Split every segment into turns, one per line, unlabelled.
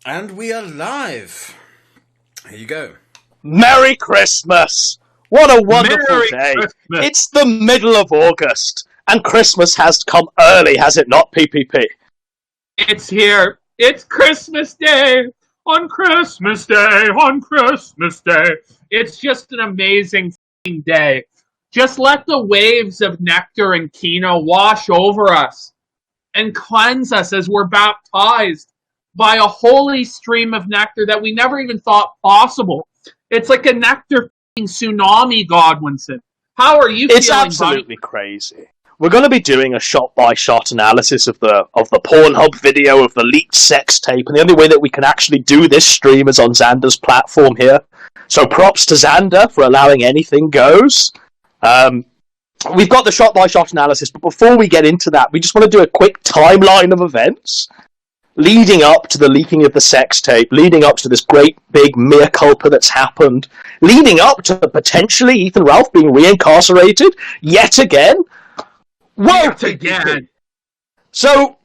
And we are live. Here you go.
Merry Christmas! What a wonderful
Merry
day.
Christmas.
It's the middle of August, and Christmas has come early, has it not, PPP?
It's here. It's Christmas Day. On Christmas Day. On Christmas Day. It's just an amazing day. Just let the waves of nectar and Kino wash over us and cleanse us as we're baptized by a holy stream of nectar that we never even thought possible. It's like a nectar tsunami, Godwinson. How are you feeling,
It's absolutely crazy. We're going to be doing a shot-by-shot analysis of the Pornhub video of the leaked sex tape, and the only way that we can actually do this stream is on Xander's platform here. So props to Xander for allowing anything goes. We've got the shot-by-shot analysis, but before we get into that, we just want to do a quick timeline of events leading up to the leaking of the sex tape, leading up to this great big mea culpa that's happened, leading up to potentially Ethan Ralph being reincarcerated yet again. Whoa,
Yet again.
So,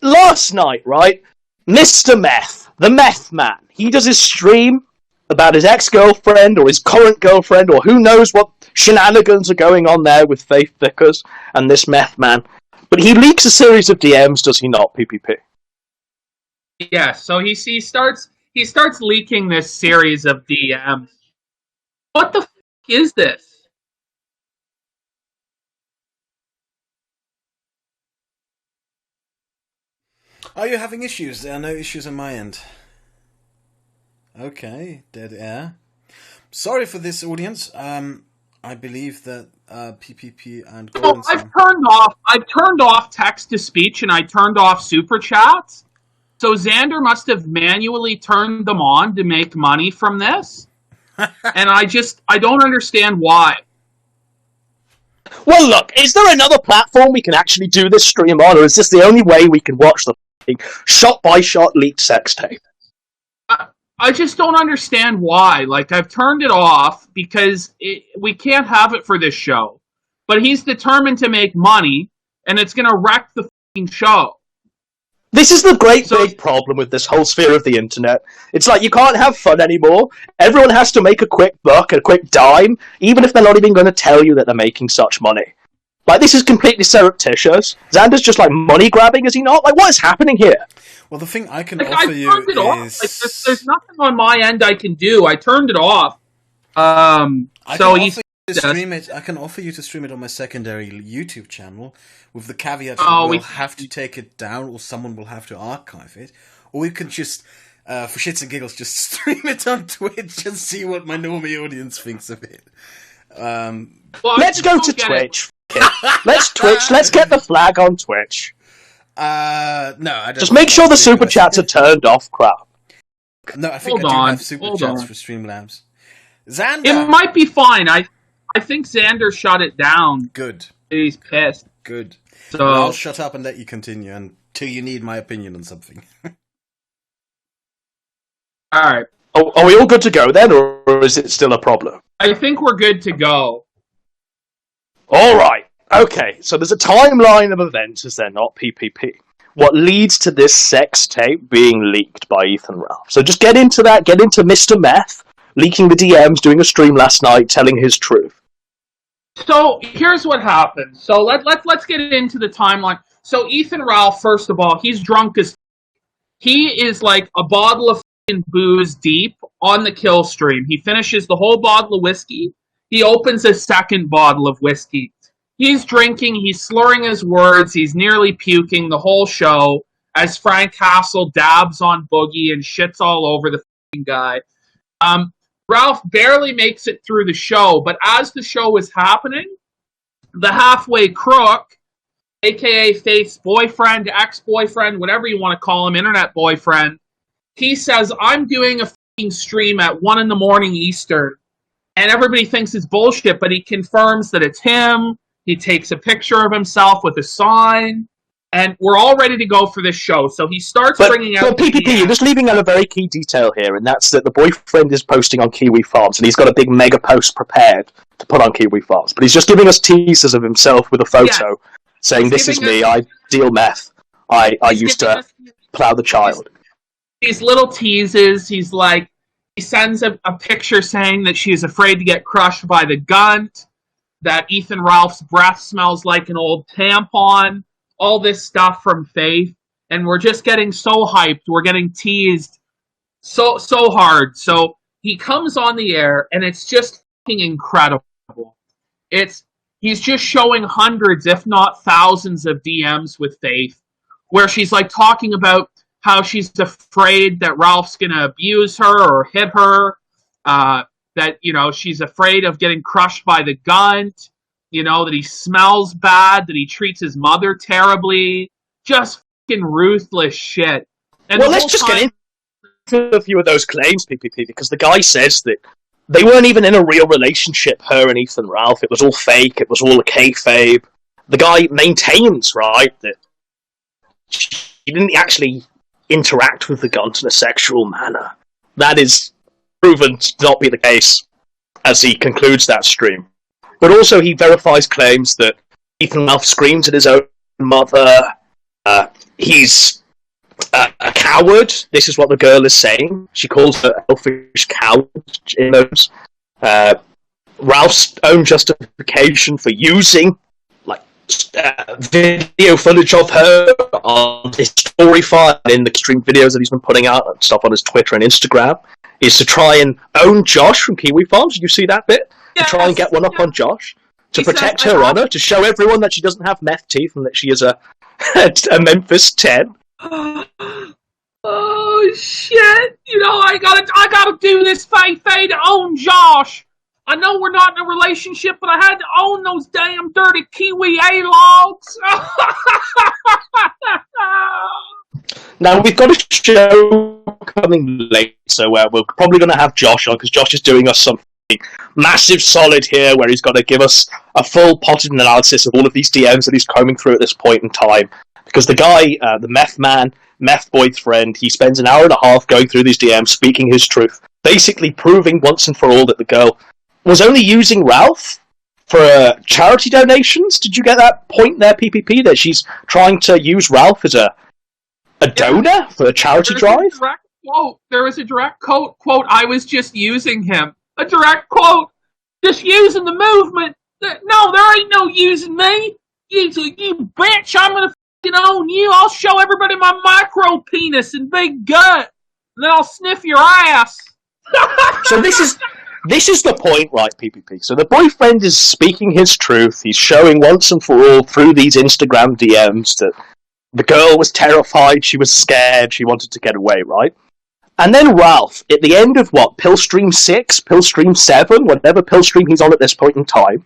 last night, right, Mr. Meth, the Meth Man, he does his stream about his ex-girlfriend or his current girlfriend or who knows what shenanigans are going on there with Faith Vickers and this Meth Man. But he leaks a series of DMs, does he not, PPP?
Yeah, so he starts leaking this series of DMs. What the f*** is this?
Are you having issues? There are no issues on my end. Okay, dead air. Sorry for this, audience. I believe that PPP and
So I've turned off text to speech and I turned off super chats. So Xander must have manually turned them on to make money from this. And I don't understand why.
Well, look, is there another platform we can actually do this stream on, or is this the only way we can watch the shot-by-shot leaked sex tape?
I just don't understand why. Like, I've turned it off because we can't have it for this show. But he's determined to make money, and it's going to wreck the f***ing show.
This is the great big problem with this whole sphere of the internet. It's like you can't have fun anymore. Everyone has to make a quick buck, a quick dime, even if they're not even going to tell you that they're making such money. Like, this is completely surreptitious. Xander's just, like, money grabbing, is he not? Like, what is happening here?
Well, the thing I can
Like,
offer
I
you
turned it off.
is...
Like, there's nothing on my end I can do. I turned it off.
I can offer you to stream it on my secondary YouTube channel with the caveat that we'll have to take it down or someone will have to archive it. Or we can just, for shits and giggles, just stream it on Twitch and see what my normie audience thinks of it.
Let's go to Twitch. Let's get the flag on Twitch.
No, I don't.
Just make sure the super chats are turned off, crap.
No, I think I do have super chats for Streamlabs. Xander!
It might be fine. I think Xander shut it down.
Good.
He's pissed.
Good.
So
well, I'll shut up and let you continue until you need my opinion on something.
Alright.
Are we all good to go then, or is it still a problem?
I think we're good to go.
Alright. Okay, so there's a timeline of events, is there not, PPP? What leads to this sex tape being leaked by Ethan Ralph. So just get into that, get into Mr. Meth, leaking the DMs, doing a stream last night, telling his truth.
So here's what happened. So let's get into the timeline. So Ethan Ralph, first of all, he's drunk as he is like a bottle of booze deep on the kill stream. He finishes the whole bottle of whiskey. He opens a second bottle of whiskey. He's drinking, he's slurring his words, he's nearly puking the whole show as Frank Castle dabs on Boogie and shits all over the guy. Ralph barely makes it through the show, but as the show is happening, the halfway crook, aka Faith's boyfriend, ex-boyfriend, whatever you want to call him, internet boyfriend, he says, I'm doing a f***ing stream at 1 a.m. Eastern. And everybody thinks it's bullshit, but he confirms that it's him. He takes a picture of himself with a sign. And we're all ready to go for this show. So he starts bringing out...
Well, PPP, you're just leaving out a very key detail here, and that's that the boyfriend is posting on Kiwi Farms, and he's got a big mega post prepared to put on Kiwi Farms. But he's just giving us teasers of himself with a photo, saying, this is me, I deal meth. I used to plough the child.
these little teases. He sends a picture saying that she is afraid to get crushed by the Gunt, that Ethan Ralph's breath smells like an old tampon, all this stuff from Faith, and we're just getting so hyped. We're getting teased so hard. So he comes on the air, and it's just fucking incredible. He's just showing hundreds, if not thousands, of DMs with Faith, where she's like talking about how she's afraid that Ralph's gonna abuse her or hit her, that, she's afraid of getting crushed by the Gunt, that he smells bad, that he treats his mother terribly, just fucking ruthless shit.
And let's just get into a few of those claims, PPP, because the guy says that they weren't even in a real relationship, her and Ethan Ralph. It was all fake. It was all a kayfabe. The guy maintains, right, that he didn't actually interact with the Gunt in a sexual manner. That is proven to not be the case as he concludes that stream. But also he verifies claims that Ethan Ralph screams at his own mother. He's a coward. This is what the girl is saying. She calls her a selfish coward in those. Ralph's own justification for using video footage of her on his story file in the stream videos that he's been putting out and stuff on his Twitter and Instagram is to try and own Josh from Kiwi Farms. Did you see that bit? Yes. To try and get one up on Josh. To protect her honour. To show everyone that she doesn't have meth teeth and that she is a Memphis 10.
Oh shit! I gotta do this Faith to own Josh. I know we're not in a relationship, but I had to own those damn dirty Kiwi A-logs.
Now, we've got a show coming late, so we're probably going to have Josh on, because Josh is doing us something massive solid here, where he's got to give us a full potted analysis of all of these DMs that he's combing through at this point in time. Because the guy, the meth man, meth boyfriend, he spends an hour and a half going through these DMs, speaking his truth, basically proving once and for all that the girl was only using Ralph for charity donations. Did you get that point there, PPP, that she's trying to use Ralph as a donor for a charity drive?
There was a direct quote, I was just using him. A direct quote, just using the movement. No, there ain't no using me. You bitch, I'm gonna fucking own you. I'll show everybody my micro penis and big gut, and then I'll sniff your ass.
So this is the point, right, PPP? So the boyfriend is speaking his truth. He's showing once and for all through these Instagram DMs that the girl was terrified, she was scared, she wanted to get away, right? And then Ralph, at the end of Pillstream 6, Pillstream 7, whatever Pillstream he's on at this point in time,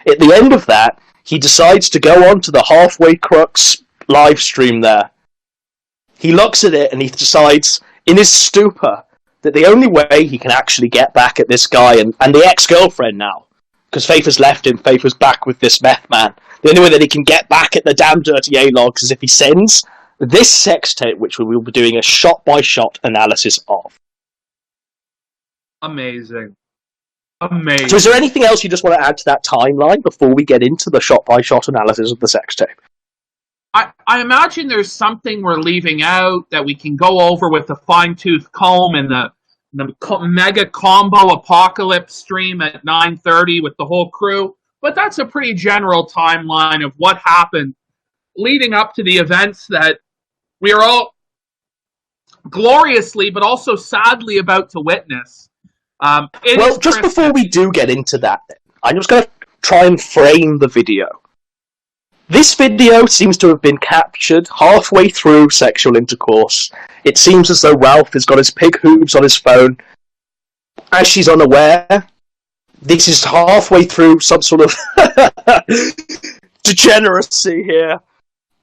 at the end of that, he decides to go on to the Halfway Crux live stream there. He looks at it and he decides, in his stupor, that the only way he can actually get back at this guy and the ex-girlfriend now, because Faith has left him, Faith was back with this meth man, the only way that he can get back at the damn dirty A-logs is if he sends this sex tape, which we will be doing a shot-by-shot analysis of.
Amazing.
So is there anything else you just want to add to that timeline before we get into the shot-by-shot analysis of the sex tape?
I imagine there's something we're leaving out that we can go over with the fine-tooth comb and the mega combo apocalypse stream at 9:30 with the whole crew. But that's a pretty general timeline of what happened leading up to the events that we are all gloriously but also sadly about to witness.
Just before we do get into that, I'm just going to try and frame the video. This video seems to have been captured halfway through sexual intercourse. It seems as though Ralph has got his pig hooves on his phone. As she's unaware, this is halfway through some sort of degeneracy here.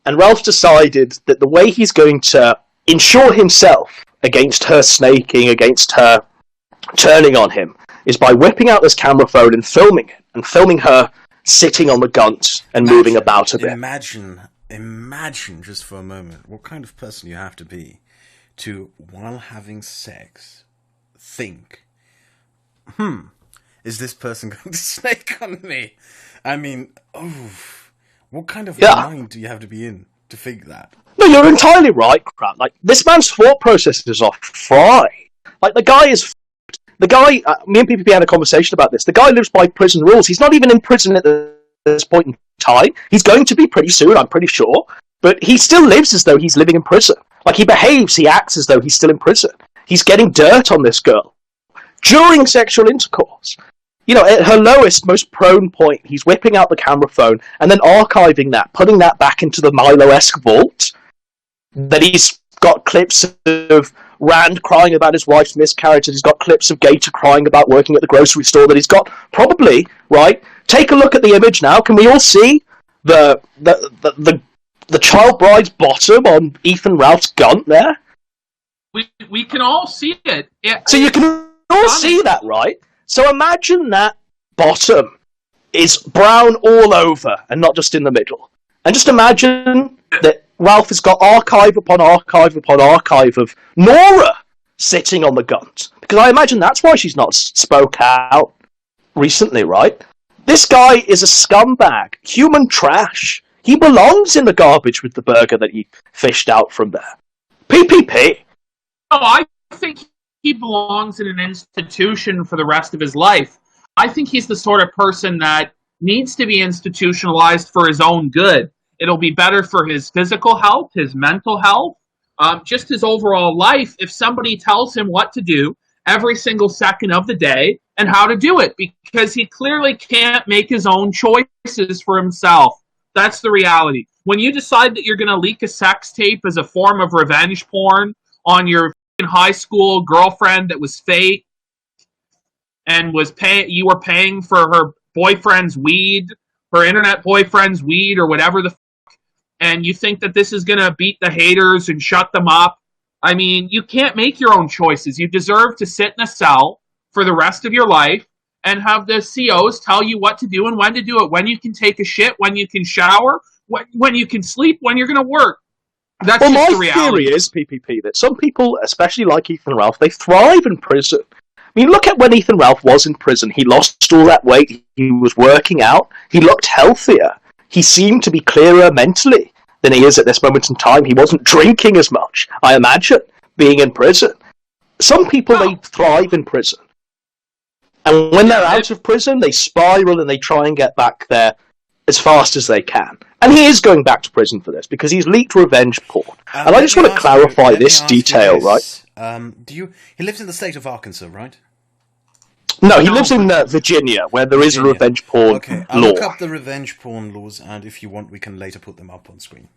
And Ralph decided that the way he's going to insure himself against her snaking, against her turning on him, is by whipping out this camera phone and filming it, and filming her sitting on the Gunt and moving about a bit.
Imagine just for a moment what kind of person you have to be to, while having sex, think, is this person going to snake on me? I mean, what kind of mind do you have to be in to think that?
No, you're entirely right, crap. Like, this man's thought processes are fried. Like, the guy, me and PPP had a conversation about this. The guy lives by prison rules. He's not even in prison at this point in time. He's going to be pretty soon, I'm pretty sure. But he still lives as though he's living in prison. Like, he acts as though he's still in prison. He's getting dirt on this girl during sexual intercourse. You know, at her lowest, most prone point, he's whipping out the camera phone and then archiving that, putting that back into the Milo-esque vault. That he's got clips of Rand crying about his wife's miscarriage, that he's got clips of Gator crying about working at the grocery store, that he's got probably, right? Take a look at the image now. Can we all see the child bride's bottom on Ethan Ralph's Gunt there?
We can all see it.
So you can all see that, right? So imagine that bottom is brown all over and not just in the middle. And just imagine that Ralph has got archive upon archive upon archive of Nora sitting on the Gunt. Because I imagine that's why she's not spoke out recently, right? This guy is a scumbag. Human trash. He belongs in the garbage with the burger that he fished out from there. PPP.
Oh, I think he belongs in an institution for the rest of his life. I think he's the sort of person that needs to be institutionalized for his own good. It'll be better for his physical health, his mental health, just his overall life if somebody tells him what to do every single second of the day and how to do it, because he clearly can't make his own choices for himself. That's the reality. When you decide that you're going to leak a sex tape as a form of revenge porn on your high school girlfriend that was fake and you were paying for her boyfriend's weed, her internet boyfriend's weed or whatever and you think that this is going to beat the haters and shut them up. I mean, you can't make your own choices. You deserve to sit in a cell for the rest of your life and have the COs tell you what to do and when to do it, when you can take a shit, when you can shower, when you can sleep, when you're going to work. That's just the reality.
My theory is, PPP, that some people, especially like Ethan Ralph, they thrive in prison. I mean, look at when Ethan Ralph was in prison. He lost all that weight. He was working out. He looked healthier. He seemed to be clearer mentally than he is at this moment in time. He wasn't drinking as much, I imagine, being in prison. Some people, they thrive in prison. And when they're out of prison, they spiral and they try and get back there as fast as they can. And he is going back to prison for this, because he's leaked revenge porn. And I just want to clarify this detail, right?
He lives in the state of Arkansas, right?
No, he lives in Virginia, where there is a revenge porn
law. I'll look up the revenge porn laws, and if you want, we can later put them up on screen.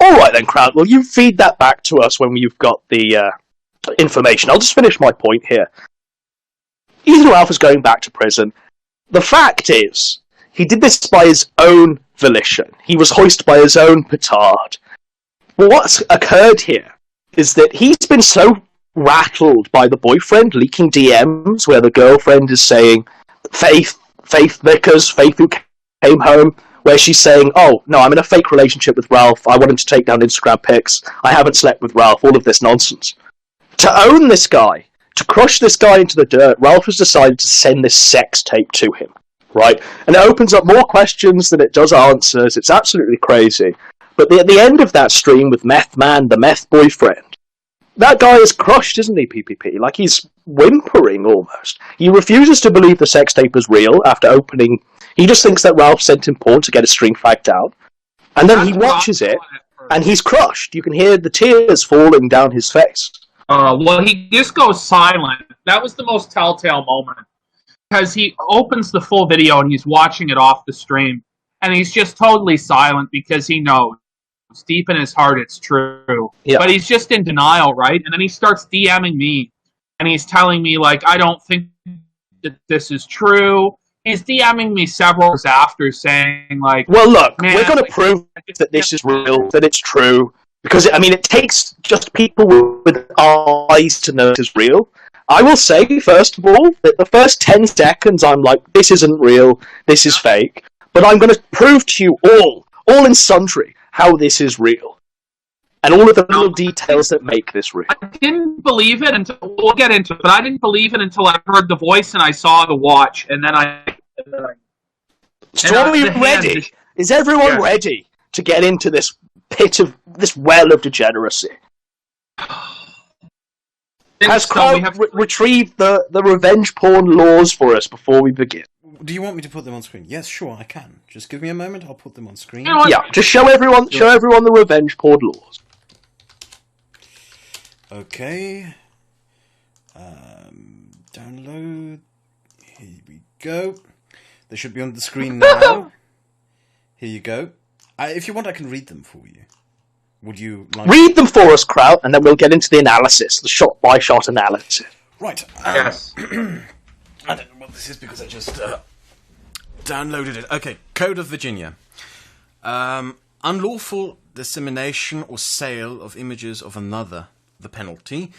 Alright then, Crowd. Well, you feed that back to us when you've got the information. I'll just finish my point here. Ethan Ralph is going back to prison. The fact is, he did this by his own volition. He was hoisted by his own petard. But what's occurred here is that he's been so rattled by the boyfriend leaking DMs where the girlfriend is saying, Faith who came home, where she's saying, oh, no, I'm in a fake relationship with Ralph. I want him to take down Instagram pics. I haven't slept with Ralph. All of this nonsense. To own this guy, to crush this guy into the dirt, Ralph has decided to send this sex tape to him. Right? And it opens up more questions than it does answers. It's absolutely crazy. But at the end of that stream with Meth Man, the Meth boyfriend, that guy is crushed, isn't he, PPP? Like, he's whimpering almost. He refuses to believe the sex tape is real after opening. He just thinks that Ralph sent him porn to get his string fagged out. And then he watches it, and he's crushed. You can hear the tears falling down his face.
Well, he just goes silent. That was the most telltale moment. Because he opens the full video and he's watching it off the stream. And he's just totally silent because he knows. Deep in his heart, it's true. Yeah. But he's just in denial, right? And then he starts DMing me. And he's telling me, like, I don't think that this is true. He's DMing me several hours after saying, like...
Well, look, we're going to prove that this is real, that it's true. Because, I mean, it takes just people with eyes to know it's real. I will say, first of all, that the first 10 seconds I'm like, this isn't real, this is fake. But I'm going to prove to you all in sundry, how this is real. And all of the little details that make this real.
I didn't believe it until, we'll get into it, but I didn't believe it until I heard the voice and I saw the watch, and then I...
So are we ready? Is everyone ready to get into this pit of this well of degeneracy. Has Kyle retrieved the revenge porn laws for us before we begin?
Do you want me to put them on screen? Yes, sure, I can. Just give me a moment, I'll put them on screen.
Yeah, just show everyone the revenge porn laws.
Okay. Download. Here we go. They should be on the screen now. Here you go. If you want, I can read them for you. Would you like...
Read them for us, Kraut, and then we'll get into the analysis, the shot-by-shot analysis.
Right.
Yes.
I don't know what this is because I just downloaded it. Okay, Code of Virginia. Unlawful dissemination or sale of images of another. The penalty.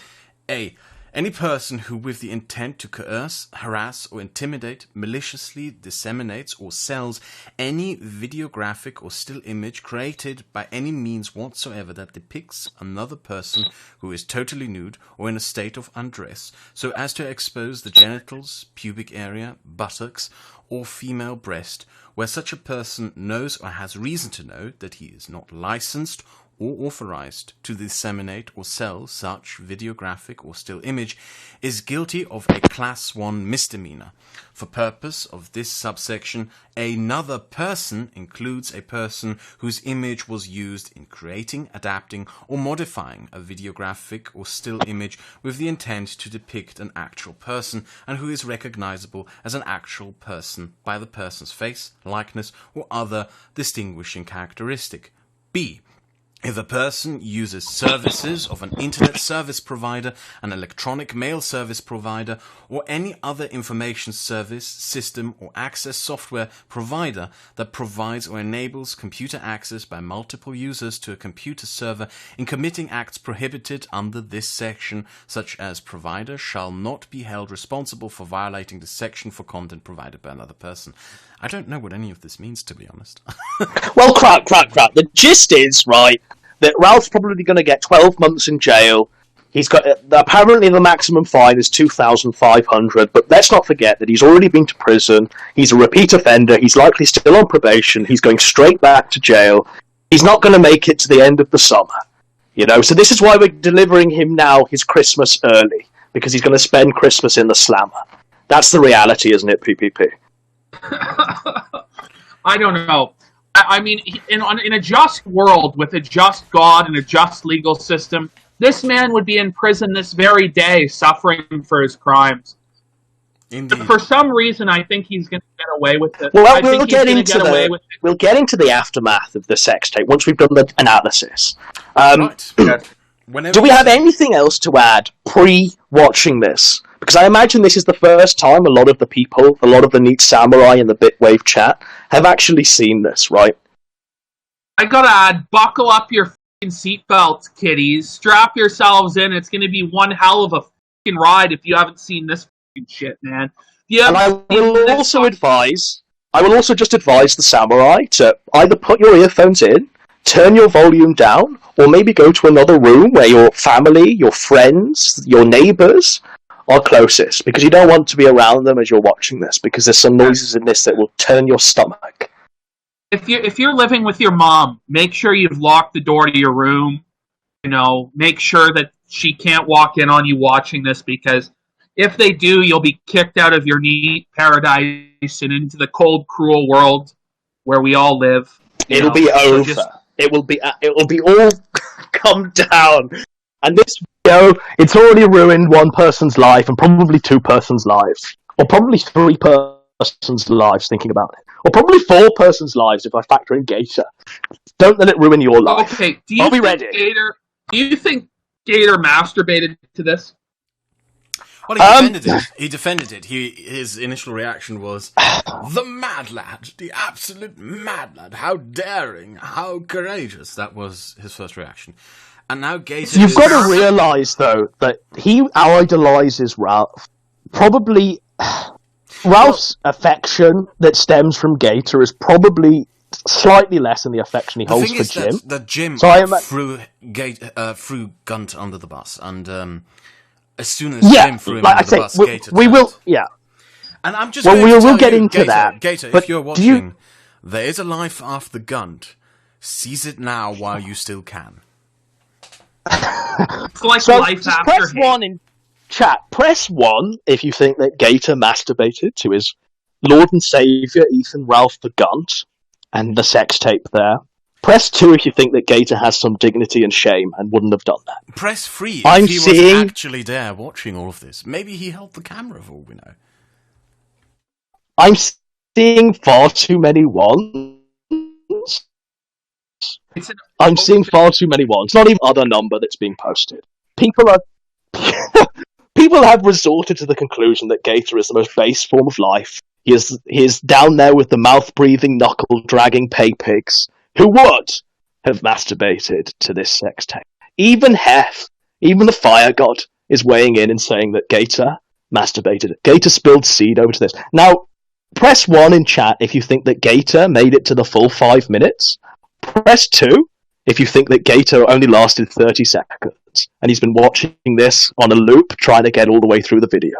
A. Any person who, with the intent to coerce, harass, or intimidate, maliciously disseminates or sells any videographic or still image created by any means whatsoever that depicts another person who is totally nude or in a state of undress, so as to expose the genitals, pubic area, buttocks, or female breast, where such a person knows or has reason to know that he is not licensed or authorized to disseminate or sell such videographic or still image, is guilty of a Class 1 misdemeanor. For purpose of this subsection, another person includes a person whose image was used in creating, adapting, or modifying a videographic or still image with the intent to depict an actual person, and who is recognizable as an actual person by the person's face, likeness, or other distinguishing characteristic. B. If a person uses services of an internet service provider, an electronic mail service provider, or any other information service, system, or access software provider that provides or enables computer access by multiple users to a computer server in committing acts prohibited under this section, such as provider shall not be held responsible for violating the section for content provided by another person. I don't know what any of this means, to be honest.
Well, crap. The gist is, right, that Ralph's probably going to get 12 months in jail. He's got apparently the maximum fine is $2,500, but let's not forget that he's already been to prison. He's a repeat offender. He's likely still on probation. He's going straight back to jail. He's not going to make it to the end of the summer, you know. So this is why we're delivering him now his Christmas early, because he's going to spend Christmas in the slammer. That's the reality, isn't it, PPP?
I don't know. I mean, in a just world with a just God and a just legal system, this man would be in prison this very day, suffering for his crimes.
Indeed.
For some reason, I think he's going to get away with it.
Well, we'll get into the aftermath of the sex tape once we've done the analysis.
Right.
Do we have anything else to add pre-watching this? Because I imagine this is the first time a lot of the Neat Samurai in the Bitwave chat have actually seen this, right?
I gotta add, buckle up your f***ing seatbelts, kiddies. Strap yourselves in. It's gonna be one hell of a f***ing ride if you haven't seen this f***ing shit, man.
And I will also just advise the Samurai to either put your earphones in, turn your volume down, or maybe go to another room where your family, your friends, your neighbours are closest, because you don't want to be around them as you're watching this, because there's some noises in this that will turn your stomach.
If you're living with your mom, make sure you've locked the door to your room. You know, make sure that she can't walk in on you watching this, because if they do, you'll be kicked out of your neat paradise and into the cold, cruel world where we all live.
It'll be over. It will be all come down. And this video, it's already ruined one person's life and probably two persons' lives. Or probably three persons' lives, thinking about it. Or probably four persons' lives if I factor in Gator. Don't let it ruin your life.
Okay, do you think Gator masturbated to this?
Well, he defended it. His initial reaction was, the mad lad, the absolute mad lad, how daring, how courageous. That was his first reaction. And now Gator
You've got to realise, though, that he idolises Ralph. Probably, Ralph's affection that stems from Gator is probably slightly less than the affection he holds for Jim.
That Jim threw Gunt under the bus, and as soon as Jim threw him under the bus, Gator And I'm just we'll get into
that.
Gator, if you're watching, there is a life after Gunt. Seize it now while you still can.
It's like life after
press
hate.
1 in chat. Press 1 if you think that Gator masturbated to his Lord and Saviour, Ethan Ralph the Gunt, and the sex tape there. Press 2 if you think that Gator has some dignity and shame and wouldn't have done that.
Press 3 if he was actually there watching all of this. Maybe he held the camera for all we know.
I'm seeing far too many ones. I'm seeing far too many ones. Not even other number that's being posted. People have resorted to the conclusion that Gator is the most base form of life. He is down there with the mouth-breathing, knuckle-dragging pay pigs who would have masturbated to this sex tape. Even Hef, even the fire god, is weighing in and saying that Gator masturbated. Gator spilled seed over to this. Now, press 1 in chat if you think that Gator made it to the full 5 minutes. Press 2 if you think that Gator only lasted 30 seconds and he's been watching this on a loop trying to get all the way through the video.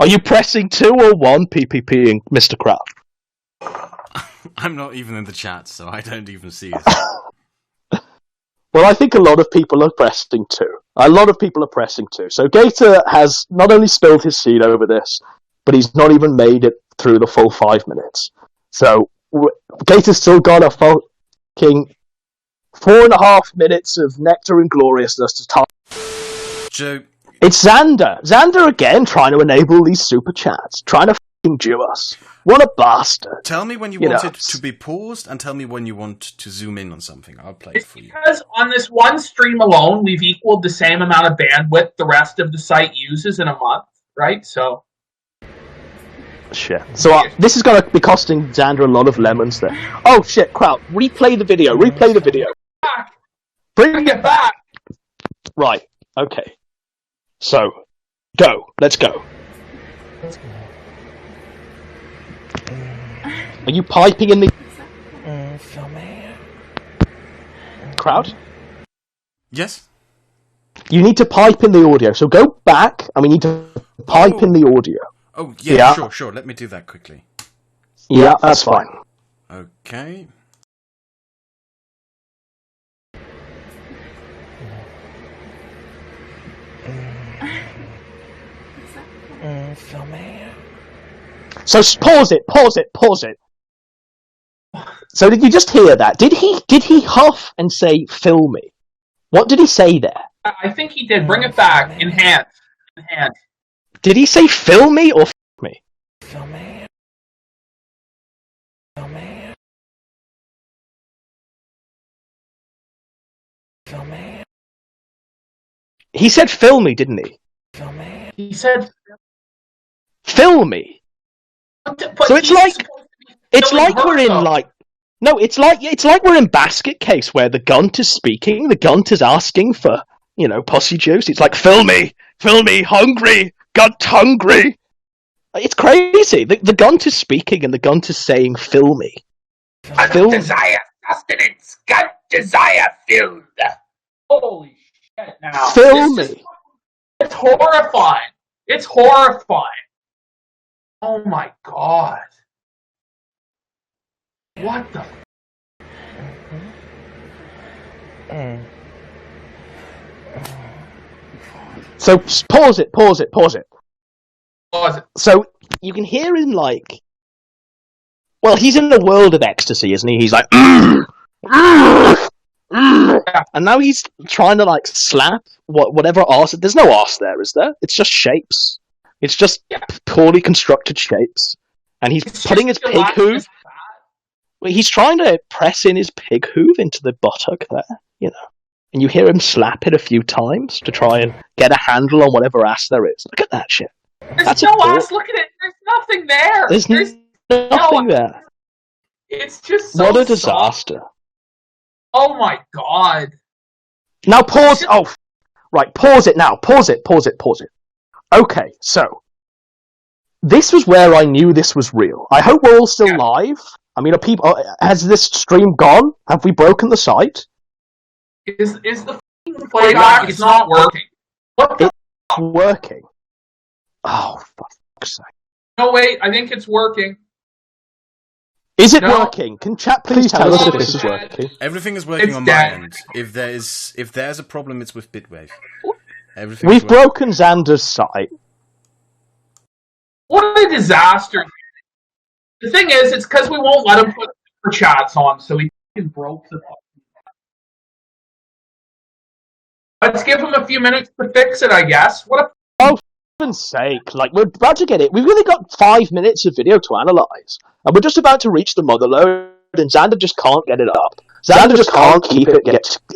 Are you pressing 2 or 1 PPPing Mr. Crab?
I'm not even in the chat, so I don't even see it.
Well, I think a lot of people are pressing 2. A lot of people are pressing 2. So Gator has not only spilled his seed over this, but he's not even made it through the full 5 minutes. So Gator's still got a fucking 4.5 minutes of nectar and gloriousness to talk.
Joe.
It's Xander. Xander again trying to enable these super chats, trying to fucking Jew us. What a bastard.
Tell me when you want it to be paused, and tell me when you want to zoom in on something. I'll play it for you.
Because on this one stream alone, we've equaled the same amount of bandwidth the rest of the site uses in a month, right? So...
Shit. So this is going to be costing Xander a lot of lemons there. Oh shit, crowd. Replay the video. Replay the video.
Back.
Bring it back. Right. Okay. So, go. Let's go. Are you piping in the... crowd?
Yes?
You need to pipe in the audio. So go back, and we need to pipe in the audio.
Oh, yeah, sure. Let me do that quickly.
Yeah, that's fine.
Okay.
So pause it. So did you just hear that? Did he huff and say, "Fill me"? What did he say there?
I think he did. Bring it back. Enhance.
Did he say "fill me" or "f*** me"?
Fill me. Fill me. Fill me.
He said "fill me," didn't he?
Fill me.
He said
"Fill me."
But
so it's like we're in like... No, it's like we're in Basket Case where the Gunt is speaking. The Gunt is asking for, pussy juice. It's like, fill me, hungry, Gunt hungry. It's crazy. The Gunt is speaking and the Gunt is saying, fill me.
Fill desire sustenance, Gunt desire filled. Holy shit now.
Fill me.
It's horrifying. It's horrifying. Oh my god. What the
So pause it.
Pause it.
So you can hear him like... Well, he's in a world of ecstasy, isn't he? He's like... And now he's trying to like slap whatever arse... There's no arse there, is there? It's just shapes. It's just poorly constructed shapes. And he's putting his pig hoof... Well, he's trying to press in his pig hoof into the buttock there, And you hear him slap it a few times to try and get a handle on whatever ass there is. Look at that shit.
There's no ass, look at it. There's nothing there.
There's nothing there.
It's just so
what a disaster.
Soft. Oh my god.
Now pause. Right, pause it now. Pause it. Okay, so... This was where I knew this was real. I hope we're all still live. I mean, has this stream gone? Have we broken the site?
Is the playback? It's not working. What the
It's working. Oh, for fuck's sake.
No, wait, I think it's working.
Is it working? Can chat please tell us if this is working?
Everything is working on my end. If there's a problem, it's with Bitwave.
We've broken Xander's site.
What a disaster. The thing is, it's because we won't let him put super chats on, so he broke the button. Let's give him a few minutes to fix it, I guess. What a...
For heaven's sake, like, we're about to get it. We've really got 5 minutes of video to analyse. And we're just about to reach the mother load, and Xander just can't get it up. Xander just can't keep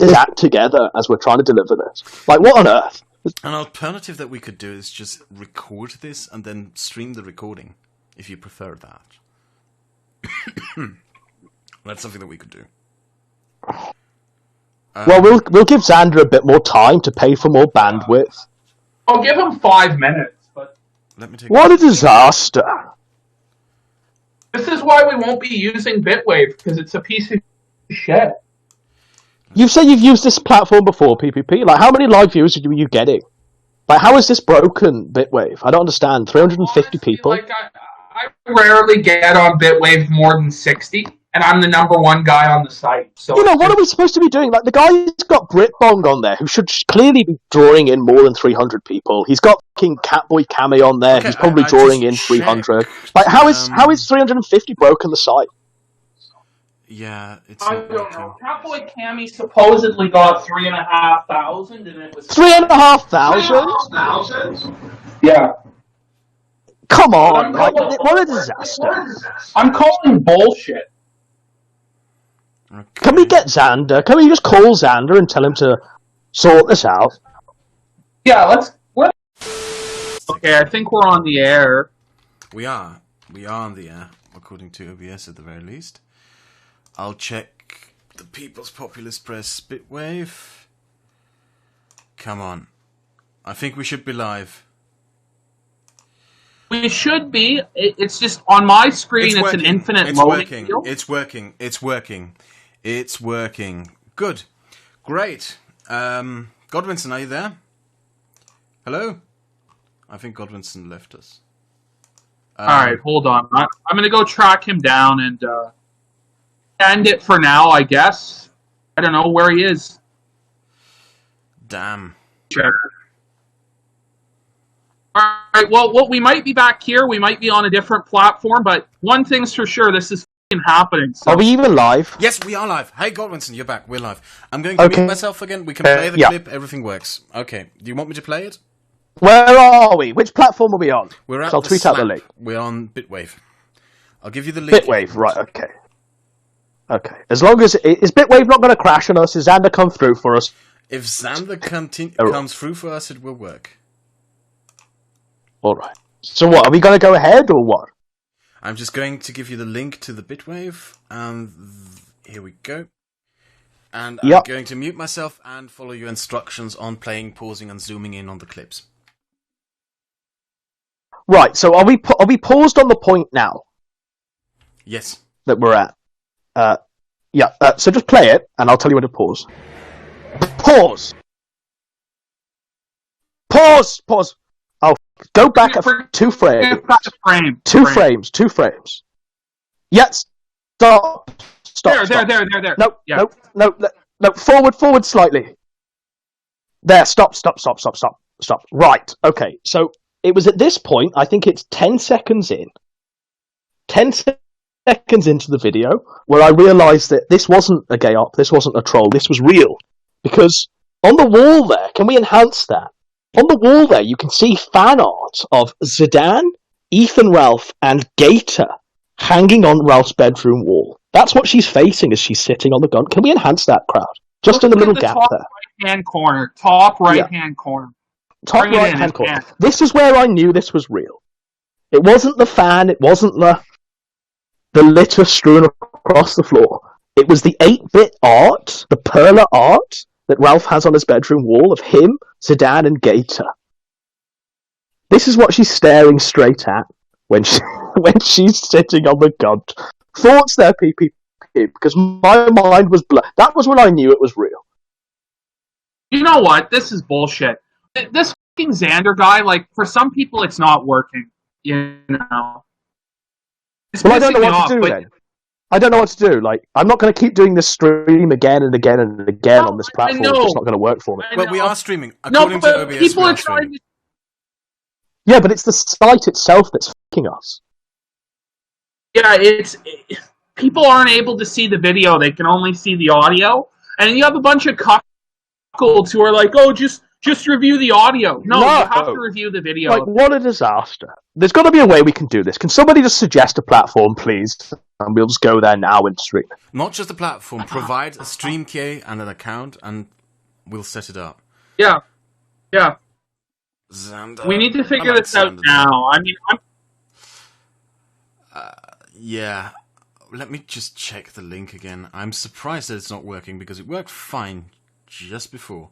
his act together as we're trying to deliver this. Like, what on earth?
An alternative that we could do is just record this and then stream the recording, if you prefer that. That's something that we could do.
Well, we'll give Xander a bit more time to pay for more bandwidth.
I'll give him 5 minutes, but...
What a disaster!
This is why we won't be using Bitwave, because it's a piece of shit.
You've said you've used this platform before, PPP. Like, how many live viewers are you getting? Like, how is this broken, Bitwave? I don't understand. 350 people?
Like, I rarely get on Bitwave more than 60, and I'm the #1 guy on the site. So
what are we supposed to be doing? Like, the guy's got Britbong on there, who should clearly be drawing in more than 300 people. He's got King Catboy Cammy on there, who's probably drawing in 300. Like, how is 350 broken the site?
Yeah, it's.
I don't know. Catboy Cammy supposedly got 3,500, and it was
3,500.
Yeah.
Come on, what a disaster!
I'm calling bullshit.
Okay.
Can we get Xander? Can we just call Xander and tell him to sort this out?
Yeah, Okay, I think we're on the air.
We are on the air, according to OBS at the very least. I'll check the People's Populist Press Bitwave. Come on. I think we should be live.
We should be. It's just on my screen. It's an infinite loading.
It's working. Good. Great. Godwinson, are you there? Hello? I think Godwinson left us.
Alright, hold on. I'm going to go track him down and end it for now, I guess. I don't know where he is.
Damn.
Sure. Alright, well, we might be back here. We might be on a different platform, but one thing's for sure, this is happening. So.
Are we even live?
Yes, we are live. Hey, Godwinson, you're back. We're live. I'm going to mute myself again. We can play the clip. Everything works. Okay. Do you want me to play it?
Where are we? Which platform are we on?
We're at
I'll tweet out the link.
We're on Bitwave. I'll give you the link.
Bitwave, right, okay. Okay. As long as... Is Bitwave not going to crash on us? Is Xander come through for us?
If Xander comes through for us, it will work.
Alright. So what, are we going to go ahead, or what?
I'm just going to give you the link to the Bitwave, and here we go. And I'm going to mute myself and follow your instructions on playing, pausing, and zooming in on the clips.
Right, so are we paused on the point now?
Yes.
That we're at? So just play it, and I'll tell you when to pause. Pause! Pause! Oh, go back 2 frames. 2 frames. Yes. Stop.
There.
No. Forward slightly. There. Stop. Right. Okay. So it was at this point. I think it's 10 seconds in. 10 seconds into the video, where I realised that this wasn't a gay op. This wasn't a troll. This was real. Because on the wall there, can we enhance that? On the wall there, you can see fan art of Zidane, Ethan Ralph, and Gator hanging on Ralph's bedroom wall. That's what she's facing as she's sitting on the gun. Can we enhance that crowd? Just in the little gap there.
Right-hand corner. Top right-hand corner.
Top right-hand corner. This is where I knew this was real. It wasn't the fan. It wasn't the litter strewn across the floor. It was the 8-bit art, the perla art, that Ralph has on his bedroom wall of him, Zidane, and Gator. This is what she's staring straight at when she's sitting on the gun. Thoughts there, PPP, because my mind was blown. That was when I knew it was real.
You know what? This is bullshit. This fucking Xander guy, like, for some people it's not working. you know.
Well, I don't know what to do then. I don't know what to do. Like, I'm not going to keep doing this stream again and again and again on this platform. It's just not going to work for me.
Well, we are streaming. According to OBS,
people
we
are trying to...
Yeah, but it's the site itself that's f***ing us.
Yeah, people aren't able to see the video. They can only see the audio. And you have a bunch of cuckolds who are like, oh, just review the audio. No, you have to review the video.
Like, what a disaster. There's got to be a way we can do this. Can somebody just suggest a platform, please? And we'll just go there now and stream.
Not just a platform. Provide a stream key and an account, and we'll set it up.
Yeah.
Xander.
We need to figure this out now. I mean,
yeah. Let me just check the link again. I'm surprised that it's not working, because it worked fine just before.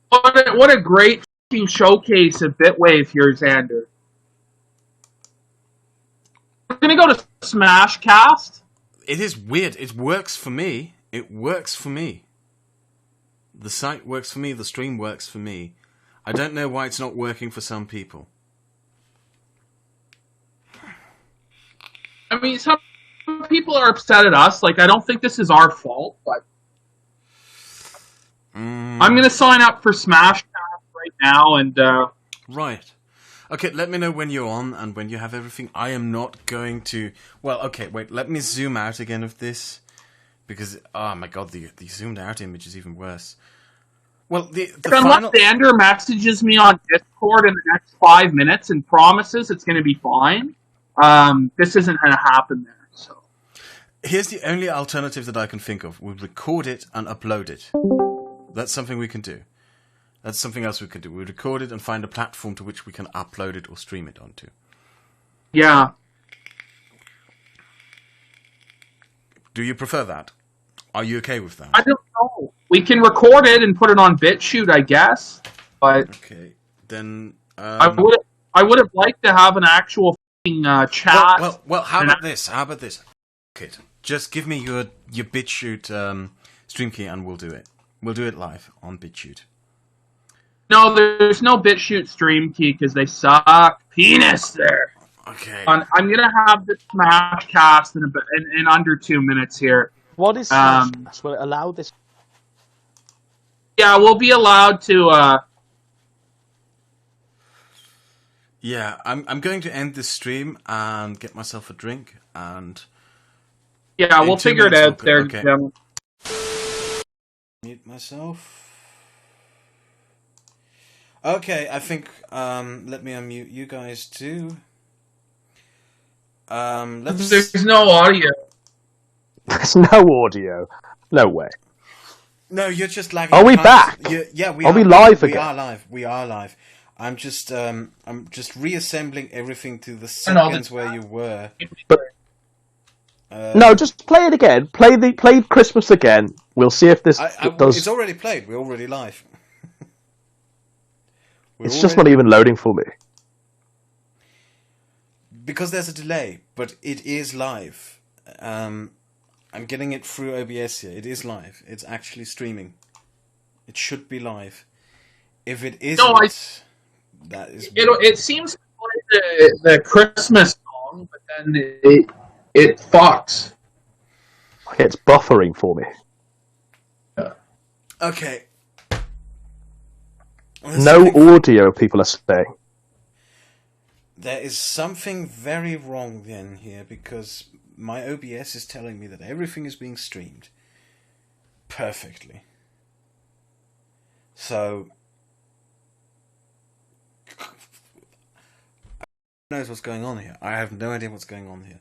What a great showcase of Bitwave here, Xander. We're going to go to Smashcast.
It is weird. It works for me. It works for me. The site works for me. The stream works for me. I don't know why it's not working for some people.
I mean, some people are upset at us. Like, I don't think this is our fault, but... I'm going to sign up for Smashcast right now, and...
Right. Okay, let me know when you're on and when you have everything. I am not going to... Well, okay, wait, let me zoom out again of this. Because, oh my god, the zoomed out image is even worse. Well, the
unless Xander messages me on Discord in the next 5 minutes and promises it's going to be fine, this isn't going to happen there, so...
Here's the only alternative that I can think of. We'll record it and upload it. That's something we can do. That's something else we can do. We record it and find a platform to which we can upload it or stream it onto.
Yeah.
Do you prefer that? Are you okay with that?
I don't know. We can record it and put it on BitChute, I guess. But
okay, then
I would have liked to have an actual chat.
Well, how about this? How about this? Kid, just give me your BitChute stream key and we'll do it. We'll do it live on BitChute.
No, there's no BitChute stream key because they suck penis there.
Okay.
I'm gonna have the Smashcast in under 2 minutes here.
What is Smashcast? Will it allow this?
Yeah, we'll be allowed to.
Yeah, I'm going to end this stream and get myself a drink and.
Yeah, we'll figure it out there.
Okay. Mute myself. Okay, I think let me unmute you guys too.
There's no audio.
There's no audio. No way.
No, you're just lagging.
Are we back?
Yeah, we
are. Are we live again?
We are live. I'm just reassembling everything to the seconds where you were.
But no, just play it again. Play Christmas again. We'll see if this does.
It's already played. We're already live.
It's just not even loading for me.
Because there's a delay, but it is live. I'm getting it through OBS here. It is live. It's actually streaming. It should be live. If it isn't, that is...
It seems like the Christmas song, but then it fucks.
Okay, it's buffering for me.
Yeah.
Okay.
No audio, people are saying.
There is something very wrong then here, because my OBS is telling me that everything is being streamed perfectly. So, who knows what's going on here? I have no idea what's going on here.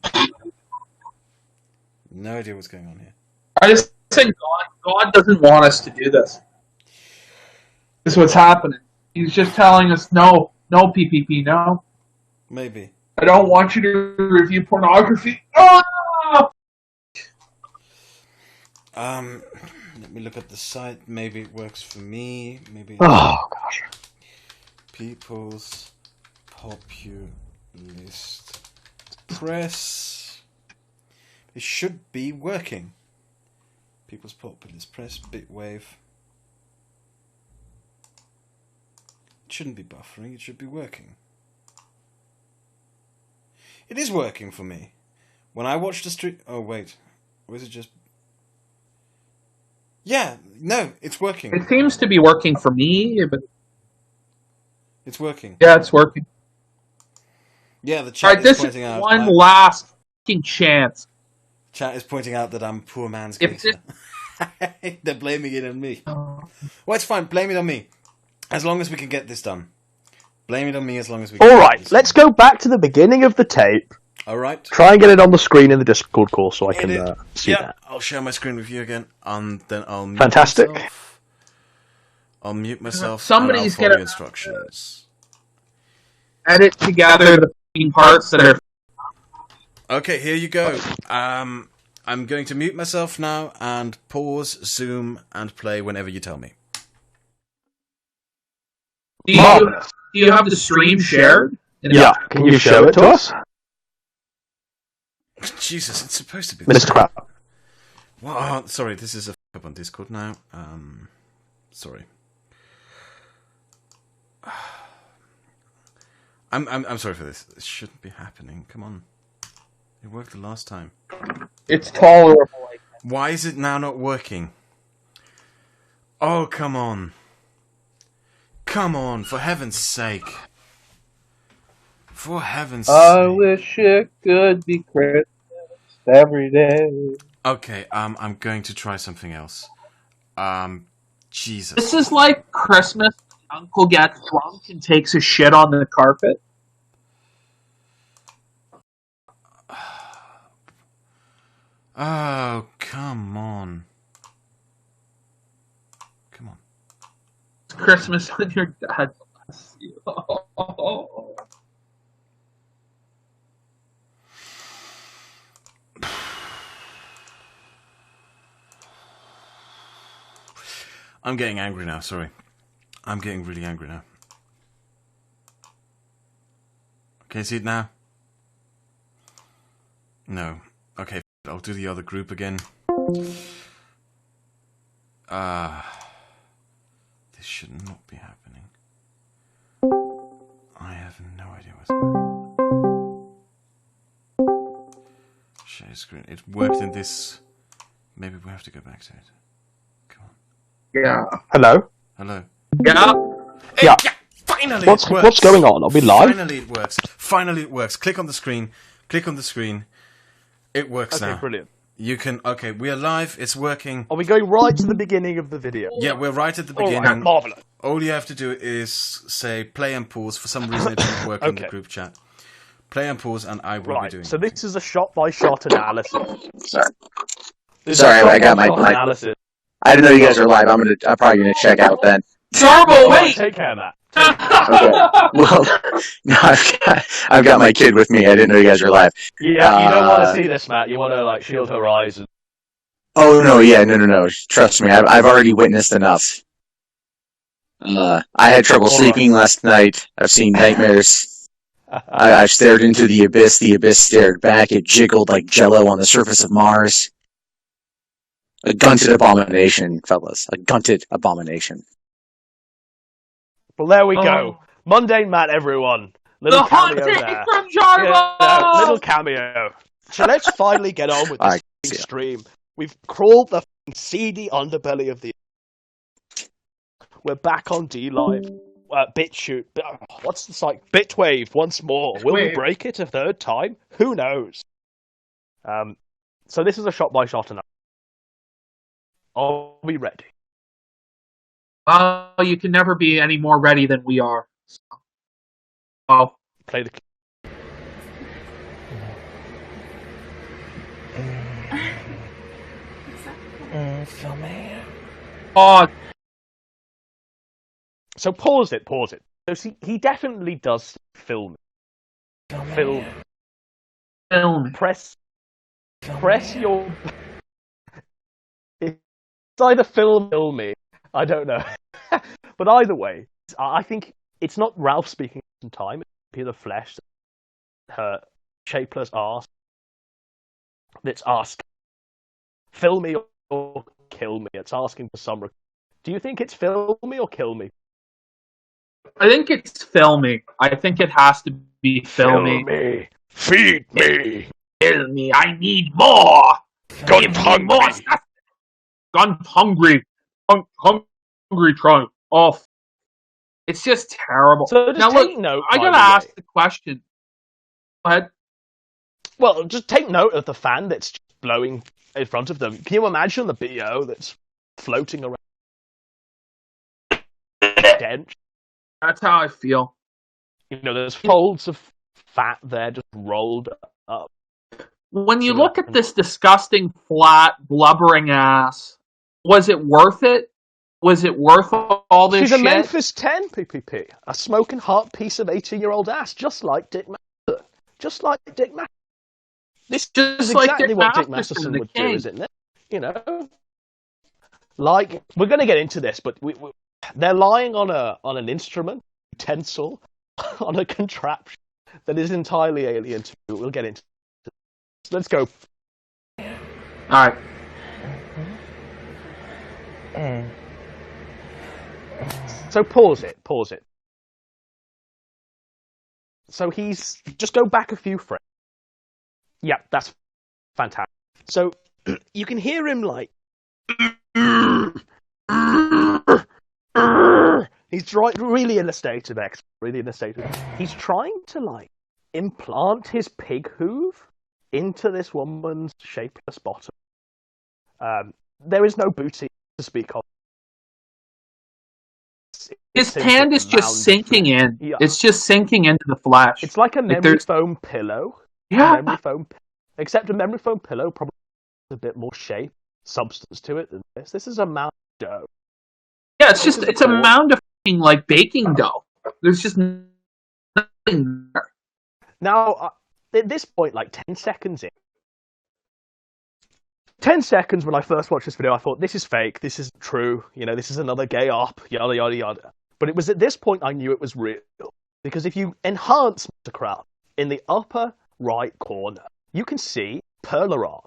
No idea what's going on here.
I just think God doesn't want us to do this. This is what's happening. He's just telling us, no PPP, no.
Maybe.
I don't want you to review pornography. Oh!
Let me look at the site. Maybe it works for me. Maybe.
Oh gosh.
People's Populist Press. It should be working. People's Populist Press, Bitwave. It shouldn't be buffering. It should be working. It is working for me. When I watch the stream... Oh, wait. Or is it just... Yeah, no, it's working.
It seems to be working for me, but...
It's working.
Yeah, it's working.
Yeah, the chat is pointing out...
One last fucking chance.
Chat is pointing out that I'm poor man's gator. They're blaming it on me. Well, it's fine. Blame it on me. As long as we can get this done. Blame it on me as long as we can
All right, let's go back to the beginning of the tape.
All right.
Try and get it on the screen in the Discord call so I can see that.
I'll share my screen with you again, and then I'll mute
Fantastic.
myself. I'll mute myself.
Somebody's
going to instructions.
Edit together the parts that are...
Okay, here you go. I'm going to mute myself now and pause, zoom, and play whenever you tell me.
Do you have the stream shared?
Yeah, can you show it to us?
Jesus, it's supposed to be...
Mr. Crap.
Well, sorry, this is a up on Discord now. Sorry. I'm sorry for this. This shouldn't be happening. Come on. It worked the last time.
It's tolerable.
Why is it now not working? Oh, come on. Come on, for heaven's sake. For heaven's sake.
I wish it could be Christmas every day.
Okay, I'm going to try something else. Jesus.
This is like Christmas. Uncle gets drunk and takes a shit on the carpet.
Oh, come on. Come on.
It's Christmas when your dad bless you.
I'm getting angry now, sorry. I'm getting really angry now. Can you see it now? No. Okay, I'll do the other group again. This should not be happening. I have no idea what's going on. Share screen. It worked in this. Maybe we have to go back to it. Come on.
Yeah.
Hello?
Hello.
Yeah.
Yeah.
Finally,
what's going on? Are we live?
Finally, it works. Finally, it works. Click on the screen. Click on the screen. It works now.
Okay, brilliant.
You can. Okay, we are live. It's working.
Are we going right to the beginning of the video?
Yeah, we're right at the beginning.
Right, marvelous.
All you have to do is say play and pause. For some reason, it didn't work in the group chat. Play and pause, and I will be doing.
So this is a shot-by-shot analysis.
Sorry, I got my analysis. I didn't know you guys were live. I'm probably gonna check out then.
Turbo, wait!
Take care of that.
Okay. Well, no, I've got my kid with me. I didn't know you guys were live.
Yeah, you don't want to see this, Matt. You want to shield her eyes.
Oh no, yeah, no. Trust me, I've already witnessed enough. I had trouble sleeping last night. I've seen nightmares. I stared into the abyss. The abyss stared back. It jiggled like Jello on the surface of Mars. A gunted abomination, fellas. A gunted abomination.
Well, there we go. Mundane Matt, everyone. Little
the
cameo
hunting
there.
from Jarbo!
Yeah, little cameo. So let's finally get on with this stream. We've crawled the seedy underbelly of the... We're back on D-Live. BitChute. What's the site? Bitwave once more. Will we break it a third time? Who knows? So this is a shot-by-shot analysis. Are we ready?
You can never be any more ready than we are. Oh.
Play the... So pause it. So see, he definitely does film. Press your... It's either film me. I don't know. But either way, I think it's not Ralph speaking in time. It's the flesh, her shapeless arse that's asking, fill me or kill me. It's asking for some... Do you think it's fill me or kill me?
I think it's filming. I think it has to be filming.
Feed me!
Kill me, I need more!
Gunt hungry!
More stuff. Gunt hungry! Hungry trunk. Oh, it's just terrible.
So just
now
take
look,
note,
I gotta ask the question. Go ahead.
Well, just take note of the fan that's just blowing in front of them. Can you imagine the BO that's floating around? Stench?
That's how I feel.
You know, there's folds of fat there just rolled up.
When you look at this disgusting, flat, blubbering ass, was it worth it? Was it worth all this shit?
She's a Memphis 10, PPP. A smoking hot piece of 18-year-old ass, just like Dick Masterson. Just like Dick Masterson. This is exactly what Dick Masterson would do, isn't it? You know? Like, we're going to get into this, but they're lying on an instrument, utensil, on a contraption that is entirely alien to you. We'll get into it. Let's go.
Alright.
So pause it. So he's... Just go back a few frames. Yeah, that's fantastic. So you can hear him like... He's really in a state of X. He's trying to like implant his pig hoof into this woman's shapeless bottom. There is no booty to speak of.
His hand is just sinking in. Yeah. It's just sinking into the flesh.
It's like a memory foam pillow.
Yeah.
Except a memory foam pillow probably has a bit more shape, substance to it than this. This is a mound of dough.
Yeah, it's a mound of like baking dough. There's just nothing there.
Now, at this point, like 10 seconds in, 10 seconds when I first watched this video, I thought, this is fake, this isn't true, you know, this is another gay op, yada, yada, yada. But it was at this point I knew it was real. Because if you enhance Mr. Crowd, in the upper right corner, you can see Perleron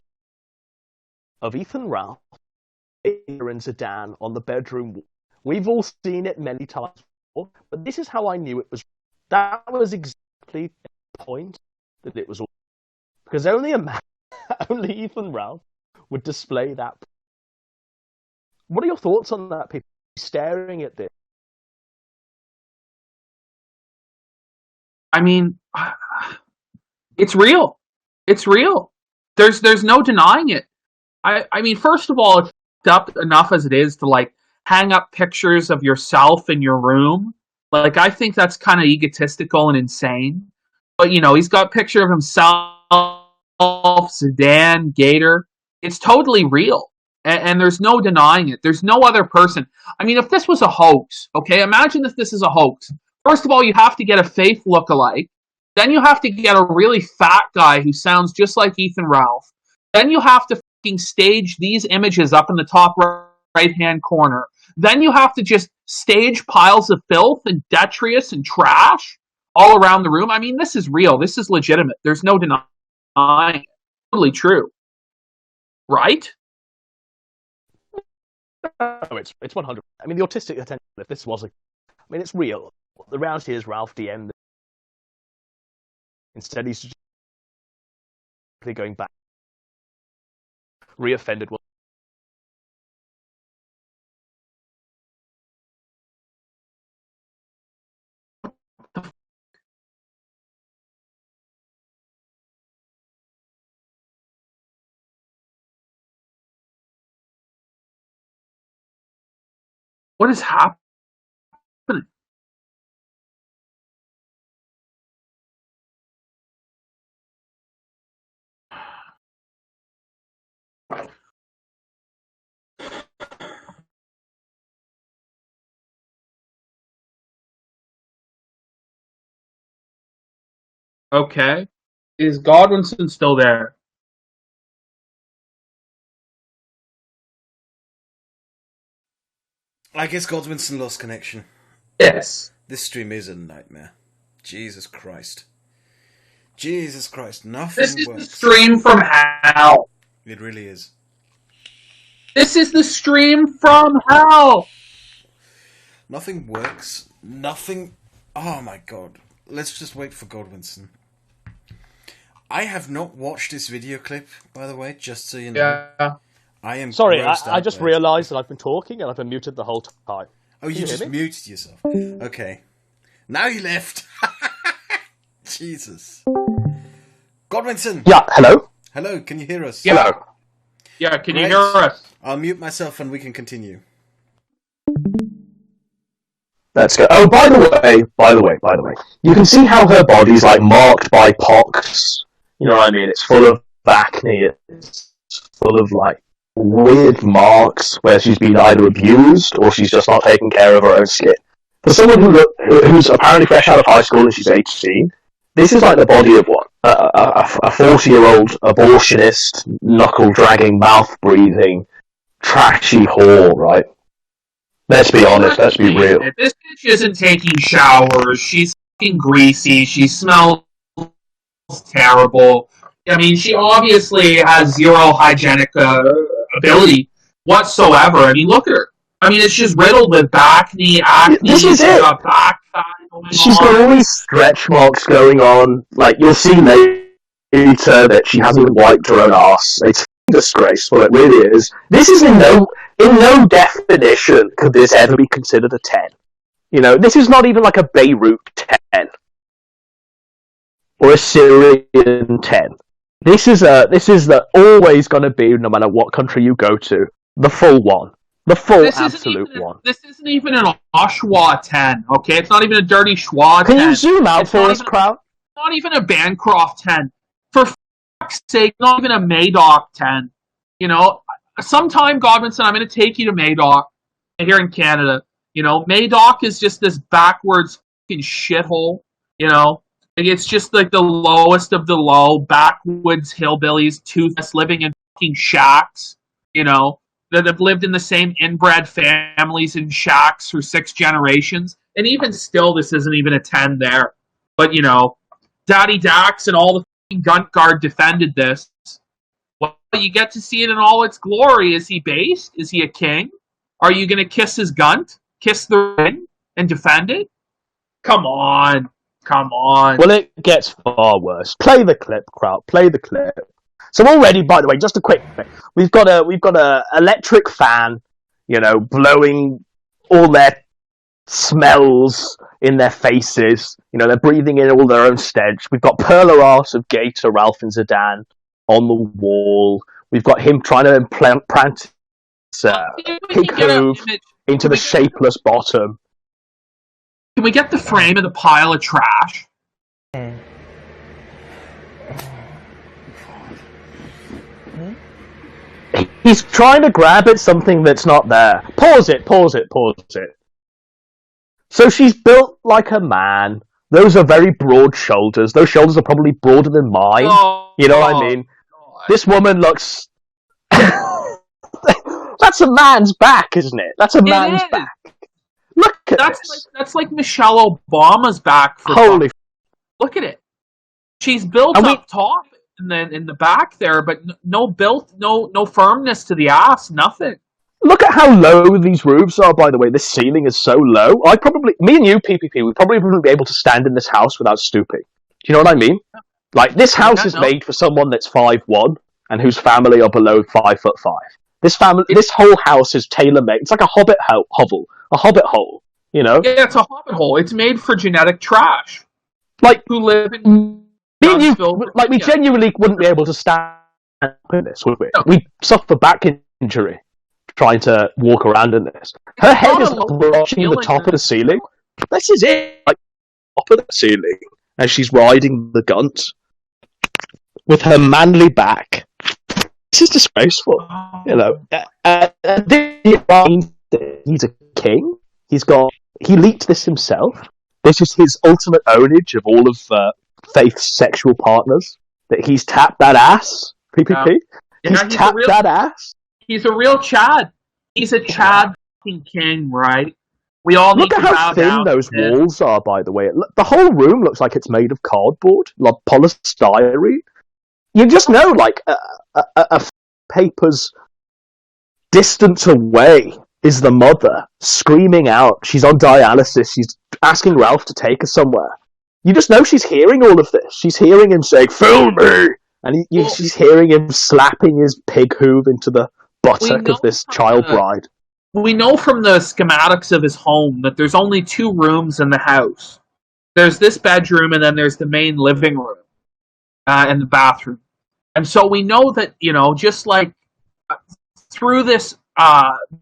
of Ethan Ralph and Zidane on the bedroom wall. We've all seen it many times before, but this is how I knew it was. That was exactly the point that it was all. Because only Ethan Ralph would display that. What are your thoughts on that, people staring at this?
I mean, it's real. It's real. There's no denying it. I mean, first of all, it's up enough as it is to like hang up pictures of yourself in your room. Like, I think that's kind of egotistical and insane. But, you know, he's got a picture of himself, Zidane, Gator. It's totally real. And there's no denying it. There's no other person. I mean, if this was a hoax, okay, imagine if this is a hoax. First of all, you have to get a Faith lookalike. Then you have to get a really fat guy who sounds just like Ethan Ralph. Then you have to fucking stage these images up in the top right-hand corner. Then you have to just stage piles of filth and detritus and trash all around the room. I mean, this is real. This is legitimate. There's no denying it. Totally true. Right?
Oh, it's 100. I mean, the autistic attention, if this was I mean, it's real. The reality is Ralph DM'd. Instead, he's just going back. Reoffended.
What is happening? Okay. Is Godwinson still there?
I guess Godwinson lost connection.
Yes.
This stream is a nightmare. Jesus Christ. Jesus Christ. Nothing
This is
works.
the stream from hell.
It really is.
This is the stream from hell.
Nothing works. Nothing... Oh my god. Let's just wait for Godwinson. I have not watched this video clip, by the way, just so you know.
Yeah.
I am
sorry. I just realised that I've been talking and I've been muted the whole time.
Oh, you just muted yourself. Okay. Now you left. Jesus. Godwinson.
Yeah. Hello.
Hello. Can you hear us?
Yeah.
Hello.
Yeah. Can you hear us?
I'll mute myself and we can continue.
Let's go. Oh, by the way, you can see how her body's like marked by pox. You know what I mean? It's full of acne. It's full of like weird marks where she's been either abused or she's just not taking care of her own skin. For someone who's apparently fresh out of high school and she's 18, this is like the body of one. A 40-year-old abortionist, knuckle-dragging, mouth-breathing, trashy whore, right? Let's be honest, let's be real.
This bitch isn't taking showers. She's fucking greasy. She smells terrible. I mean, she obviously has zero hygienic ability whatsoever. I mean, look at her. I mean, it's just riddled with acne.
This is it.
Got back fat going
She's
on.
got all these stretch marks going on. Like, you'll see later that she hasn't even wiped her own arse. It's disgraceful, it really is. This is in no definition could this ever be considered a 10. You know, this is not even like a Beirut 10. Or a Syrian 10. This is always going to be, no matter what country you go to, the full one. The full absolute one.
This isn't even an Oshawa 10, okay? It's not even a dirty Schwa 10.
Can you zoom out for us, crowd?
Not even a Bancroft 10. For fuck's sake, not even a Madoc 10. You know, sometime, Godwinson, I'm going to take you to Madoc here in Canada. You know, Madoc is just this backwards fucking shithole, you know? It's just like the lowest of the low, backwoods hillbillies, toothless, living in fucking shacks, you know, that have lived in the same inbred families in shacks for 6 generations. And even still, this isn't even a 10 there. But, you know, Daddy Dax and all the fucking Gunt Guard defended this. Well, you get to see it in all its glory. Is he based? Is he a king? Are you going to kiss his Gunt? Kiss the ring and defend it? Come on. Come on.
Well, it gets far worse. Play the clip, crowd. Play the clip. So already, by the way, just a quick thing. We've got a electric fan, you know, blowing all their smells in their faces. You know, they're breathing in all their own stench. We've got Perla Arse of Gator, Ralph and Zidane on the wall. We've got him trying to implant pig hoof into the shapeless bottom.
Can we get the frame of the pile of trash?
He's trying to grab at something that's not there. Pause it. So she's built like a man. Those are very broad shoulders. Those shoulders are probably broader than mine. You know what I mean? God. This woman looks... That's a man's back, isn't it? That's a man's back. Look at this.
That's like Michelle Obama's back.
Holy!
Look at it. She's built up top and then in the back there, but no firmness to the ass. Nothing.
Look at how low these roofs are. By the way, this ceiling is so low. Me and you, PPP, we probably wouldn't be able to stand in this house without stooping. Do you know what I mean? Like this house is made for someone that's 5'1" and whose family are below 5'5". This whole house is tailor-made. It's like a hobbit hovel, a hobbit hole. You know?
Yeah, it's a hobbit hole. It's made for genetic trash.
Like
who live in.
We genuinely wouldn't be able to stand in this, would we? No. We'd suffer back injury trying to walk around in this. Her head is brushing the top of the ceiling. This is it, like top of the ceiling, as she's riding the Gunt with her manly back. This is disgraceful. You know, he's a king. He leaked this himself. This is his ultimate ownage of all of Faith's sexual partners. That he's tapped that ass. PPP. He's tapped that ass.
He's a real Chad. He's a Chad king, right? We all
look at how thin those walls are. By the way, the whole room looks like it's made of cardboard, like polystyrene. You just know, like a paper's distance away is the mother screaming out. She's on dialysis. She's asking Ralph to take her somewhere. you just know she's hearing all of this. She's hearing him saying, "Film me!" And she's hearing him slapping his pig hoof into the buttock of this child bride.
We know from the schematics of his home that there's only 2 rooms in the house. There's this bedroom, and then there's the main living room and the bathroom. And so we know that, just like through this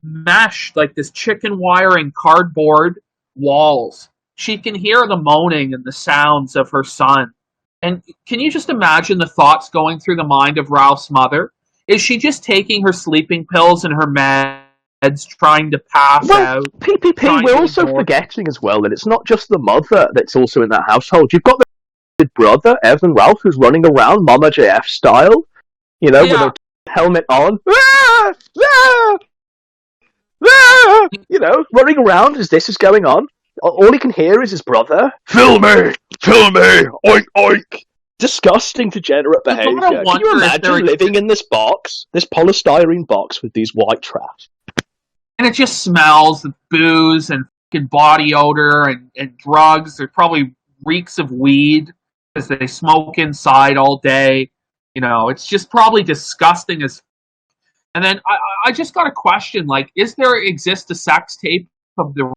mesh, like this chicken wire and cardboard walls, she can hear the moaning and the sounds of her son. And can you just imagine the thoughts going through the mind of Ralph's mother? Is she just taking her sleeping pills and her meds, trying to pass out?
PPP, we're also forgetting as well that it's not just the mother that's also in that household. You've got the brother, Evan Ralph, who's running around Mama JF style, with a helmet on. Running around as this is going on. All he can hear is his brother. Film me! Oink, oink! Disgusting, degenerate behaviour. Can you imagine living in this box, this polystyrene box with these white trash?
And it just smells of booze and fucking body odor and drugs. There probably reeks of weed because they smoke inside all day. It's just probably disgusting as. And then I just got a question, like, exist a sex tape of the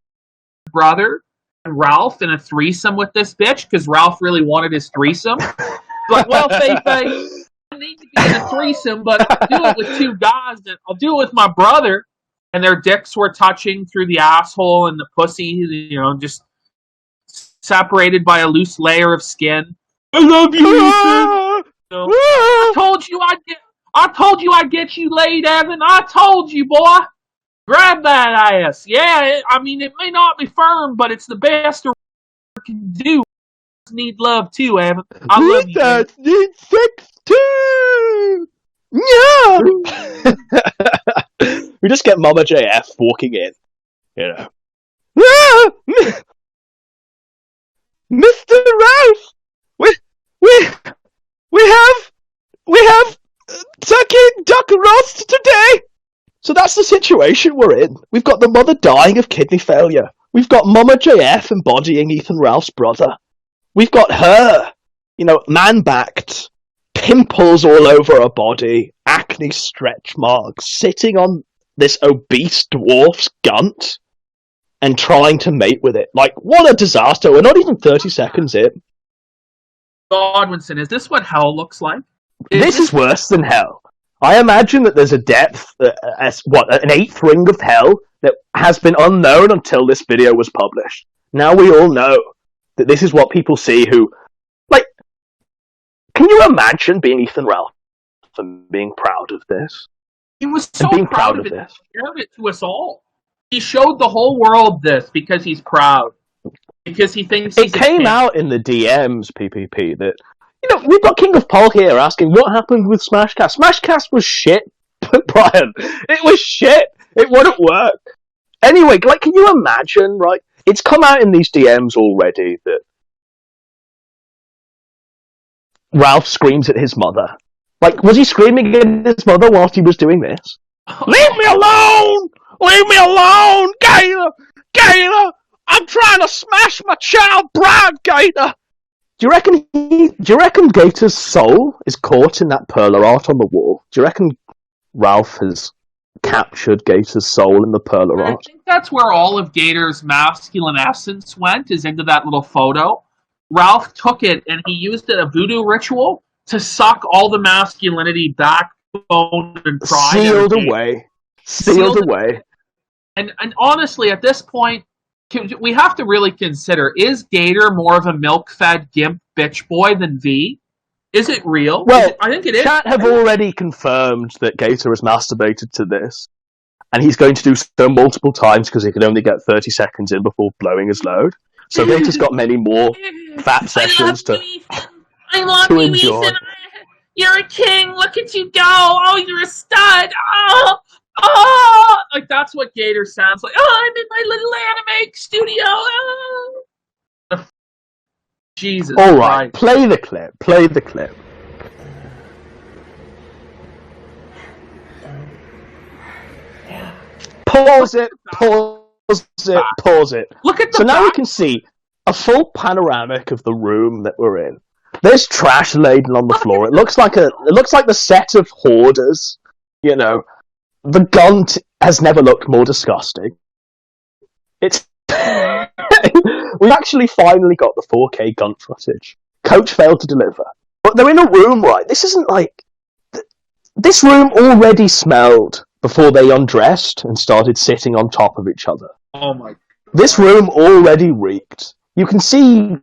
brother and Ralph in a threesome with this bitch? Because Ralph really wanted his threesome. Like, well, Faye, I need to be in a threesome, but I'll do it with 2 guys. And I'll do it with my brother. And their dicks were touching through the asshole and the pussy, just separated by a loose layer of skin. I love you, Ethan. I told you I'd get you laid, Evan. I told you, boy. Grab that ass. Yeah, it may not be firm, but it's the best I can do. Need love too, Evan. I love you. That need sex too.
Yeah. We just get Mama JF walking in, Mr. Ralph, we have turkey duck roast today. So that's the situation we're in. We've got the mother dying of kidney failure. We've got Mama JF embodying Ethan Ralph's brother. We've got her, man-backed, pimples all over her body, acne stretch marks, sitting on this obese dwarf's Gunt and trying to mate with it. Like, what a disaster. We're not even 30 seconds in.
Godwinson, is this what hell looks like?
This is worse than hell. I imagine that there's a depth, an 8th ring of hell that has been unknown until this video was published. Now we all know that this is what people see who... Like, can you imagine being Ethan Ralph and being proud of this?
He was so proud of it. He shared it to us all. He showed the whole world this because he's proud. Because he thinks he's
It came out in the DMs, PPP, that... we've got King of Paul here asking what happened with Smashcast. Smashcast was shit, Brian. It was shit. It wouldn't work. Anyway, can you imagine, right? It's come out in these DMs already that Ralph screams at his mother. Was he screaming at his mother whilst he was doing this? Leave me alone! Leave me alone! Gator! I'm trying to smash my child bride, Gator! Do you reckon Gator's soul is caught in that perler art on the wall? Do you reckon Ralph has captured Gator's soul in the perler art?
I think that's where all of Gator's masculine essence went, is into that little photo. Ralph took it and he used it a voodoo ritual to suck all the masculinity, backbone, and pride.
Sealed away.
And honestly, at this point, we have to really consider, is Gator more of a milk-fed gimp bitch boy than V? Is it real?
Well,
I think it is.
Chat have already confirmed that Gator has masturbated to this, and he's going to do so multiple times because he can only get 30 seconds in before blowing his load. So Gator's got many more fat sessions to enjoy.
Ethan. You're a king. Look at you go. Oh, you're a stud. Oh, that's what Gator sounds like. Oh, I'm in my little anime studio. Oh. Jesus.
All right, play the clip. Pause it. Look at the
so
now we can see a full panoramic of the room that we're in. There's trash laden on the floor. It looks like the set of Hoarders. You know, the Gunt has never looked more disgusting. It's we've actually finally got the 4K Gunt footage. Coach failed to deliver, but they're in a room, right? This isn't like this room already smelled before they undressed and started sitting on top of each other.
Oh my!
This room already reeked. You can see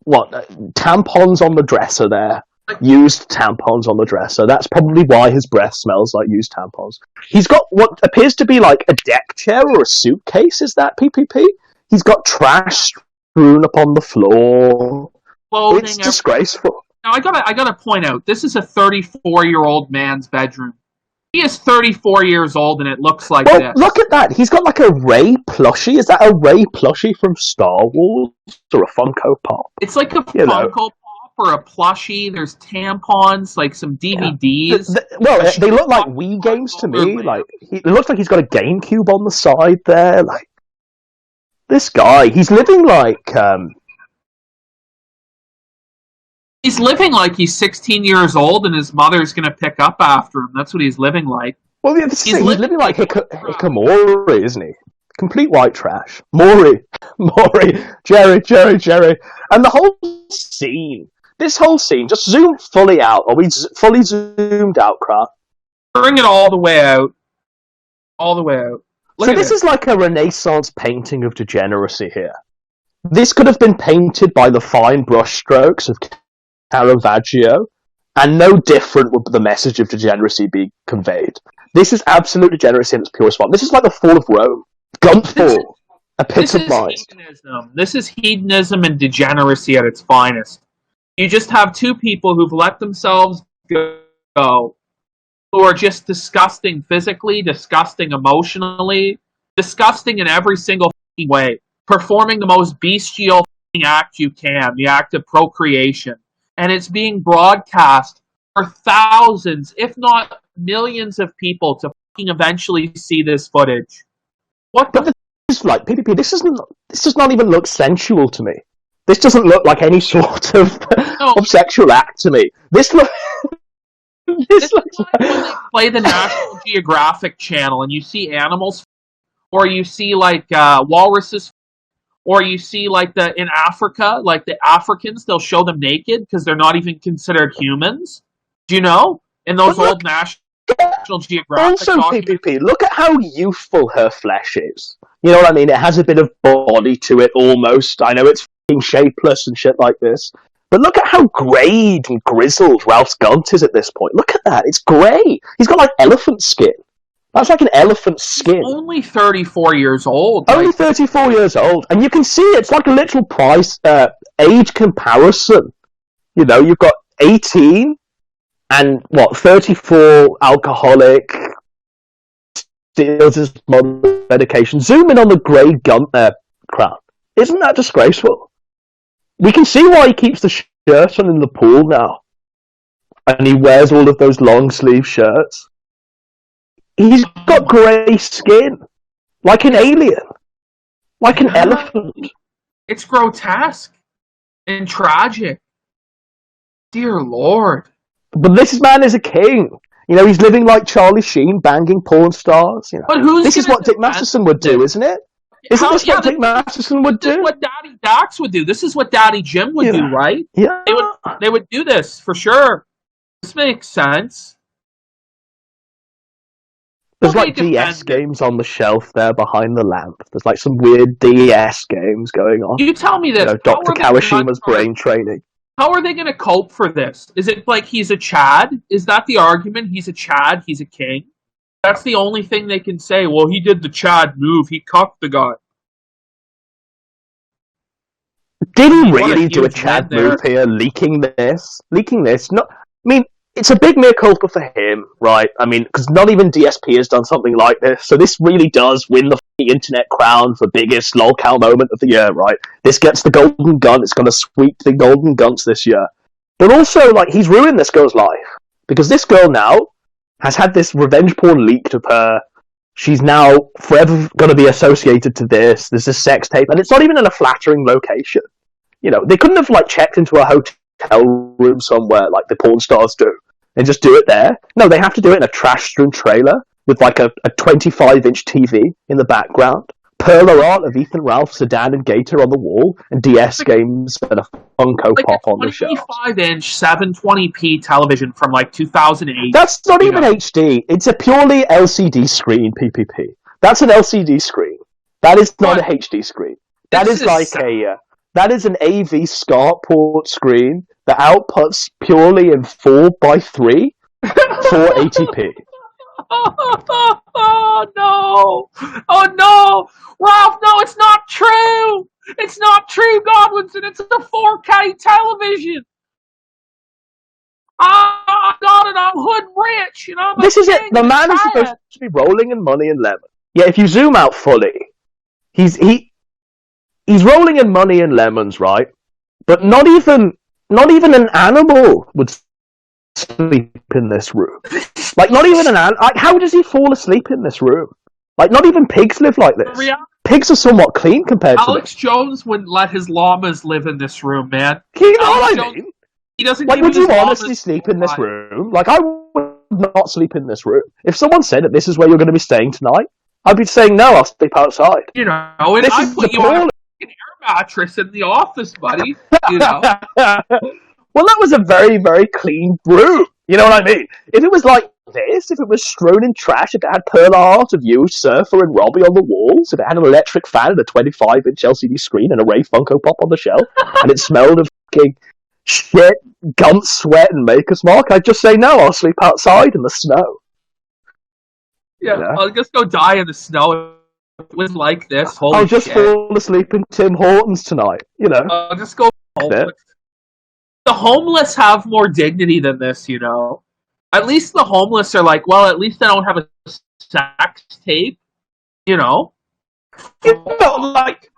tampons on the dresser there. Used tampons on the dresser. That's probably why his breath smells like used tampons. He's got what appears to be like a deck chair or a suitcase. Is that PPP? He's got trash strewn upon the floor. It's disgraceful.
Now I gotta point out, this is a 34-year-old man's bedroom. He is 34 years old, and it looks like this.
Look at that. He's got like a Rey plushie. Is that a Rey plushie from Star Wars or a Funko Pop?
It's like a Funko Pop or a plushie. There's tampons, like some DVDs.
Yeah. They look like Wii games to me. Like it looks like he's got a GameCube on the side there. Like this guy, he's living like.
He's living like he's 16 years old and his mother's going to pick up after him. That's what he's living like.
Well, yeah, he's living like Hikamori, isn't he? Complete white trash. Maury, Jerry. And the whole scene, just zoom fully out. Are we fully zoomed out, crap?
Bring it all the way out. All the way out.
So this is like a Renaissance painting of degeneracy here. This could have been painted by the fine brushstrokes of Caravaggio, and no different would the message of degeneracy be conveyed. This is absolute degeneracy in its purest form. This is like the fall of Rome. Gunfall, epitomized.
This is hedonism and degeneracy at its finest. You just have two people who've let themselves go, who are just disgusting physically, disgusting emotionally, disgusting in every single way, performing the most bestial act you can, the act of procreation. And it's being broadcast for thousands, if not millions of people to eventually see this footage. What the...
This is like, PPP, this does not even look sensual to me. This doesn't look like any sort of sexual act to me. This looks...
This looks like when they play the National Geographic Channel and you see animals, or you see like walruses, or you see, like, in Africa, like, the Africans, they'll show them naked because they're not even considered humans. Do you know? In those old National Geographic
also, PPP, look at how youthful her flesh is. You know what I mean? It has a bit of body to it, almost. I know it's f***ing shapeless and shit like this. But look at how greyed and grizzled Ralph's Gunt is at this point. Look at that. It's grey. He's got, like, elephant skin. That's like an elephant's skin.
He's only 34 years old.
Only 34 years old. And you can see it's like a literal age comparison. You know, you've got 18 and, 34 alcoholic, steals his mother's medication. Zoom in on the grey Gunt there, crap. Isn't that disgraceful? We can see why he keeps the shirt on in the pool now. And he wears all of those long sleeve shirts. He's got grey skin. Like an alien. Like an elephant.
It's grotesque. And tragic. Dear Lord.
But this man is a king. You know, he's living like Charlie Sheen, banging porn stars. You know.
But
this is what Dick Masterson would do, isn't it? Isn't this what Dick Masterson would do?
This is what Daddy Dax would do. This is what Daddy Jim would do, right?
Yeah.
They would do this, for sure. This makes sense.
There's like DS games on the shelf there behind the lamp. There's like some weird DS games going on.
You tell me this.
You know, Dr. Kawashima's brain training.
How are they going to cope for this? Is it like he's a Chad? Is that the argument? He's a Chad, he's a king? That's the only thing they can say. Well, he did the Chad move. He cucked the guy.
Did he really do a Chad move here, leaking this? No, I mean, it's a big mea culpa for him, right? I mean, because not even DSP has done something like this, so this really does win the internet crown for biggest lolcow moment of the year, right? This gets the golden gun, it's going to sweep the golden guns this year. But also, like, he's ruined this girl's life. Because this girl now has had this revenge porn leaked of her. She's now forever going to be associated to this. There's a sex tape, and it's not even in a flattering location. You know, they couldn't have like checked into a hotel room somewhere like the porn stars do and just do it there. No, they have to do it in a trash-strewn trailer with like a 25-inch TV in the background. Perler art of Ethan, Ralph, Sedan, and Gator on the wall, and DS games and a Funko Pop on the shelf.
25-inch 720p television from like 2008.
That's not even HD. It's a purely LCD screen, PPP. That's an LCD screen. That is not a HD screen. That is like that is an AV SCART port screen that outputs purely in 4:3 480p.
Oh no! Oh no! Ralph, no, it's not true! It's not true, Godwinson! It's a 4K television! I got it, I'm hood rich, you know?
This is it, the man is supposed to be rolling in money and lemon. Yeah, if you zoom out fully, he's rolling in money and lemons, right? But not even an animal would sleep in this room. Like, not even like, how does he fall asleep in this room? Like, not even pigs live like this. Pigs are somewhat clean compared to
Alex Jones wouldn't let his llamas live in this room, man.
You know what I mean?
He doesn't.
Like, would you honestly sleep in this room? Like, I would not sleep in this room. If someone said that this is where you're going to be staying tart, I'd be saying no. I'll sleep outside.
You know, and I put you on an air mattress in the office, buddy. You know.
Well, that was a very, very clean room. You know what I mean? If it was like this, if it was strewn in trash, if it had pearl art of you, Surfer, and Robbie on the walls, if it had an electric fan and a 25-inch LCD screen and a Ray Funko Pop on the shelf, and it smelled of fucking shit, Gunt, sweat, and Maker's Mark, I'd just say no, I'll sleep outside in the snow.
Yeah, you know? I'll just go die in the snow. If it was like this,
I'll just fall asleep in Tim Hortons tonight, you know?
I'll just go homeless. The homeless have more dignity than this, you know? At least the homeless are like, well, at least I don't have a sex tape, you know?
You know, like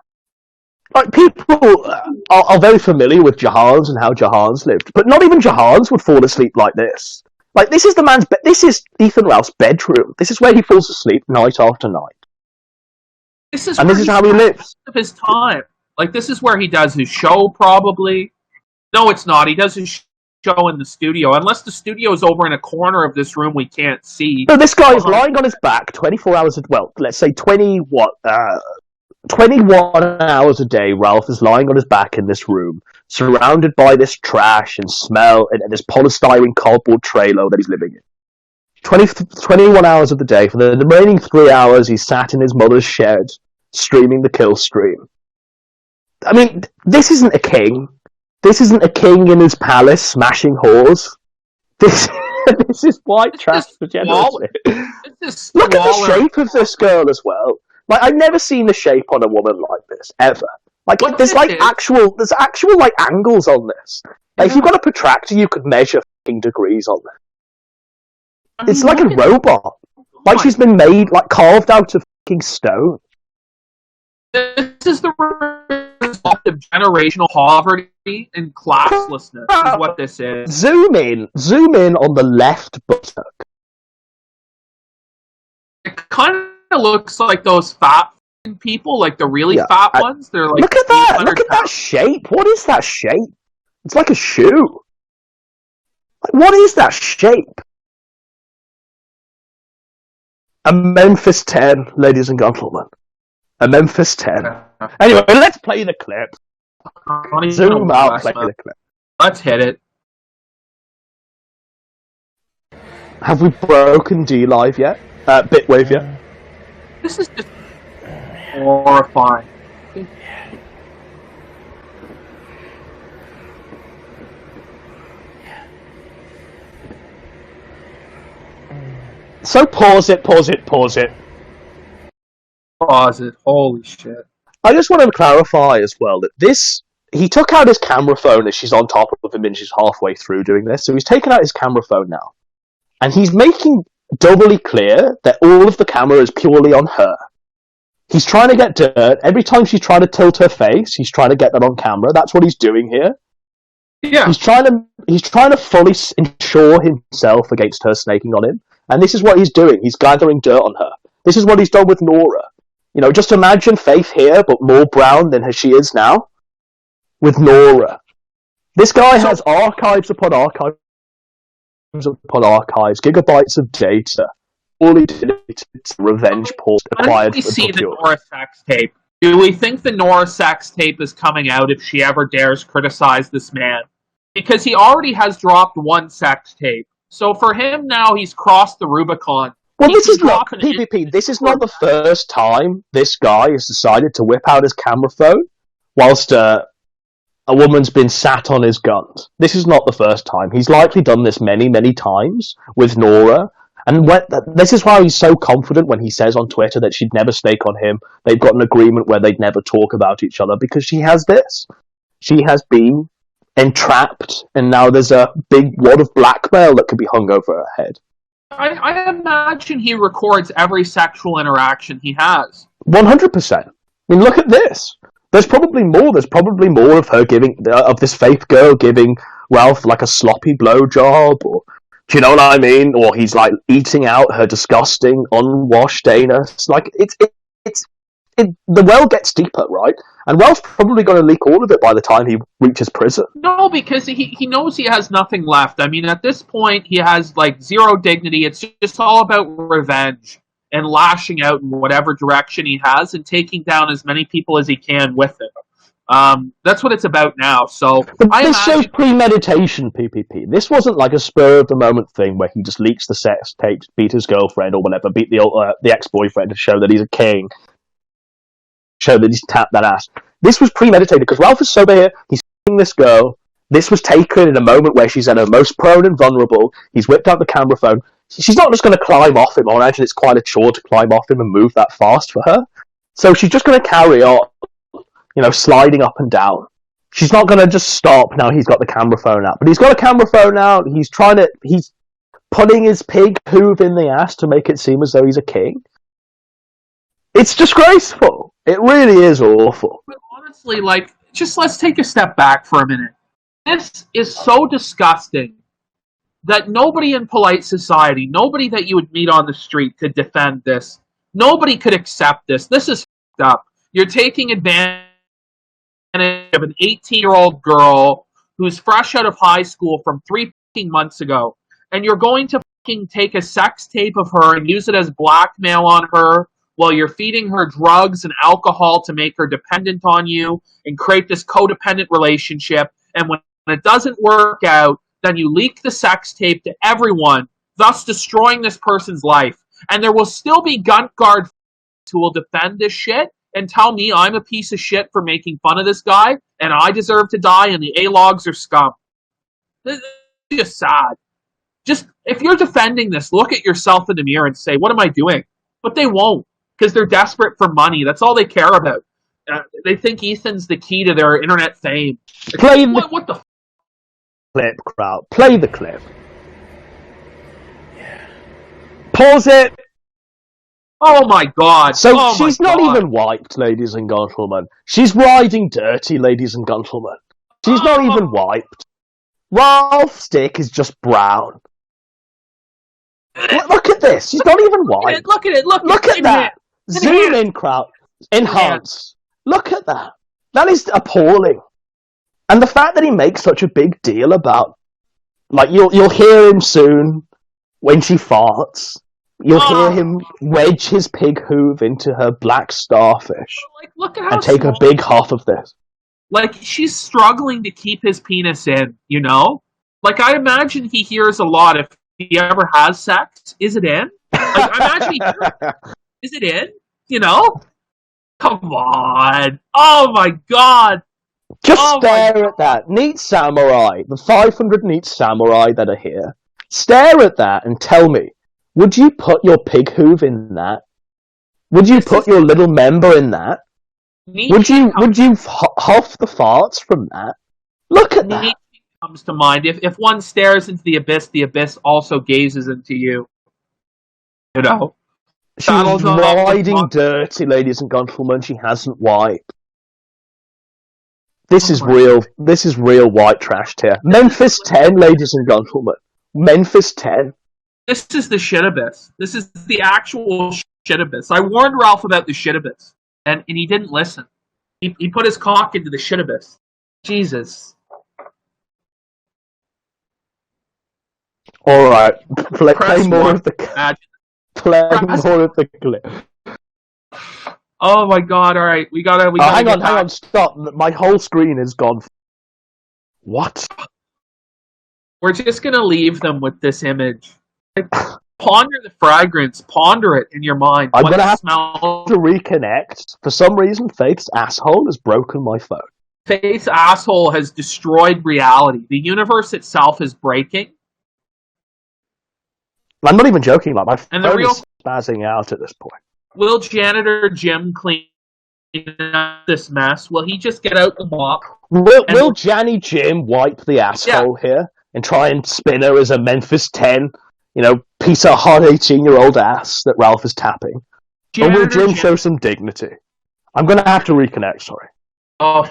people are very familiar with Jahans and how Jahans lived, but not even Jahans would fall asleep like this. Like, this is the man's this is Ethan Ralph's bedroom. This is where he falls asleep night after night.
This is
how he lives.
Of his time. Like, this is where he does his show, probably. No, it's not. He does his show in the studio. Unless the studio is over in a corner of this room we can't see.
No, this guy is lying on his back 24 hours let's say 21 hours a day. Ralph is lying on his back in this room, surrounded by this trash and smell and this polystyrene cardboard trailer that he's living in. 21 hours of the day. For the remaining 3 hours, he's sat in his mother's shed, streaming the kill stream. I mean, this isn't a king. This isn't a king in his palace smashing whores. This is white trash degenerate. Look at the shape of this girl as well. Like, I've never seen the shape on a woman like this ever. Like there's actual like angles on this. Like, if you've got a protractor, you could measure fucking degrees on this. It's like a robot. Like she's been made, like carved out of fucking stone.
This is the result of generational poverty and classlessness, is what this is.
Zoom in on the left buttock.
It kind of looks like those fat people, like the really fat ones. They're like,
look at that! Look at that shape! What is that shape? It's like a shoe. Like, what is that shape? A Memphis 10, ladies and gentlemen. A Memphis 10. Anyway, let's play the clip. Zoom out, play the clip.
Let's hit it.
Have we broken D-Live yet? Bitwave yet?
This is just horrifying.
So pause it.
Pause it. Holy shit.
I just want to clarify as well that he took out his camera phone as she's on top of him and she's halfway through doing this. So he's taken out his camera phone now. And he's making doubly clear that all of the camera is purely on her. He's trying to get dirt. Every time she's trying to tilt her face, he's trying to get that on camera. That's what he's doing here.
Yeah.
He's trying to fully insure himself against her snaking on him. And this is what he's doing. He's gathering dirt on her. This is what he's done with Nora. You know, just imagine Faith here, but more brown than she is now. with Nora. This guy has archives upon archives upon archives, gigabytes of data. All he did is revenge porn acquired.
When do we see the Nora sex tape? Do we think the Nora sex tape is coming out if she ever dares criticize this man? Because he already has dropped one sex tape. So for him now, he's crossed the Rubicon.
Well, this is not PvP. This is not the first time this guy has decided to whip out his camera phone whilst a woman's been sat on his Gunt. This is not the first time. He's likely done this many, many times with Nora. And this is why he's so confident when he says on Twitter that she'd never snake on him. They've got an agreement where they'd never talk about each other, because she has this. She has been entrapped, and now there's a big wad of blackmail that could be hung over her head.
I imagine he records every sexual interaction he has.
100%. I mean, look at this. There's probably more. There's probably more of her of this Faith girl giving Ralph like a sloppy blowjob, or do you know what I mean? Or he's like eating out her disgusting, unwashed anus. Like the well gets deeper, right? And Ralph's probably going to leak all of it by the time he reaches prison.
No, because he knows he has nothing left. I mean, at this point, he has like zero dignity. It's just all about revenge and lashing out in whatever direction he has and taking down as many people as he can with it. That's what it's about now. So,
but this shows premeditation, PvP. This wasn't like a spur-of-the-moment thing where he just leaks the sex tape, beat his girlfriend or whatever, beat the ex-boyfriend to show that he's a king, show that he's tapped that ass. This was premeditated, because Ralph is sober here, he's f***ing this girl. This was taken in a moment where she's at her most prone and vulnerable. He's whipped out the camera phone. She's not just going to climb off him. I imagine it's quite a chore to climb off him and move that fast for her. So she's just going to carry on, sliding up and down. She's not going to just stop now he's got the camera phone out. But he's got a camera phone out. He's putting his pig hoof in the ass to make it seem as though he's a king. It's disgraceful. It really is awful.
But honestly, just let's take a step back for a minute. This is so disgusting that nobody in polite society, nobody that you would meet on the street could defend this. Nobody could accept this. This is f***ed up. You're taking advantage of an 18-year-old girl who's fresh out of high school from 3 months ago, and you're going to take a sex tape of her and use it as blackmail on her while you're feeding her drugs and alcohol to make her dependent on you and create this codependent relationship. And when it doesn't work out, then you leak the sex tape to everyone, thus destroying this person's life. And there will still be Gunt Guard who will defend this shit and tell me I'm a piece of shit for making fun of this guy and I deserve to die and the A-logs are scum. This is just sad. Just, if you're defending this, look at yourself in the mirror and say, what am I doing? But they won't, because they're desperate for money. That's all they care about. They think Ethan's the key to their internet fame. What the
clip, crowd. Play the clip. Yeah. Pause it.
Oh my god.
So she's not even wiped, ladies and gentlemen. She's riding dirty, ladies and gentlemen. She's not even wiped. Ralph's dick is just brown. Look at this. She's not even wiped.
Look at it. Look
at that. Zoom in, crowd. Enhance. Look at that. That is appalling. And the fact that he makes such a big deal about, you'll hear him soon when she farts. You'll hear him wedge his pig hoof into her black starfish
look at how
and take a big huff of this.
She's struggling to keep his penis in, I imagine he hears a lot if he ever has sex. Is it in? I imagine he hears, is it in? Come on. Oh my god.
Just stare at that. Neat samurai. The 500 neat samurai that are here. Stare at that and tell me, would you put your pig hoof in that? Would you put your little member in that? Would you huff the farts from that? Look at that.
Comes to mind. If one stares into the abyss also gazes into you.
She's riding dirty, ladies and gentlemen. She hasn't wiped. This is real white trash here. Memphis 10, ladies and gentlemen. Memphis 10.
This is the shit abyss. This is the actual shit abyss. I warned Ralph about the shit abyss, and he didn't listen. He put his cock into the shit abyss. Jesus.
All right, play more
one.
of the clip.
Oh my God! All right, we gotta.
Hang on, stop! My whole screen is gone. What?
We're just gonna leave them with this image. Like, ponder the fragrance. Ponder it in your mind.
I'm gonna have to reconnect. For some reason, Faith's asshole has broken my phone.
Faith's asshole has destroyed reality. The universe itself is breaking.
I'm not even joking. Like my phone is spazzing out at this point.
Will Janitor Jim clean up this mess? Will he just get out the mop?
Will Janny Jim wipe the asshole here and try and spin her as a Memphis 10, piece of hot 18-year-old ass that Ralph is tapping? Or will Jim show some dignity? I'm going to have to reconnect, sorry.
Oh.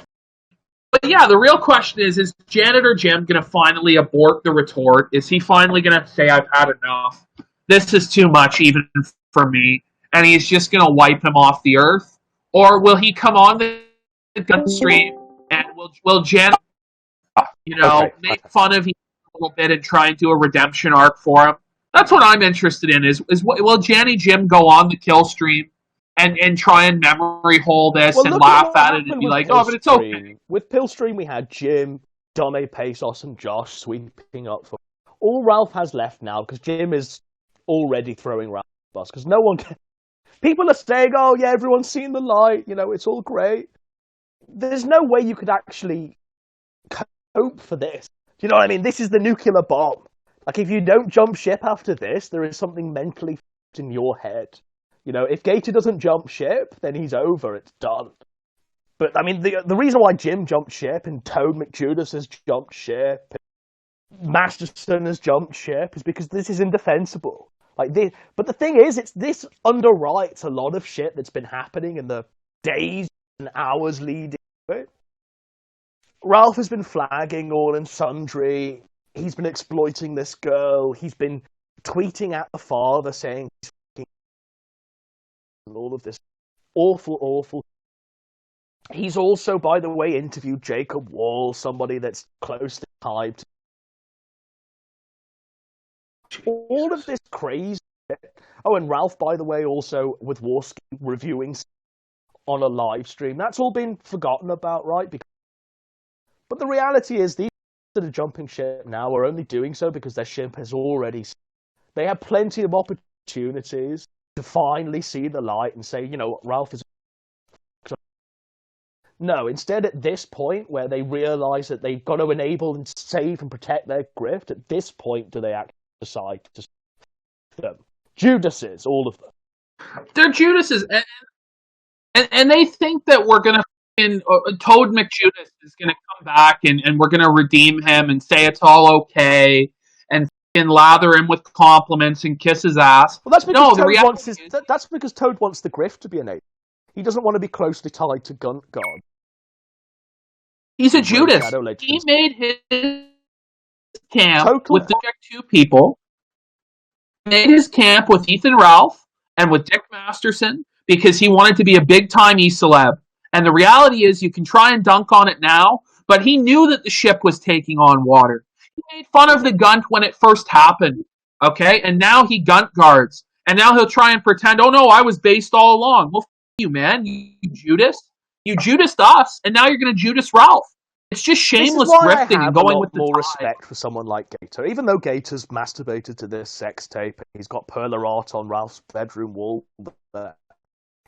But yeah, the real question is Janitor Jim going to finally abort the retort? Is he finally going to say, I've had enough? This is too much even for me. And he's just going to wipe him off the earth? Or will he come on the Gunt stream and will Jen, make fun of him a little bit and try and do a redemption arc for him? That's what I'm interested in. Is will Janny Jim go on the kill stream and try and memory hole this and laugh at it and be like, oh, but it's okay.
With Pillstream, we had Jim, Donna, Pesos, and Josh sweeping up for all Ralph has left now because Jim is already throwing Ralph bus because no one can. People are saying, oh, yeah, everyone's seen the light, it's all great. There's no way you could actually cope for this. Do you know what I mean? This is the nuclear bomb. Like, if you don't jump ship after this, there is something mentally in your head. If Gator doesn't jump ship, then he's over, it's done. But, I mean, the reason why Jim jumped ship and Toad McJudas has jumped ship, Masterson has jumped ship, is because this is indefensible. But the thing is, this underwrites a lot of shit that's been happening in the days and hours leading to it. Ralph has been flagging all and sundry. He's been exploiting this girl. He's been tweeting at the father saying he's all of this awful. He's also, by the way, interviewed Jacob Wall, somebody that's close to hyped. All of this crazy shit. Oh, and Ralph, by the way, also with Warski reviewing on a live stream. That's all been forgotten about, right? But the reality is these that are jumping ship now are only doing so because their ship has already... They have plenty of opportunities to finally see the light and say, Ralph is... No, instead at this point where they realise that they've got to enable and save and protect their grift, at this point do they actually decide to them. Judases, all of them.
They're Judases, and they think that we're gonna Toad McJudas is gonna come back and we're gonna redeem him and say it's all okay and lather him with compliments and kiss his ass.
Well, that's because that's because Toad wants the grift to be enabled. He doesn't want to be closely tied to Gunt God.
He's a Judas. He made his camp with the Deck 2 people. He made his camp with Ethan Ralph and with Dick Masterson because he wanted to be a big-time E-celeb. And the reality is you can try and dunk on it now, but he knew that the ship was taking on water. He made fun of the Gunt when it first happened, okay? And now he Gunt guards. And now he'll try and pretend, oh no, I was based all along. Well, you, man. You Judas. You Judased us, and now you're going to Judas Ralph. It's just shameless grifting and going with the
more respect for someone like Gator. Even though Gator's masturbated to this sex tape, and he's got perler art on Ralph's bedroom wall.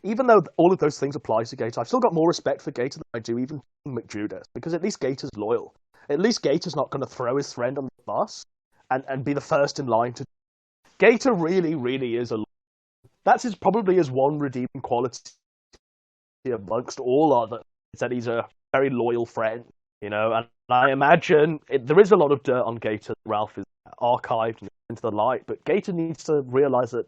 Even though all of those things apply to Gator, I've still got more respect for Gator than I do even McJudas, because at least Gator's loyal. At least Gator's not going to throw his friend on the bus and be the first in line to... Gator really, really is a... That's probably his one redeeming quality amongst all others, is that he's a very loyal friend, and I imagine there is a lot of dirt on Gator. Ralph is archived into the light, but Gator needs to realise that,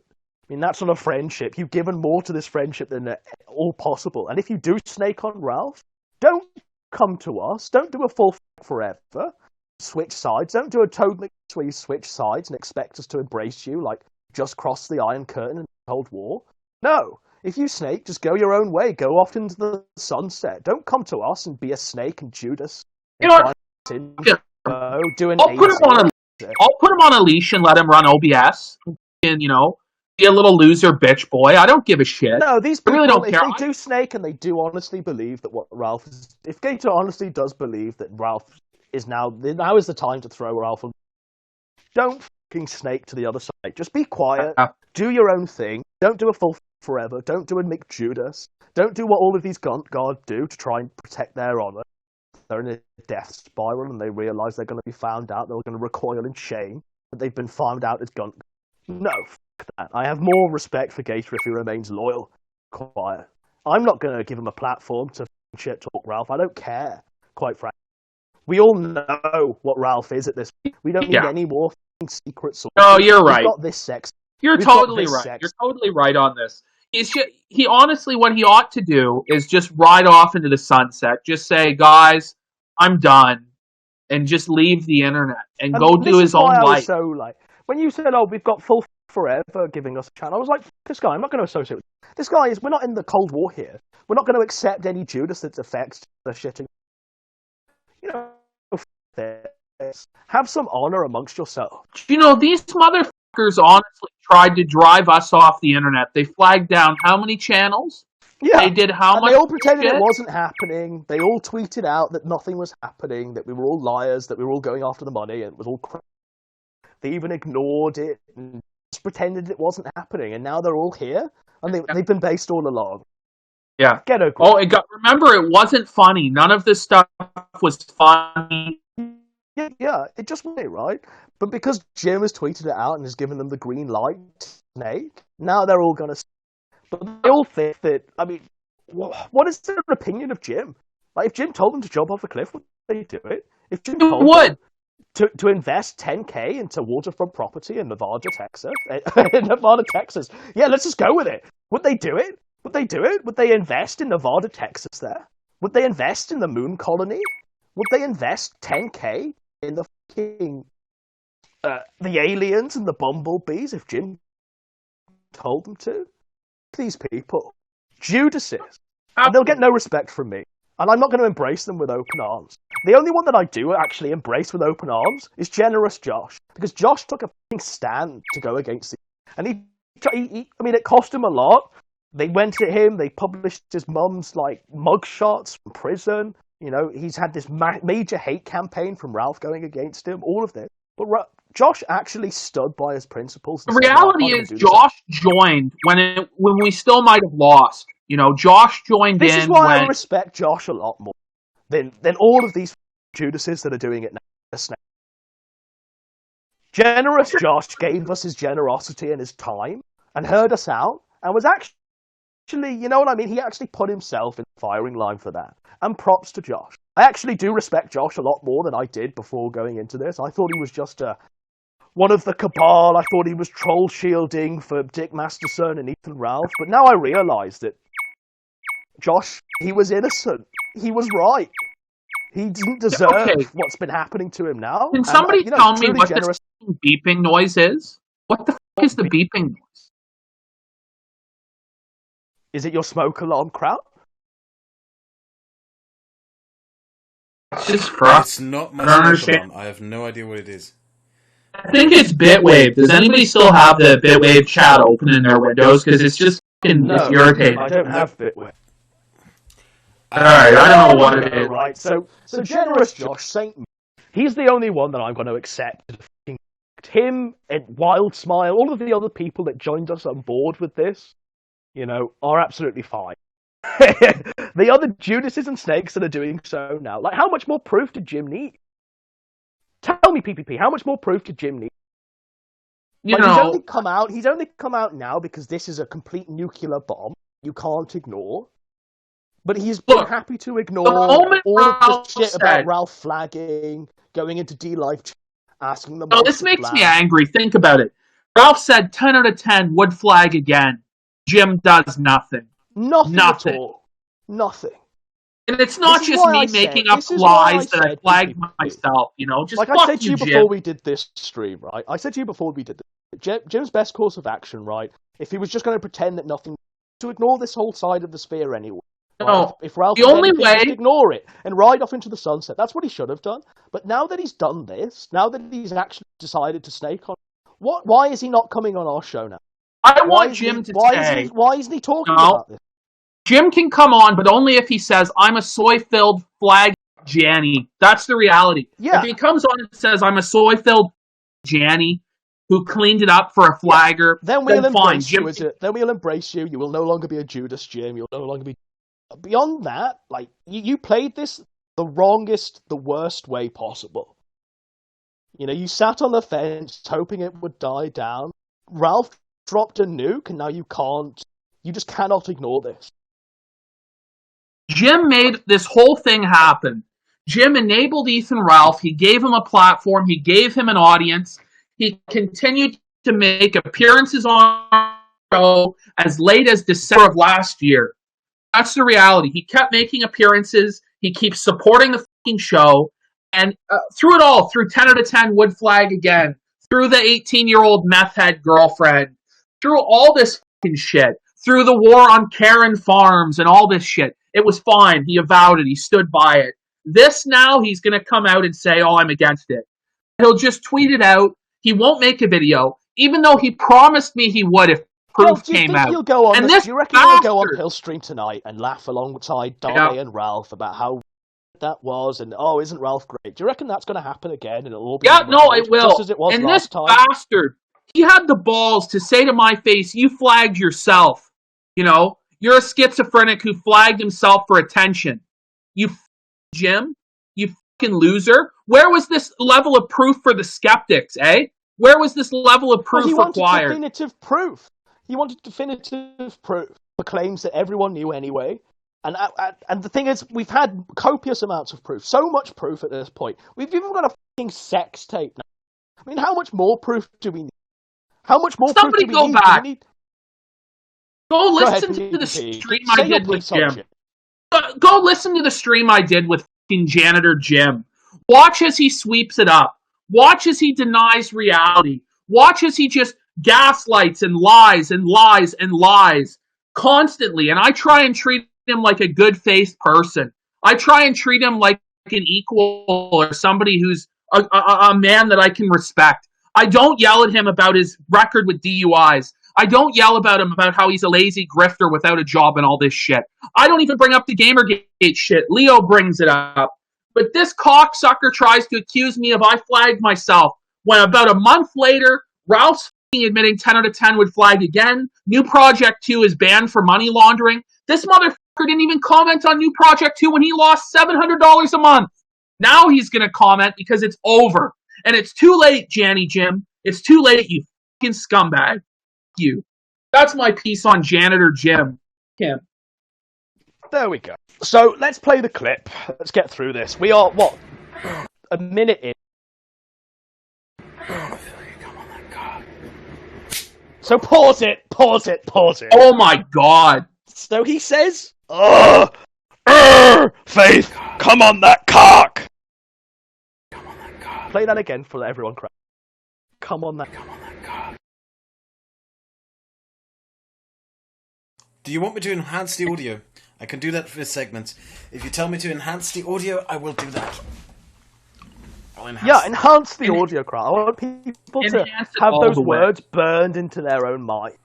that's not a friendship. You've given more to this friendship than all possible, and if you do snake on Ralph, don't come to us, don't do a full forever, switch sides, don't do a Toad Mix where you switch sides and expect us to embrace you like just cross the Iron Curtain in the Cold War. No. If you snake, just go your own way. Go off into the sunset. Don't come to us and be a snake and Judas.
You know what? I'll put him on a leash and let him run OBS, and be a little loser bitch boy. I don't give a shit.
No, these people,
really don't care.
If they do snake and they do honestly believe that what Ralph is, if Gator honestly does believe that Ralph is now is the time to throw Ralph. Don't fucking snake to the other side. Just be quiet. Do your own thing. Don't do a full forever. Don't do a Mick Judas. Don't do what all of these Gunt guards do to try and protect their honor. They're in a death spiral and they realize they're going to be found out. They're going to recoil in shame that they've been found out as Gunt. No, fuck that. I have more respect for Gator if he remains loyal. Quiet. I'm not going to give him a platform to shit talk Ralph. I don't care, quite frankly. We all know what Ralph is at this point. We don't need any more secret sources.
No, you're right.
We've got this sex.
You're totally right. You're totally right on this. He honestly, what he ought to do is just ride off into the sunset. Just say, guys, I'm done. And just leave the internet and go do his own life.
When you said, oh, we've got full forever giving us a channel, I was like, this guy, I'm not going to associate with this guy. We're not in the Cold War here. We're not going to accept any Judas that affects the shitting. Have some honor amongst yourselves.
These motherfuckers honestly tried to drive us off the internet. They flagged down how many channels?
Yeah.
They did how much?
They all pretended it wasn't happening. They all tweeted out that nothing was happening, that we were all liars, that we were all going after the money, and it was all crap. They even ignored it and just pretended it wasn't happening. And now they're all here, and they've been based all along.
Yeah.
Get over
it. Remember, it wasn't funny. None of this stuff was funny.
Yeah, it just wasn't, right? But because Jim has tweeted it out and has given them the green light, Snake, now they're all going to... But they all think that, I mean, what is their opinion of Jim? Like, if Jim told them to jump off a cliff, would they do it? If Jim told them to invest $10,000 into waterfront property in Nevada, Texas, yeah, let's just go with it. Would they do it? Would they do it? Would they invest in Nevada, Texas there? Would they invest in the moon colony? Would they invest $10,000 in the fucking the aliens and the bumblebees if Jim told them to? These people, Judases, and they'll get no respect from me. And I'm not going to embrace them with open arms. The only one that I do actually embrace with open arms is Generous Josh, because Josh took a fucking stand to go against it, and he I mean, it cost him a lot. They went at him. They published his mum's mugshots from prison. He's had this major hate campaign from Ralph going against him, all of this. But Josh actually stood by his principles.
The reality is Josh joined when we still might have lost. Josh joined in.
This is why I respect Josh a lot more than all of these Judases that are doing it now. Generous Josh gave us his generosity and his time and heard us out and was actually, you know what I mean? He actually put himself in the firing line for that. And props to Josh. I actually do respect Josh a lot more than I did before going into this. I thought he was just one of the cabal. I thought he was troll shielding for Dick Masterson and Ethan Ralph. But now I realise that Josh, he was innocent. He was right. He didn't deserve what's been happening to him now.
Can somebody tell me what this beeping noise is? What the fuck is the beeping noise?
Is it your smoke alarm, crowd?
It's not my smoke alarm. I have no idea what it is.
I think it's Bitwave. Does anybody still have the Bitwave chat open in their windows? Because it's just it's irritating.
I don't have Bitwave.
Alright, I don't know what it is.
Right, so Generous Josh, Saint, he's the only one that I'm going to accept. Him and Wild Smile, all of the other people that joined us on board with this, are absolutely fine. The other Judases and Snakes that are doing so now, how much more proof did Jim need? Tell me, PPP, how much more proof did Jim need? He's only come out now because this is a complete nuclear bomb you can't ignore. But he's been happy to ignore all of the shit about Ralph flagging, going into D-Live, asking them.
This makes me angry. Think about it. Ralph said 10 out of 10 would flag again. Jim does nothing.
Nothing at all. Nothing.
And it's not just me making up lies that I flagged myself, just
I said to you before we did this stream, right? I said to you before we did this. Jim's best course of action, right? If he was just going to pretend that nothing, to ignore this whole side of the sphere anyway.
No.
If Ralph
the only way
just ignore it and ride off into the sunset. That's what he should have done. But now that he's done this, now that he's actually decided to snake on, why is he not coming on our show now?
I want Jim to say...
Why isn't he talking about this?
Jim can come on, but only if he says, I'm a soy-filled flag Janny. That's the reality.
Yeah.
If he comes on and says, I'm a soy-filled Janny who cleaned it up for a flagger,
then we'll embrace you. Then we'll embrace you. You will no longer be a Judas Jim. You'll no longer be... Beyond that, like, you played this the wrongest, the worst way possible. You know, you sat on the fence hoping it would die down. Ralph dropped a nuke, and now you just cannot ignore this.
Jim made this whole thing happen. Jim enabled Ethan Ralph. He gave him a platform. He gave him an audience. He continued to make appearances on the show as late as December of last year. That's the reality. He kept making appearances. He keeps supporting the fucking show. And through it all, through 10 out of 10 Wood Flag again, through the 18-year-old meth head girlfriend, through all this fucking shit, through the war on Karen Farms and all this shit, it was fine. He avowed it. He stood by it. This now, he's going to come out and say, oh, I'm against it. He'll just tweet it out. He won't make a video, even though he promised me he would if proof came out.
Do you reckon he'll go on Pillstream tonight and laugh alongside Dolly and Ralph about how that was, and oh, isn't Ralph great? Do you reckon that's going to happen again? And it'll all be
it will.
Just as it was
and
last
this
time?
Bastard, he had the balls to say to my face, "You flagged yourself. You know, you're a schizophrenic who flagged himself for attention. You, Jim, you fucking loser. Where was this level of proof for the skeptics, eh? Where was this level of proof required?
He wanted definitive proof. He wanted definitive proof for claims that everyone knew anyway. And the thing is, we've had copious amounts of proof. So much proof at this point. We've even got a fucking sex tape now. I mean, how much more proof do we need? How much more proof do we need?
Somebody go back. Go listen to the stream I did with Jim. Go listen to the stream I did with fucking Janitor Jim. Watch as he sweeps it up. Watch as he denies reality. Watch as he just gaslights and lies and lies and lies constantly. And I try and treat him like a good-faced person. I try and treat him like an equal or somebody who's a man that I can respect. I don't yell at him about his record with DUIs. I don't yell about him about how he's a lazy grifter without a job and all this shit. I don't even bring up the Gamergate shit. Leo brings it up. But this cocksucker tries to accuse me of I flagged myself when about a month later, Ralph's admitting 10 out of 10 would flag again. New Project 2 is banned for money laundering. This motherfucker didn't even comment on New Project 2 when he lost $700 a month. Now he's going to comment because it's over. And it's too late, Janny Jim. It's too late, you fucking scumbag. You. That's my piece on Janitor Jim. Kim.
There we go. So let's play the clip. Let's get through this. We are, what, a minute in. So pause it.
Oh my god.
So he says, Faith, come on that cock. Play that again for everyone. Come on that cock.
Do you want me to enhance the audio? I can do that for segments. If you tell me to enhance the audio, I will do that.
Enhance the audio, crowd. I want people to have those words burned into their own mind.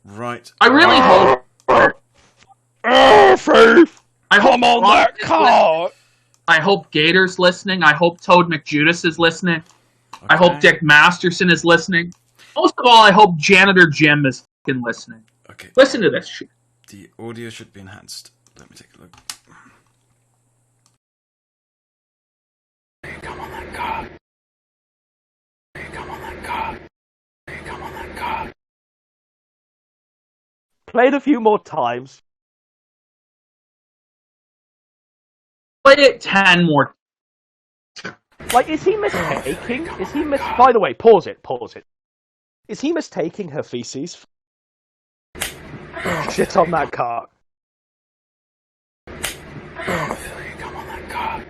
Right.
I really hope...
Faith! Come on that cock!
I hope Gator's listening. I hope Toad McJudas is listening. Okay. I hope Dick Masterson is listening. Most of all, I hope Janitor Jim is fucking listening.
Okay.
Listen to this shit.
The audio should be enhanced. Let me take a look.
Hey, come on that cock. Hey, come on that cock. Hey, come on that cock.
Play it a few more times.
Play it 10 more.
Like, is he mistaking? By the way, pause it. Is he mistaking her feces? Shit on that cock.
Come on that cock.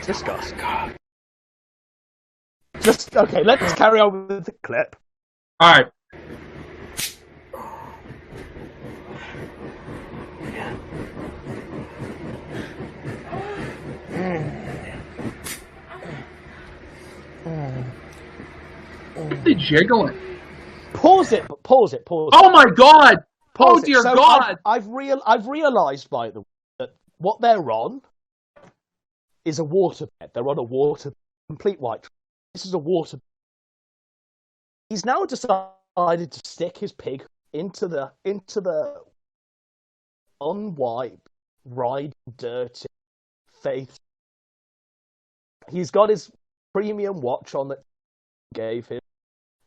Disgust. Okay, let's carry on with the clip.
Alright. really jiggling.
Pause it.
Oh my god! Oh dear God!
I've realised, by the way, that what they're on is a waterbed. They're on a water, complete white. This is a water. He's now decided to stick his pig into the unwiped, ride dirty face. He's got his premium watch on that gave him,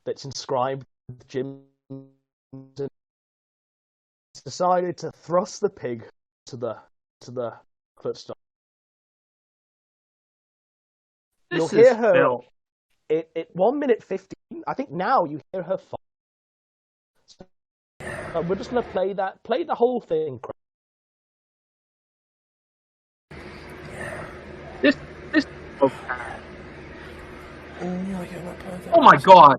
that's inscribed with Jim. He's decided to thrust the pig to the clipstone. You'll hear her at 1 minute 15. I think now you hear her fart. So, we're just gonna play the whole thing.
This. Oh my god!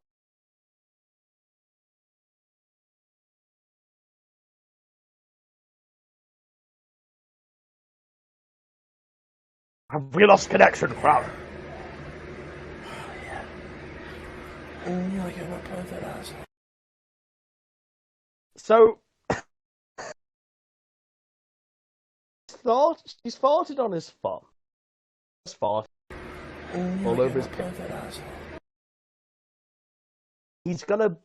Have we lost connection, crowd? So, she's farted on his thumb. Just farted all over his pig. He's gonna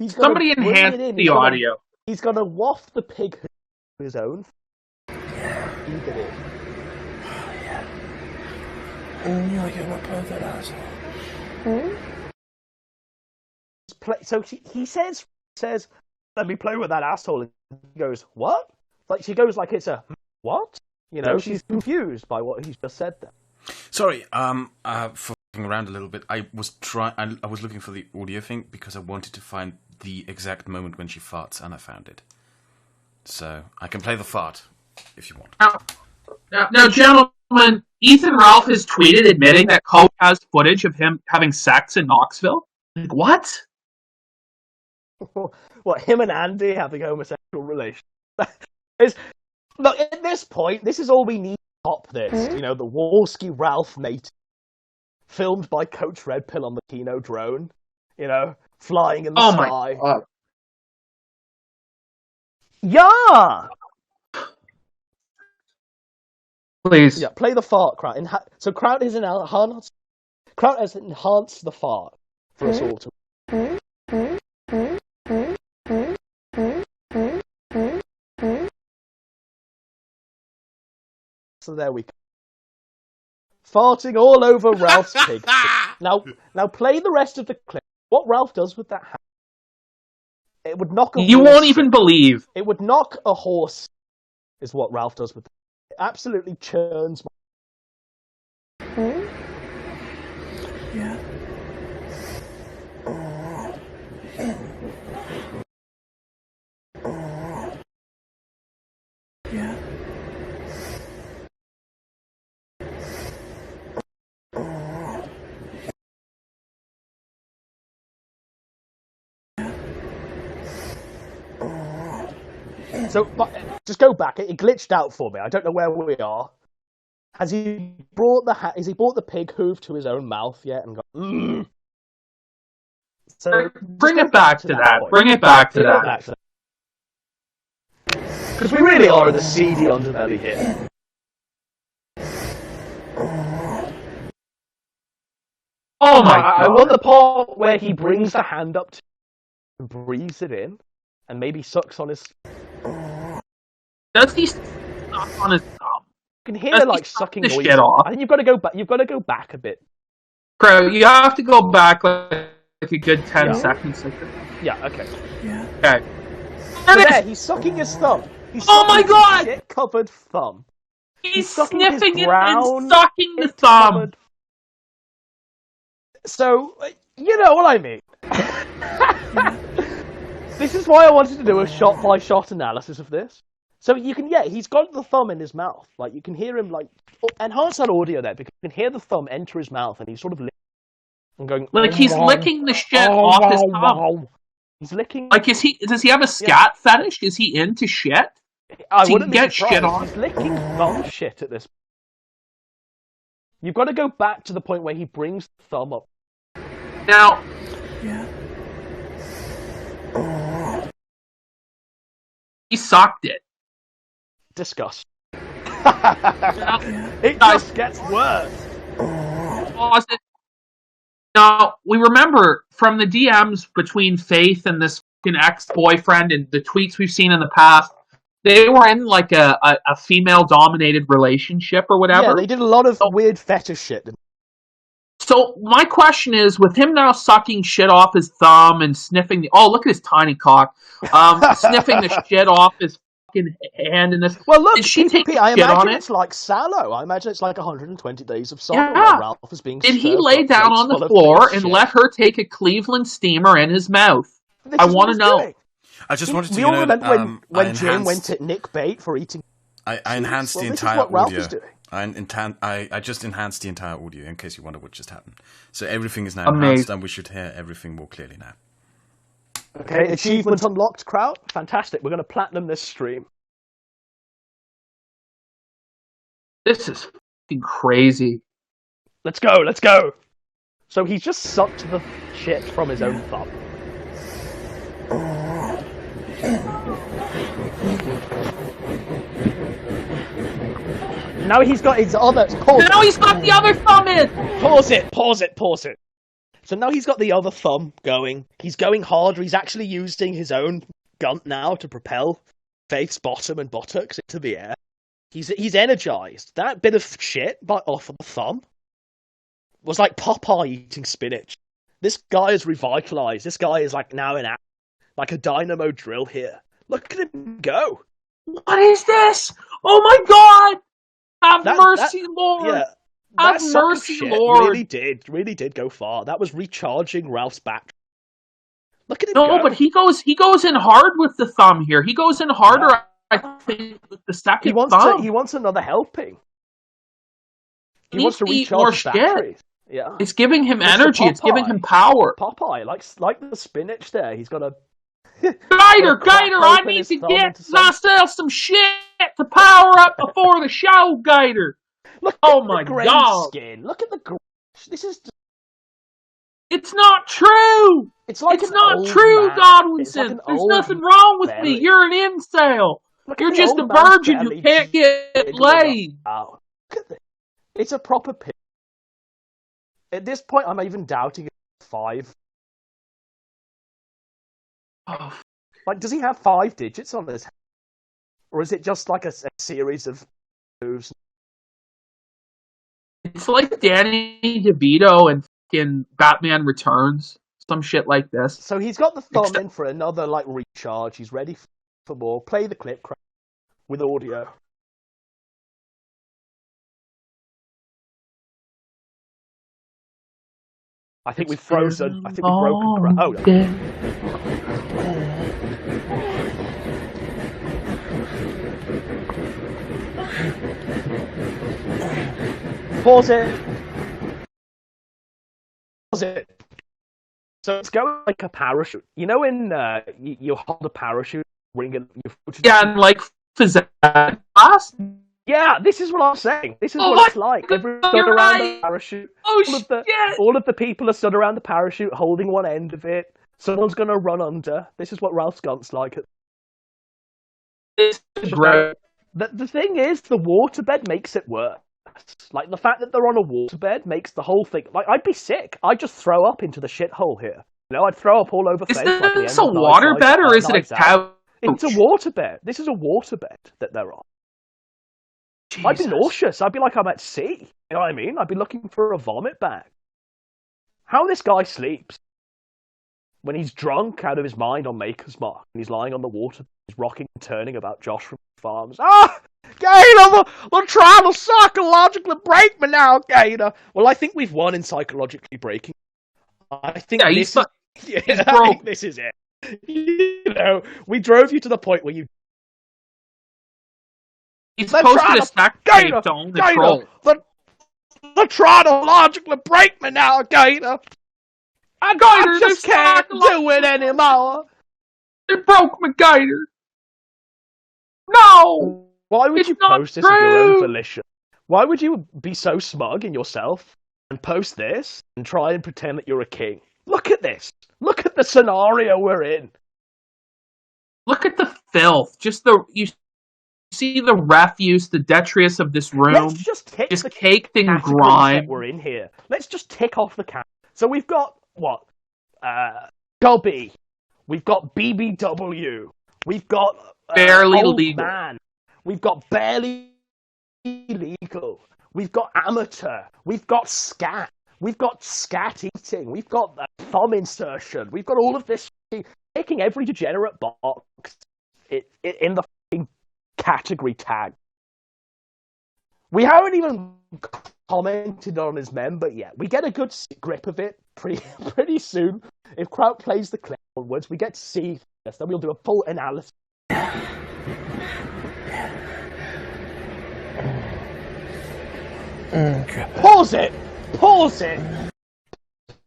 Somebody enhance the audio.
He's gonna waft the pig to his own. Eat it in. So he says, "Let me play with that asshole." And he goes, "What?" Like she goes, like it's a what? You know, she's confused by what he's just said there.
Sorry, for around a little bit, I was looking for the audio thing because I wanted to find the exact moment when she farts, and I found it. So I can play the fart if you want.
Now, gentlemen, Ethan Ralph has tweeted admitting that Coke has footage of him having sex in Knoxville. Like, what?
What, him and Andy having homosexual relations? Look, at this point, this is all we need to top this. You know, the Wolski Ralph mate, filmed by Coach Redpill on the Kino drone. You know, flying in the sky.
My.
Yeah!
Please.
Yeah, play the fart, Kraut. So Kraut has enhanced the fart for us all to... So there we go. Farting all over Ralph's pig. Now play the rest of the clip. What Ralph does with that hand. It would knock a horse.
You won't even believe.
It would knock a horse, is what Ralph does with that. It absolutely churns my...
Yeah. Yeah.
So, just go back. It glitched out for me. I don't know where we are. Has he brought the pig hoof to his own mouth yet and gone? So
bring it back to that. Bring it back to that.
Because we really are in the seedy underbelly here.
Oh my God.
I want the part where he brings the hand up to and breathes it in, and maybe sucks on his...
Does he suck on his thumb?
You can hear like sucking
the
noises.
shit off?
I think you've got to go back. You've got to go back a bit.
Crow, you have to go back like a good 10 seconds.
Yeah. Okay.
Yeah.
Okay.
So there, he's sucking his thumb.
Oh my God!
Shit-covered thumb.
He's sniffing it and sucking the thumb.
So, you know what I mean. This is why I wanted to do a shot-by-shot analysis of this. So you can, he's got the thumb in his mouth. Like, you can hear him, like... Enhance that audio there, because you can hear the thumb enter his mouth, and he's sort of licking and going...
Like, he's licking the shit off his thumb.
He's licking...
Like, does he have a scat fetish? Is he into shit?
I wouldn't
get
be surprised.
shit on?
He's licking thumb shit at this. You've got to go back to the point where he brings the thumb up.
Now, he sucked it.
Disgust. It just gets worse.
Now, we remember from the DMs between Faith and this fucking ex-boyfriend and the tweets we've seen in the past, they were in like a female-dominated relationship or whatever.
Yeah, they did a lot of weird fetish shit.
So my question is, with him now sucking shit off his thumb and sniffing look at his tiny cock, sniffing the shit off his fucking hand in this.
Well, look,
did she take
I
shit
imagine
on it?
It's like Sallow. I imagine it's like 120 Days of Summer.
Yeah.
Ralph is being.
Did he lay down on the floor and let her take a Cleveland steamer in his mouth? I want to know.
I just wanted to.
We all remember when Jim went to Nick Bait for eating.
I enhanced the entire audio. I just enhanced the entire audio in case you wonder what just happened. So everything is now enhanced, and we should hear everything more clearly now.
Okay, achievement unlocked, crowd. Fantastic. We're going to platinum this stream.
This is fucking crazy.
Let's go. So he just sucked the shit from his own thumb. Now he's got his other.
Now he's got the other thumb in.
Pause it. So now he's got the other thumb going. He's going harder. He's actually using his own gunt now to propel Faith's bottom and buttocks into the air. He's energized. That bit of shit off of the thumb was like Popeye eating spinach. This guy is revitalized. This guy is like now in action, like a dynamo drill here. Look at him go.
What is this? Oh my god! Have mercy, Lord!
Yeah,
Have mercy, Lord!
Really did go far. That was recharging Ralph's back. Look at him
go.
No,
but he goes in hard with the thumb here. He goes in harder, I think, with the second thumb.
He wants another helping.
He wants to recharge batteries.
Yeah.
It's giving him energy. It's giving him power.
Popeye, like the spinach there. He's got a...
Gator, I need to get myself some shit to power up before the show, Gator.
Look
my god!
Skin. Look at the grain. This is.
It's not true.
It's
not true, Godwinson. There's nothing wrong with me. You're an incel. You're just a virgin who can't get laid.
Look at this. It's a proper pig. At this point, I'm even doubting it's 5.
Oh.
Like, does he have 5 digits on his head? Or is it just like a series of moves?
It's like Danny DeVito and fucking Batman Returns. Some shit like this.
So he's got the thumb in for another, like, recharge. He's ready for more. Play the clip with audio. I think we've frozen. I think we've broken. Oh, no. Pause it. So it's going like a parachute. You know when you hold a parachute, ring it.
And like class.
Yeah, this is what I'm saying. This is what it's like. Everyone's stood around the parachute. All of the people are stood around the parachute, holding one end of it. Someone's going to run under. This is what Ralph Gunt's like.
It's great.
The thing is, the waterbed makes it worse. Like, the fact that they're on a waterbed makes the whole thing... Like, I'd be sick. I'd just throw up into the shithole here. You know, I'd throw up all over face.
Is this a waterbed or is it a couch?
It's a waterbed. This is a waterbed that they're on. Jesus. I'd be nauseous. I'd be like I'm at sea. You know what I mean? I'd be looking for a vomit bag. How this guy sleeps when he's drunk out of his mind on Maker's Mark and he's lying on the water, he's rocking and turning about Josh from Farms. Gator, they're trying to psychologically break me now, Gator. Well, I think we've won in psychologically breaking. I think
he's
broke. I think this is it. You know, we drove you to the point where you.
He's posted a stack tape to own the troll.
They're trying to logically break me now, Gator. I just can't do it anymore.
They broke me, Gator. No!
Why would you post this of your own volition? Why would you be so smug in yourself and post this and try and pretend that you're a king? Look at this. Look at the scenario we're in.
Look at the filth. You see the refuse, the detritus of this room.
Let's just tick
just
the
caked in grime.
We're in here. Let's just tick off the cat. So we've got what? Dobby. We've got BBW. We've got
barely
old
legal.
Man. We've got barely legal. We've got amateur. We've got scat. We've got scat eating. We've got thumb insertion. We've got all of this taking every degenerate box in the category tag. We haven't even commented on his member yet. We get a good grip of it pretty soon. If Kraut plays the clip onwards, we get to see this. Then we'll do a full analysis. Pause it! Pause it!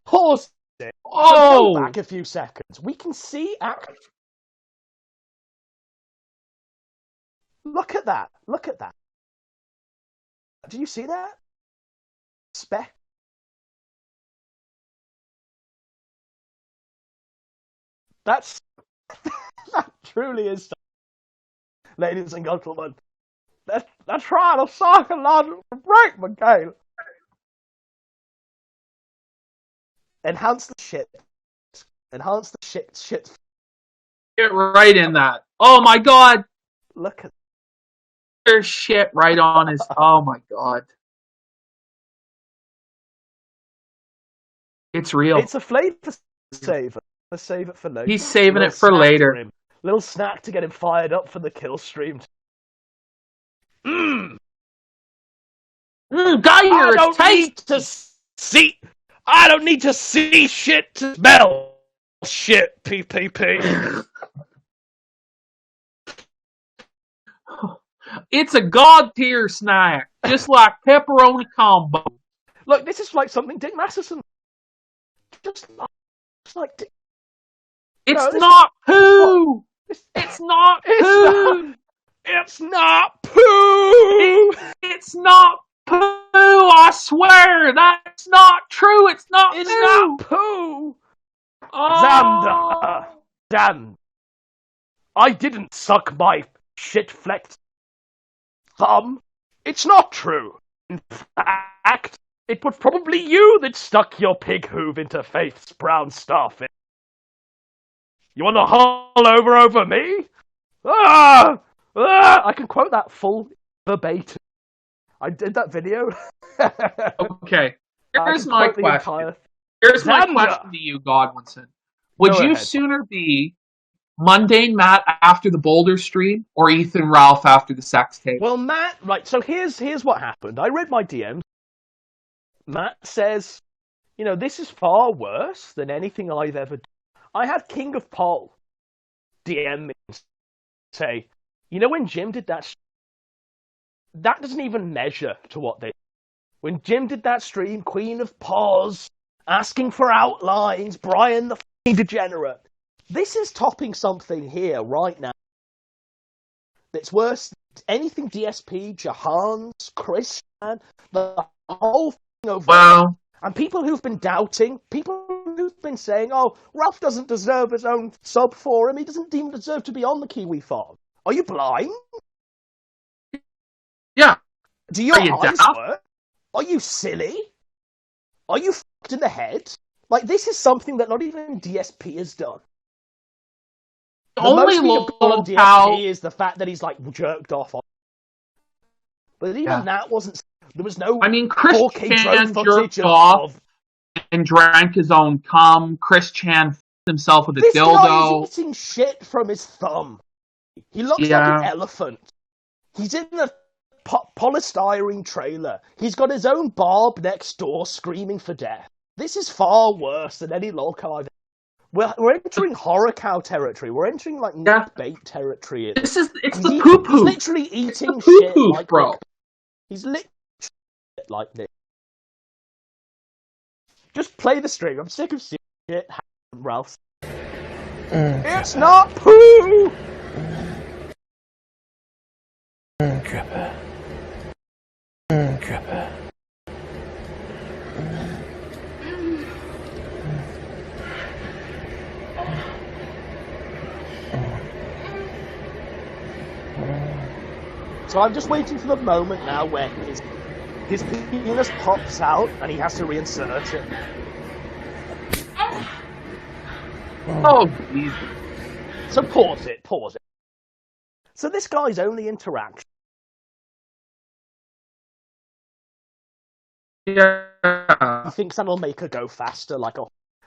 Pause it!
Oh!
Go back a few seconds. We can see Look at that! Look at that! Do you see that? Spec. That truly is, ladies and gentlemen. They're trying to psychological break, Miguel. Enhance the shit. Enhance the shit.
Get right in that. Oh my god!
Look at
there's shit right on his. Oh my god! It's real.
It's a flavor saver. Let's save it for later.
He's saving it for later.
Little snack to get him fired up for the kill stream.
I
don't need to see shit to smell shit. PPP.
It's a god tier snack, just like pepperoni combo.
Look, this is like something Dick Masterson. Just like Dick.
It's not poo. It's not poo.
It's not poo!
It's not poo! I swear! That's not true! It's not
It's
poo!
not poo!
Oh.
Xander! Dan! I didn't suck my shit-flecked thumb. It's not true. In fact, it was probably you that stuck your pig hoof into Faith's brown starfish. You want to haul over me? Ah! I can quote that full verbatim. I did that video.
Okay. Here's my question. Here's my question to you, Godwinson. Would you sooner be Mundane Matt after the Boulder stream or Ethan Ralph after the sex tape?
Well, Matt, right, so here's what happened. I read my DMs. Matt says, this is far worse than anything I've ever done. I had King of Pole DM me and say, when Jim did that doesn't even measure to what they... When Jim did that stream, Queen of Paws, asking for outlines, Brian the f***ing Degenerate. This is topping something here right now that's worse than anything DSP, Jahan's, Christian, the whole thing over.
Wow.
And people who've been doubting, people who've been saying, Ralph doesn't deserve his own sub for him, he doesn't even deserve to be on the Kiwi farm. Are you blind?
Yeah.
Do your eyes work? Are you silly? Are you fucked in the head? Like, this is something that not even DSP has done. The
only
most on DSP is the fact that he's, jerked off on. But even that wasn't... There was no
Chris
4K
Chan
drone
jerked off and drank his own cum. Chris Chan himself with a dildo.
This guy is eating shit from his thumb. He looks like an elephant. He's in a polystyrene trailer. He's got his own Barb next door screaming for death. This is far worse than any lolcow I've... We're entering horror cow territory. We're entering Nick Bait territory.
It's the poo-poo.
He's literally eating shit like
bro.
He's literally like this. Just play the stream. I'm sick of seeing it, Ralph. It's not poo! So I'm just waiting for the moment now where his penis pops out and he has to reinsert it.
Oh, Jesus.
So pause it. So this guy's only interaction.
Yeah.
He thinks that'll make her go faster, like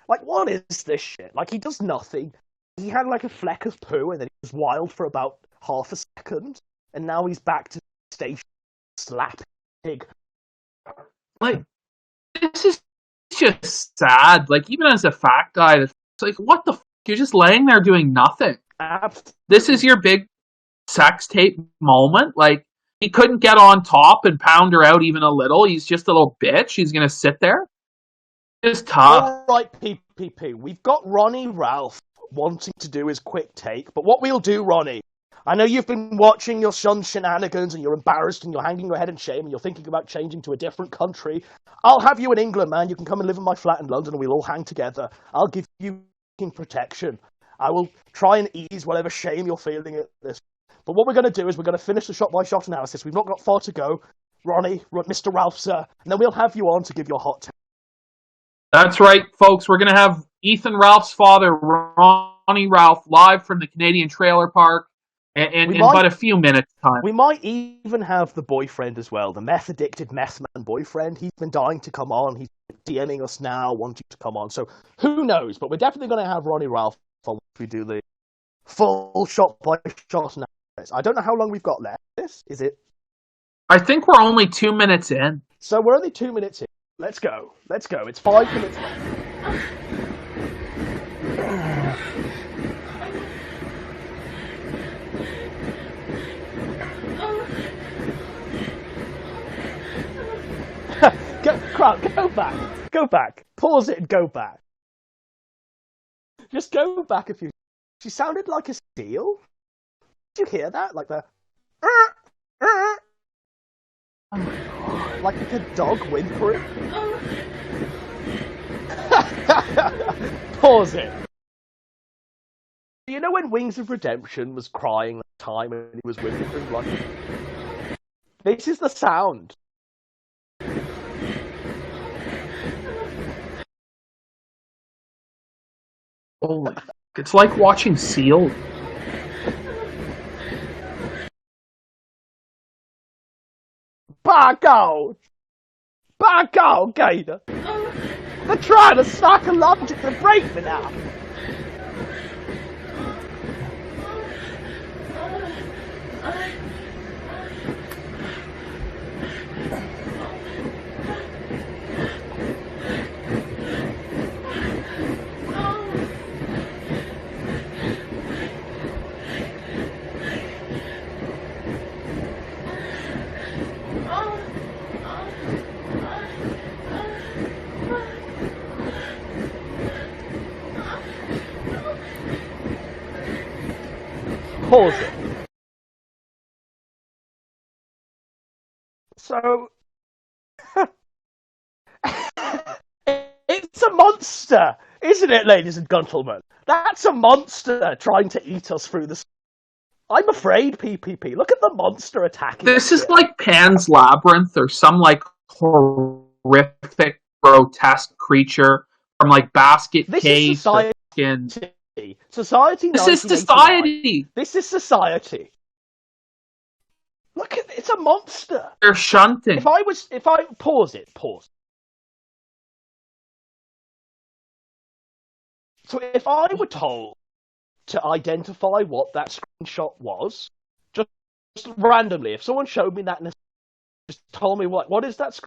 what is this shit? Like, he does nothing. He had like a fleck of poo and then he was wild for about half a second, and now he's back to the station slap pig.
Like, this is just sad. Like, even as a fat guy, it's like, what the f***? You're just laying there doing nothing. This is your big sex tape moment? Like, he couldn't get on top and pound her out even a little. He's just a little bitch. He's going to sit there. It's tough.
All right, PPP. We've got Ronnie Ralph wanting to do his quick take, but what we'll do, Ronnie, I know you've been watching your son's shenanigans and you're embarrassed and you're hanging your head in shame and you're thinking about changing to a different country. I'll have you in England, man. You can come and live in my flat in London and we'll all hang together. I'll give you protection. I will try and ease whatever shame you're feeling at this. But what we're going to do is we're going to finish the shot-by-shot analysis. We've not got far to go. Ronnie, Mr. Ralph, sir. And then we'll have you on to give your hot take.
That's right, folks. We're going to have Ethan Ralph's father, Ronnie Ralph, live from the Canadian Trailer Park in about a few minutes' time.
We might even have the boyfriend as well, the meth-addicted meth man boyfriend. He's been dying to come on. He's DMing us now, wanting to come on. So who knows? But we're definitely going to have Ronnie Ralph on if we do the full shot-by-shot analysis. I don't know how long we've got left. Is it?
I think we're only 2 minutes in.
So we're only 2 minutes in. Let's go. It's 5 minutes left. Go back. Pause it and go back. Just go back a few. She sounded like a seal. Did you hear that? Like the...
Oh my God.
Like a dog whimpering. Pause it. You know when Wings of Redemption was crying at the time and he was whimpering like... This is the sound.
Oh, it's like watching seals.
Back out, Gator. They're trying to psychologically break me now. Pause it. So, it's a monster, isn't it, ladies and gentlemen? That's a monster trying to eat us through the... I'm afraid, PPP. Look at the monster attacking us.
This is like Pan's Labyrinth or some like horrific, grotesque creature from like Basket Case.
Society.
This is society.
This is society. Look at it's a monster.
They're shunting.
If I pause. So if I were told to identify what that screenshot was, just randomly, if someone showed me that and just told me what is that,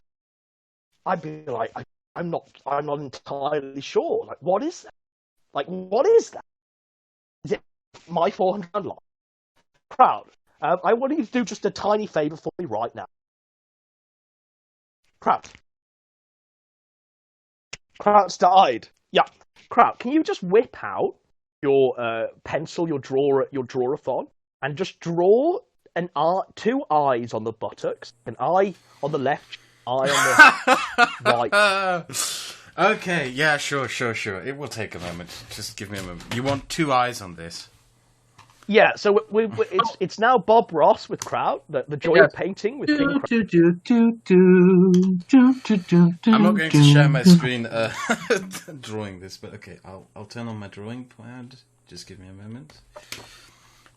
I'd be like, I'm not entirely sure. Like, what is that? Like, what is that? Is it my 400 lot? Crowd, I want you to do just a tiny favour for me right now. Crowd's died. Yeah. Crowd, can you just whip out your pencil, your drawer-a-thon, and just draw two eyes on the buttocks, an eye on the left, eye on the right.
Okay, yeah, sure. It will take a moment. Just give me a moment. You want 2 eyes on this?
Yeah, so it's now Bob Ross with Kraut, the joy of painting with King
I'm not going to share my screen drawing this, but okay, I'll turn on my drawing pad. Just give me a moment.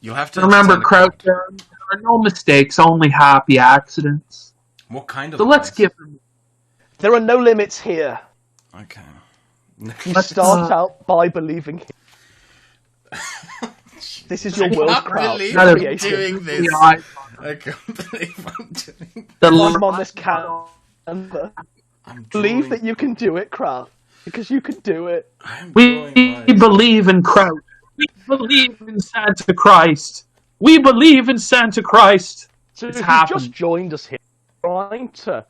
You'll have to
remember, Kraut. There are no mistakes, only happy accidents.
What kind of?
So let's give them.
There are no limits here.
Okay.
You start out by believing. This is your world, Kraut.
I'm doing this. I can't believe I'm doing this.
I'm on this calendar. Believe that you can do it, Kraut. Because you can do it.
We believe in Kraut. We believe in Santa Christ. We believe in Santa Christ.
So if you just joined us here, trying to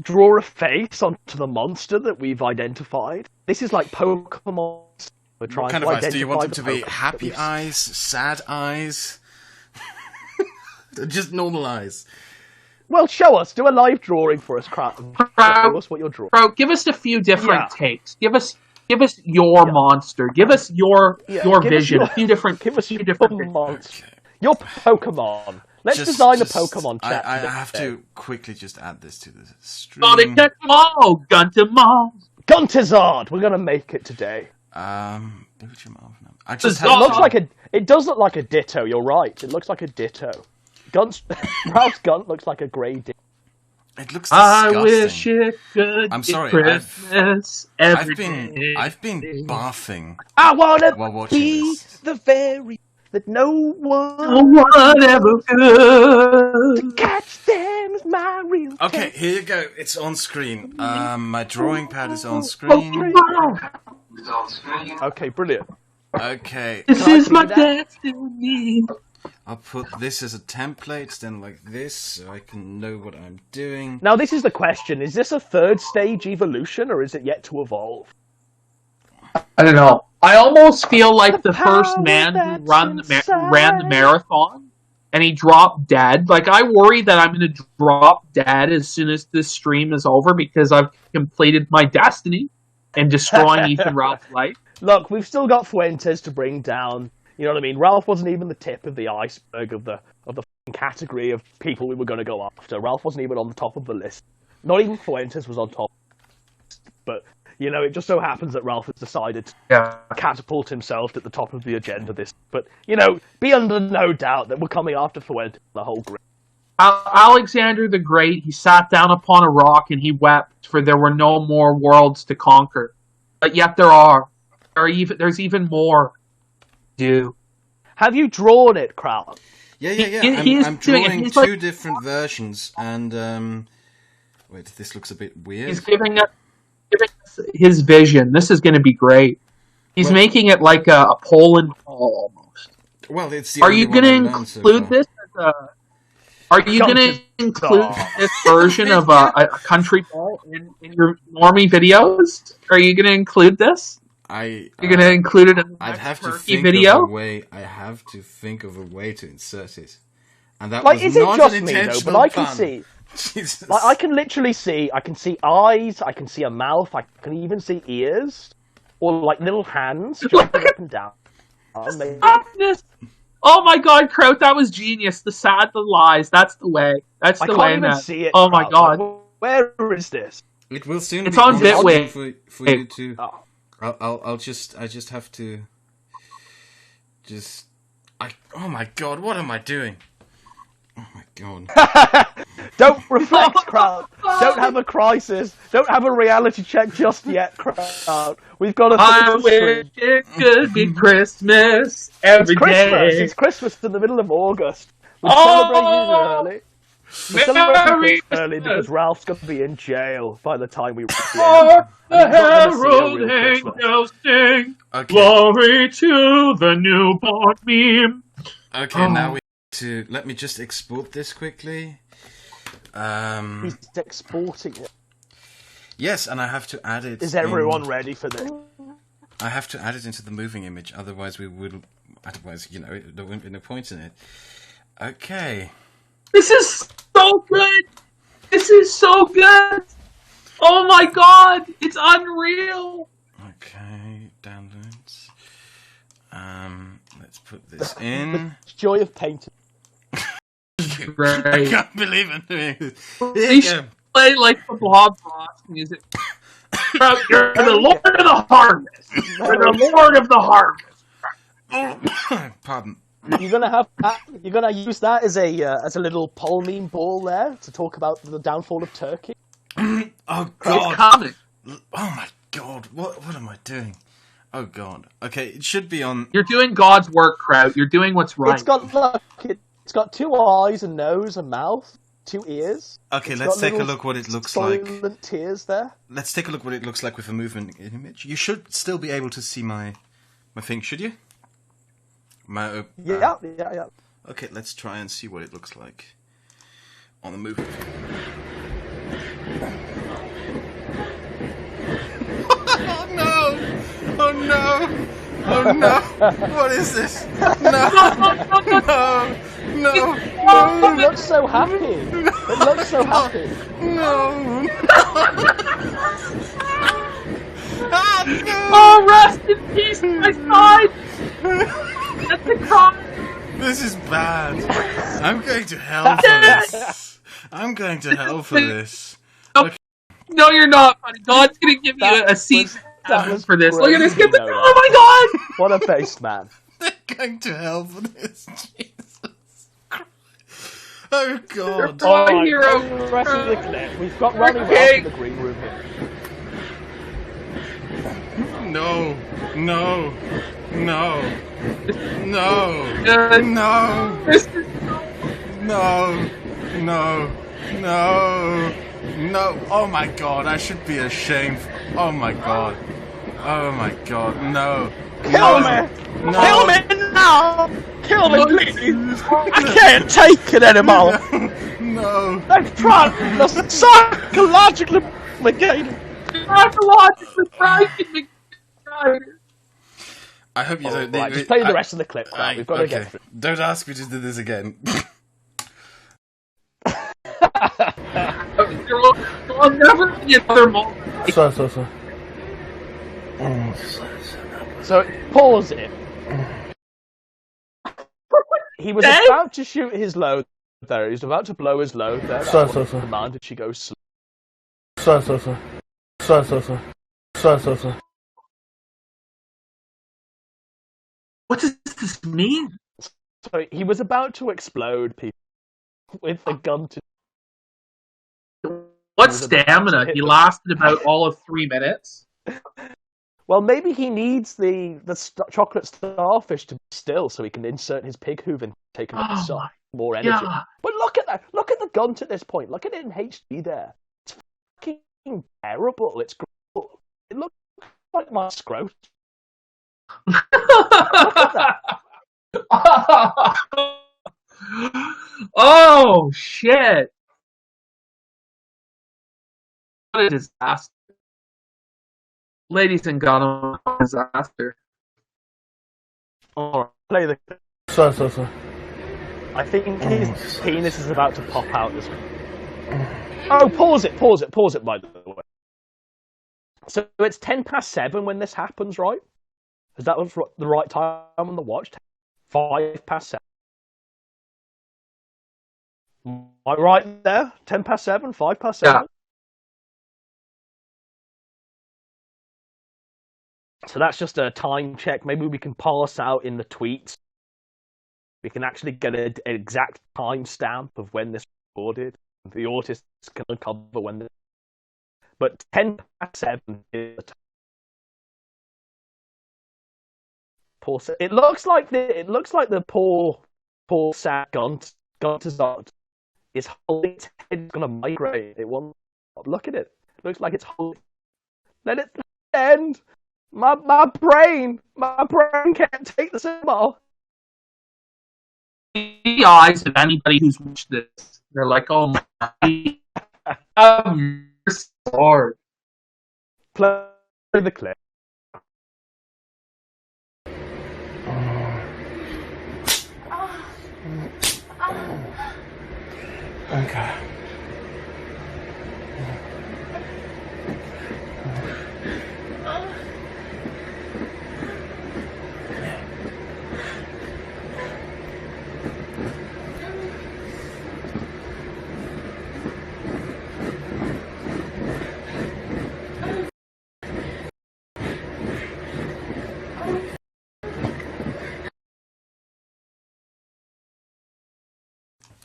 draw a face onto the monster that we've identified. This is like Pokemon. We're trying
what kind
to
of eyes? Do you want them to be
Pokemon
happy eyes, sad eyes? Just normal eyes.
Well, show us. Do a live drawing for us, Kraut. Show us what you're drawing.
Kraut, give us a few different takes. Give us your monster. Give us your vision. A few different.
Give us your monster. Okay. Your Pokemon. Let's design a Pokemon chat.
I have to quickly just add this to the stream.
Guntizard. We're gonna make it today.
I just
it does look like a ditto. You're right. It looks like a ditto. Ralph's Gunt looks like a grey ditto.
It looks disgusting.
I wish it could.
I'm sorry.
I've
been barfing.
I wanna
while watching
be
this.
the very that no one
ever could.
To catch them is my real.
Okay, here you go. It's on screen. My drawing pad is on screen.
Okay, brilliant.
Okay.
This is my destiny.
I'll put this as a template, then like this, so I can know what I'm doing.
Now, this is the question. Is this a third stage evolution, or is it yet to evolve?
I don't know. I almost feel like the first man who ran the marathon, and he dropped dead. Like, I worry that I'm going to drop dead as soon as this stream is over, because I've completed my destiny and destroying Ethan Ralph's life.
Look, we've still got Fuentes to bring down. You know what I mean? Ralph wasn't even the tip of the iceberg of the category of people we were going to go after. Ralph wasn't even on the top of the list. Not even Fuentes was on top. But, you know, it just so happens that Ralph has decided to catapult himself at the top of the agenda this. But, you know, be under no doubt that we're coming after Fuentes, the whole group.
Alexander the Great, he sat down upon a rock and he wept, for there were no more worlds to conquer. But yet there's even more.
Have you drawn it, Kraut?
Yeah. I'm drawing two different versions, and wait, this looks a bit weird.
He's giving us his vision. This is going to be great. He's making it like a Poland ball almost.
Well, it's the
Are you going to include this? Are you going to include this version of a country ball in your normie videos? Are you going to include this? You're going to include it in the video?
I have to think of a way to insert it. And that
like,
was
is it
not
just
an
me, though?
intentional
But I can
pun.
see.
Jesus.
Like, I can literally see. I can see eyes. I can see a mouth. I can even see ears. Or, like, little hands jumping up and down.
Oh my god, Kraut, that was genius. The sad, the lies. That's the way. That's the way,
I can't even see it.
Oh my god.
Where is this?
It will soon
it's
be
on Bitwig.
For you to... I just have to... Oh my god, what am I doing? Oh my god.
Don't reflect, Kraut. Don't have a crisis. Don't have a reality check just yet, Kraut. We've got to...
I wish it could be Christmas every day.
It's Christmas in the middle of August. We're celebrating early. We're celebrating early because Ralph's going to be in jail by the time we reach the end.
The herald angels sing, glory to the newborn meme.
Okay, now we to let me just export this quickly.
He's exporting it.
Yes, and I have to add it.
Is everyone ready for this?
I have to add it into the moving image, otherwise, you know, there wouldn't be no point in it. Okay.
This is so good. This is so good. Oh my god, it's unreal.
Okay, downloads. Let's put this in.
Joy of painting.
Right.
I can't believe I'm doing this.
They should play like the Bob Ross music. You're the Lord of the Harvest. You're the Lord of the Harvest.
Pardon.
You're gonna have that. You're gonna use that as a little poll meme ball there to talk about the downfall of Turkey.
Oh
It's
god.
coming.
Oh my god. What am I doing? Oh god. Okay, it should be on.
You're doing God's work, Kraut. You're doing what's right.
It's got 2 eyes, a nose, a mouth, 2 ears.
Okay,
It's
let's
got
take a
little
look what it looks like.
silent tears there.
Let's take a look what it looks like with a movement image. You should still be able to see my thing, should you?
Yeah.
Okay, let's try and see what it looks like on the movement. Oh no! Oh no! Oh no! What is this? No! No!
It looks so happy. It looks so happy.
No! Ah, no!
Oh, rest in peace, my side. That's the crime.
This is bad. I'm going to hell for this. I'm going to hell for this.
Okay. No, you're not, buddy. God's gonna give you a seat for this. Look at this. Get the. Oh my god!
What a face, man.
They're going to hell for this. Jesus Christ. Oh god.
Oh, my hero.
The rest of the clip. We've got Ronnie Ralph in the green room here.
No. No. No. No.
Good.
No.
This is
No. No. No. No. Oh my god, I should be ashamed. Oh my god. Oh my god. No.
Kill
no.
me!
No.
Kill me now! Kill me, please! I can't take it anymore!
No.
They've tried to psychologically negate it.
psychologically breaking me.
I hope you don't.
Right, just play the rest of the clip, Carl. We've got to get through.
Don't ask me to do this again.
I'll never be another moment.
So, pause it. He was about to shoot his load there. He was about to blow his load there. Commanded she goes slow.
What does this mean?
So he was about to explode people with the gun to...
What stamina? He lasted about all of 3 minutes.
Well, maybe he needs the chocolate starfish to be still so he can insert his pig hoof and take more energy.
Yeah.
But look at that. Look at the Gunt at this point. Look at it in HD there. It's fucking terrible. It's gross. It looks like my scrot. Look at that.
Oh, shit. What a disaster. Ladies and gentlemen, what a disaster.
Alright, play the... I think his penis is about to pop out this... Oh, pause it, by the way. So it's 7:10 when this happens, right? Is that the right time on the watch? 7:05. Am I right there? 7:10, 7:05?
Yeah.
So that's just a time check. Maybe we can parse out in the tweets. We can actually get an exact timestamp of when this was recorded. The autists can uncover when this... But 7:10 is the time. It looks like the poor sad Gunt is holding its head. It's gonna migrate. It won't look at it. It looks like it's holding. Let it end. My brain can't take this anymore.
The eyes of anybody who's watched this, they're like, oh my God.
Play the clip.
Okay.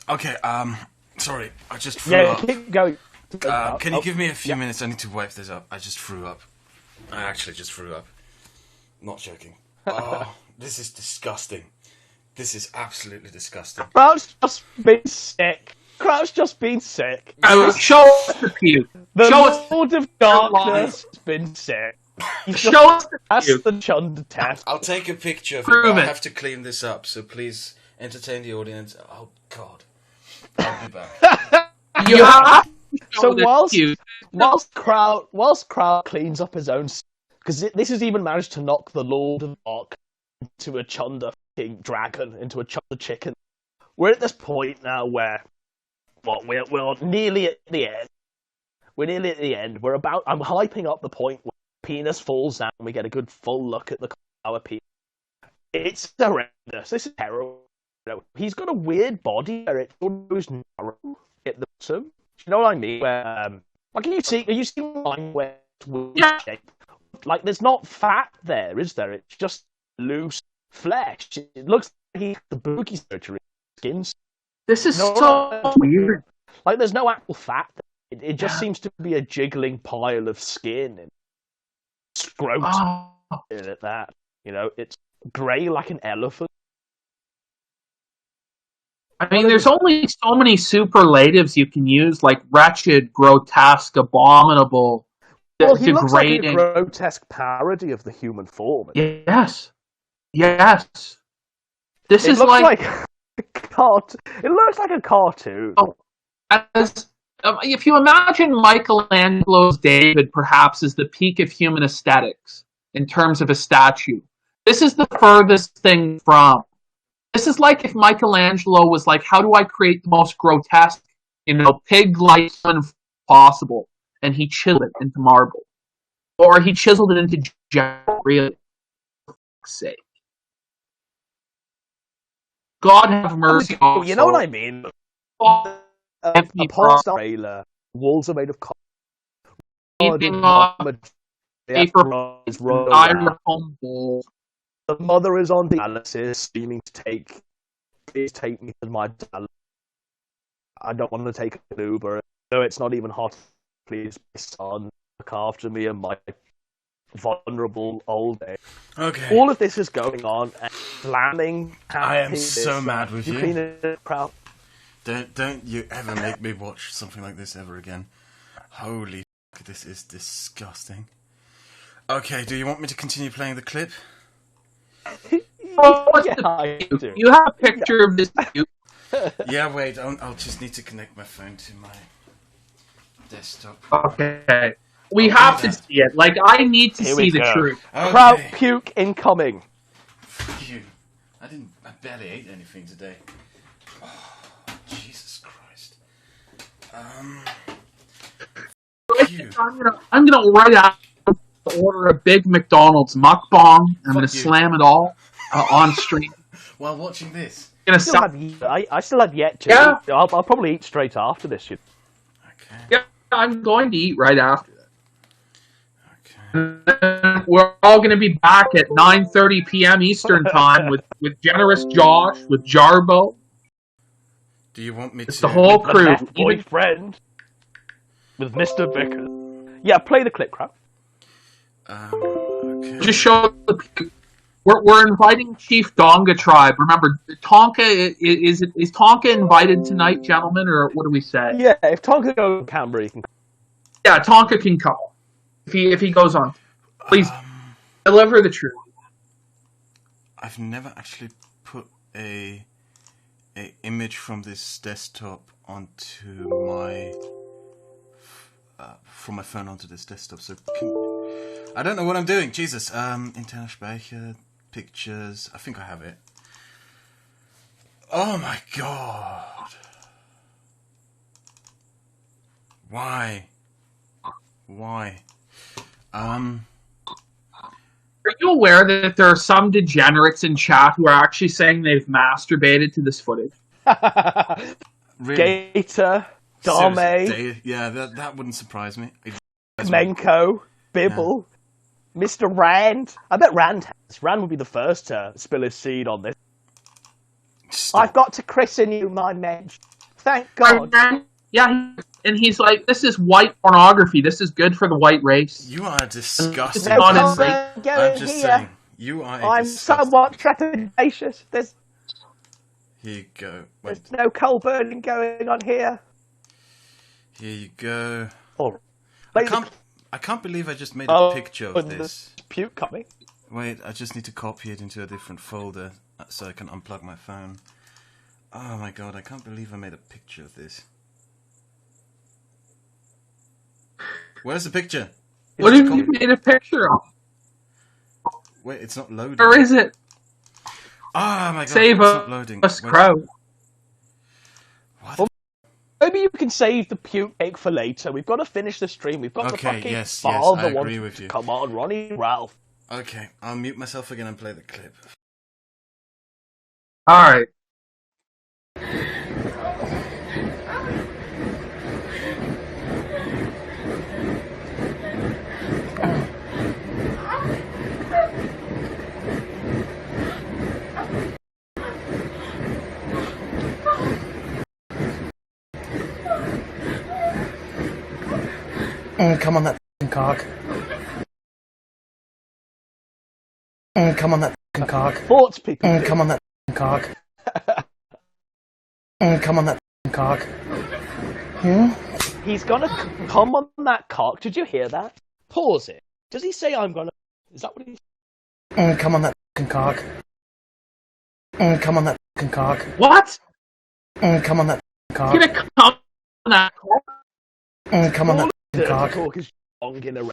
Okay, sorry, I just threw up.
Keep going.
Can you give me a few minutes? I need to wipe this up. I just threw up. I actually just threw up. Not joking. Oh, this is disgusting. This is absolutely disgusting.
Kraut's just been sick. Kraut's just been sick.
Show us the puke.
The
Show us
Lord of Darkness has been sick.
Show us the
That's
puke.
the Chunder test.
I'll take a picture of it,
Prove
but I
it.
have to clean this up, so please entertain the audience. Oh, God. I'll be back.
You have to show
So
this puke.
whilst Kraut cleans up his own, because this has even managed to knock the Lord of Dark into a Chunder fucking dragon, into a Chunder chicken. We're at this point now where, we're nearly at the end. We're nearly at the end. I'm hyping up the point where penis falls down and we get a good full look at the our penis. It's horrendous. This is terrible. He's got a weird body where it goes narrow at the bottom. You know what I mean? Where, are you seeing mine where it's weird shape? Like, there's not fat there, is there? It's just loose flesh. It looks like the boogie surgery skins.
This is so weird.
Like, there's no actual fat there. It just seems to be a jiggling pile of skin and scrotum at that. You know, it's grey like an elephant.
I mean, there's only so many superlatives you can use, like wretched, grotesque, abominable,
Well, he looks like
degrading.
a grotesque parody of the human form.
Yes. Yes. This
It
is
looks
like
it looks like a cartoon.
If you imagine Michelangelo's David perhaps as the peak of human aesthetics in terms of a statue, this is the furthest thing from. This is like if Michelangelo was like, how do I create the most grotesque, pig-like human possible? And he chiseled it into marble. Or he chiseled it into gel, really. For fuck's sake. God have mercy.
You know what I mean? A porn star trailer. Walls are made of cotton.
Paper styrofoam bowls.
The mother is on dialysis, screaming please take me to my dialysis. I don't want to take an Uber. No, it's not even hot. Please, my son, look after me and my vulnerable old age.
Okay.
All of this is going on and slamming.
I am so mad with you.
Clean it out.
Don't you ever make me watch something like this ever again. Holy f***, this is disgusting. Okay, do you want me to continue playing the clip?
You have a picture of this puke.
Yeah, wait, I'll just need to connect my phone to my desktop.
Okay. We have to see it. Like, I need to see the truth.
Okay.
Kraut puke incoming.
Fuck you. I barely ate anything today. Oh, Jesus Christ.
I'm gonna right out order a big McDonald's mukbang. I'm gonna slam it all on stream.
While watching this.
I still have yet to eat. I'll probably eat straight after this.
Okay.
Yeah, I'm going to eat right after
that.
Okay. We're all going to be back at 9:30 p.m. Eastern time with Generous Josh, with Jarbo.
Do you want me to...
the whole crew.
Meth boyfriend. With Mr. Vickers. Yeah, play the clip, Kraut.
Okay.
Just show the... We're inviting Chief Donga Tribe. Remember, Tonka is Tonka invited tonight, gentlemen, or what do we say?
Yeah, if Tonka goes to Canberra, he can.
Yeah, Tonka can come if he goes on. Please deliver the truth.
I've never actually put a image from this desktop onto my from my phone onto this desktop. So I don't know what I'm doing. Jesus. Internal Speicher. Pictures. I think I have it. Oh my god. Why?
Are you aware that there are some degenerates in chat who are actually saying they've masturbated to this footage?
Really?
Gator, Dame,
yeah, that wouldn't surprise me.
Menko, Bibble, Mr. Rand. I bet Rand has. Rand would be the first to spill his seed on this.
Stop.
I've got to christen you, my mensch. Thank God.
Yeah, and he's like, this is white pornography. This is good for the white race.
You are disgusting.
Honestly,
I'm just saying. You are.
I'm somewhat trepidatious.
Here you go.
There's no coal burning going on here.
Here you go.
Oh,
I can't believe I just made a picture of this.
Puke coming.
Wait, I just need to copy it into a different folder so I can unplug my phone. Oh my god, I can't believe I made a picture of this. Where's the picture?
What have you made a picture of?
Wait, it's not loading.
Where is it?
Oh my god,
save
it's not loading.
Us, Crow.
What?
Maybe you can save the puke cake for later. We've got to finish the stream. We've got the fucking
yes,
father
I agree with you.
Come on, Ronnie Ralph.
Okay, I'll mute myself again and play the clip.
Alright.
Come on, that f***ing cock. Come on, that f***ing cock.
Thoughts, people.
Come on, that f***ing cock. Come on, that f***ing cock.
He's gonna come on that cock. Did you hear that? Pause it. Does he say I'm gonna... Is that what he...
Come on, that f***ing cock. Come on, that f***ing cock.
What?
Come on, that f***ing cock.
Gonna come on that cock?
Come on, that f***ing cock.
Talk is in around.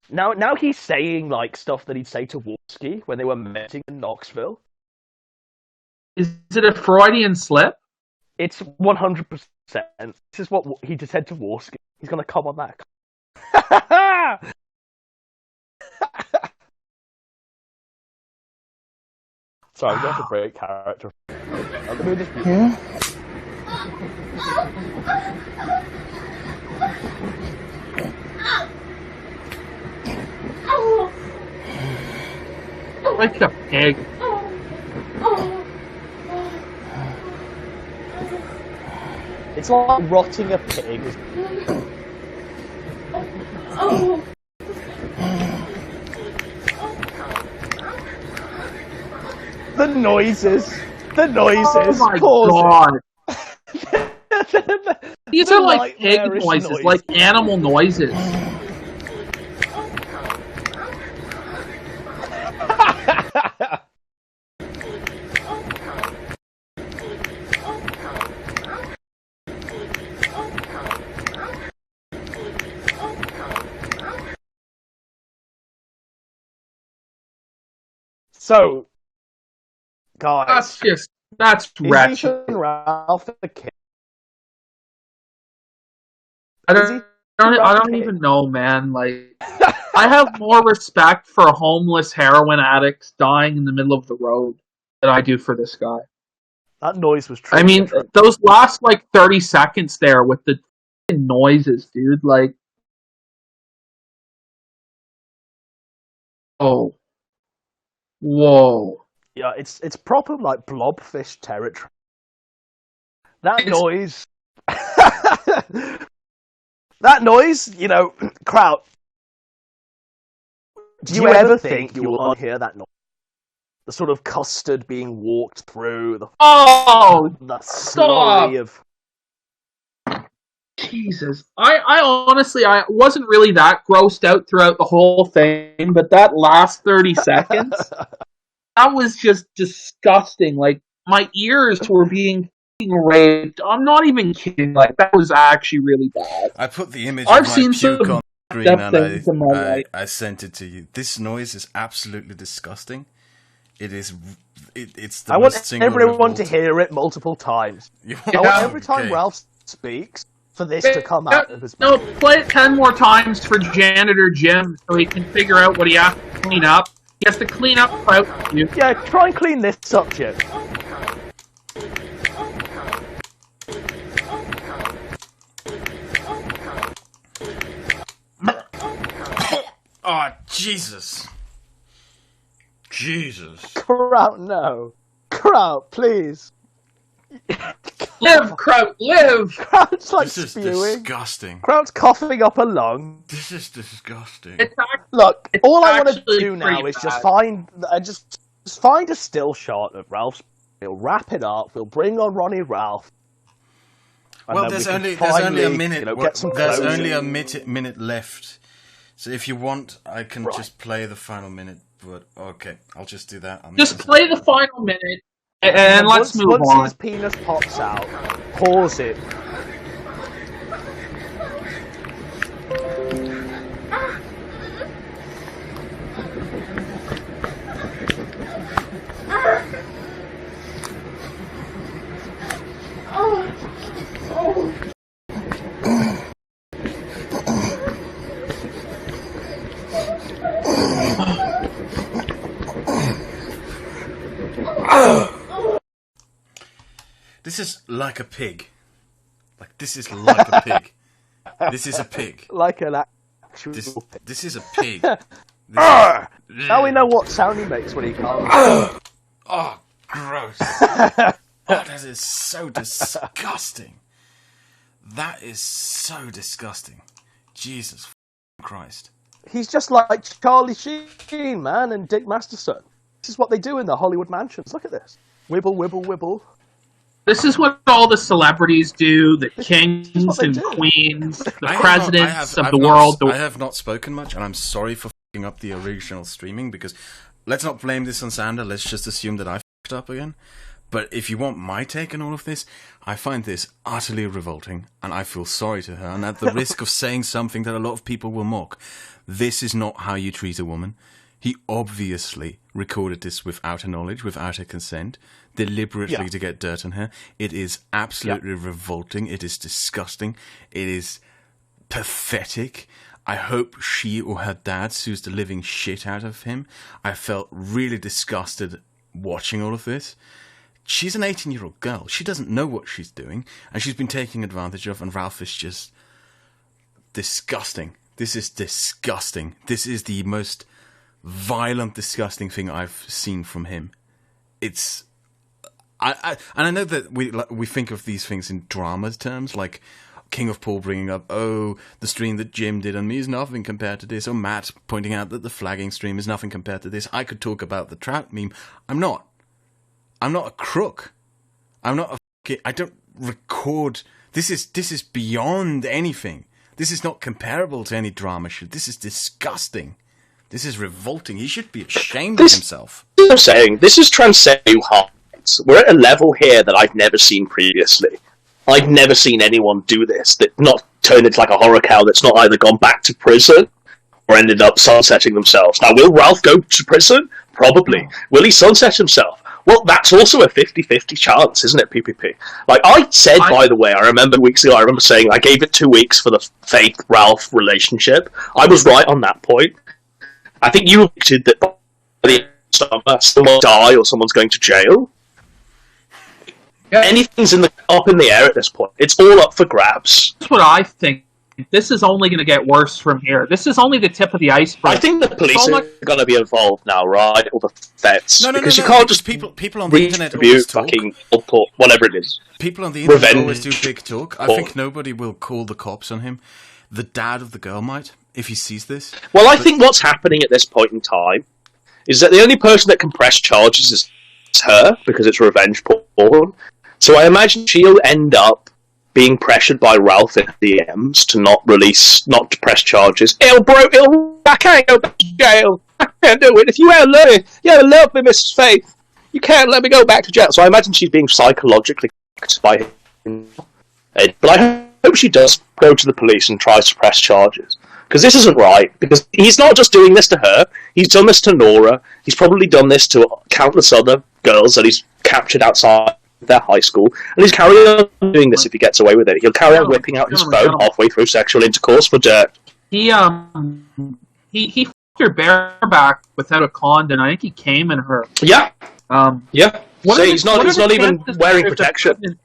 Now he's saying like stuff that he'd say to Wolski when they were meeting in Knoxville.
Is it a Freudian slip?
It's 100%. This is what he just said to Wolski. He's gonna come on that. Sorry, I'm going to break character. Let me just...
Like a pig.
It's like rotting a pig. The noises.
Oh my god. These are like pig noises, like animal noises.
So, guys,
that's wretched.
Ethan Ralph the kid.
I don't even know, man. Like, I have more respect for homeless heroin addicts dying in the middle of the road than I do for this guy.
That noise was true.
I mean, those last like 30 seconds there with the noises, dude. Like, oh. Whoa.
Yeah, it's proper like blobfish territory. That noise. That noise, you know, Kraut. Do you ever think you will hear that noise? The sort of custard being walked through. The slurry of.
Jesus. I honestly, I wasn't really that grossed out throughout the whole thing, but that last 30 seconds, that was just disgusting. Like, my ears were being raped. I'm not even kidding. Like, that was actually really bad.
I put the image
I've
of my
seen
puke
some
on screen and
I
I sent it to you. This noise is absolutely disgusting. It's the
I want
most single
everyone
revolt.
to hear it multiple times.
Yeah,
I want every time
okay.
Ralph speaks for this to come out of his
mouth.
No,
play it 10 more times for Janitor Jim so he can figure out what he has to clean up. He has to clean up Kraut.
Yeah, try and clean this up, Jim.
Oh, Jesus. Jesus.
Kraut, no. Kraut, please.
Live, Kraut, live!
Kraut's like
this is
spewing.
Disgusting.
Kraut's coughing up a lung.
This is disgusting.
Look, all I want to do now is just find a still shot of Ralph's. We'll wrap it up. We'll bring on Ronnie Ralph.
Well, there's only a minute. There's only a minute left. So if you want, I can just play the final minute. But okay, I'll just do that.
Just play the final minute, and let's move on.
Once his penis pops out, pause it.
This is like a pig. Like, this is like a pig. This is a pig.
Like an actual pig.
This is a pig.
Now we know what sound he makes when he comes.
Oh, gross. Oh, that is so disgusting. That is so disgusting. Jesus Christ.
He's just like Charlie Sheen, man, and Dick Masterson. This is what they do in the Hollywood mansions. Look at this. Wibble, wibble, wibble.
This is what all the celebrities do, the kings and queens, the presidents of the world.
I have not spoken much, and I'm sorry for f***ing up the original streaming, because let's not blame this on Sander, let's just assume that I f***ed up again. But if you want my take on all of this, I find this utterly revolting, and I feel sorry to her, and at the risk of saying something that a lot of people will mock, this is not how you treat a woman. He obviously recorded this without her knowledge, without her consent, deliberately to get dirt on her. It is absolutely revolting. It is disgusting. It is pathetic. I hope she or her dad sues the living shit out of him. I felt really disgusted watching all of this. She's an 18-year-old girl. She doesn't know what she's doing, and she's been taken advantage of, and Ralph is just disgusting. This is disgusting. This is the most violent, disgusting thing I've seen from him. It's... and I know that we think of these things in drama terms, like King of Paul bringing up, oh, the stream that Jim did on me is nothing compared to this, or Matt pointing out that the flagging stream is nothing compared to this. I could talk about the trout meme. I'm not a crook. I don't record. This is beyond anything. This is not comparable to any drama shoot. This is disgusting. This is revolting. He should be ashamed of himself.
I'm saying, this is transcending heights. We're at a level here that I've never seen previously. I've never seen anyone do this, that not turn into like a horror cow that's not either gone back to prison or ended up sunsetting themselves. Now, will Ralph go to prison? Probably. Will he sunset himself? Well, that's also a 50-50 chance, isn't it, PPP? Like I said, by the way, I remember weeks ago, I remember saying I gave it 2 weeks for the Faith-Ralph relationship. I was right on that point. I think you predicted that by the end of summer, someone will die or someone's going to jail. Yeah. Anything's up in the air at this point. It's all up for grabs.
That's what I think. This is only going to get worse from here. This is only the tip of the iceberg.
I think the police are going to be involved now, right? Or the feds.
No,
because you can't just
people on the internet always talk.
Fucking whatever it is.
People on the internet always do big talk. I think nobody will call the cops on him. The dad of the girl might, if he sees this.
Well, I think what's happening at this point in time is that the only person that can press charges is her, because it's revenge porn. So I imagine she'll end up being pressured by Ralph in DMs to not to press charges. I can't go back to jail. I can't do it. If you ever love me, Mrs. Faith, you can't let me go back to jail. So I imagine she's being psychologically attacked by him. But I hope she does go to the police and tries to press charges. Because this isn't right. Because he's not just doing this to her. He's done this to Nora. He's probably done this to countless other girls that he's captured outside their high school, and he's carrying on doing this if he gets away with it. He'll carry on whipping out his phone halfway through sexual intercourse for dirt.
He fucked her bareback without a condom. I think he came in her.
Yeah. Yeah. So he's not even wearing protection.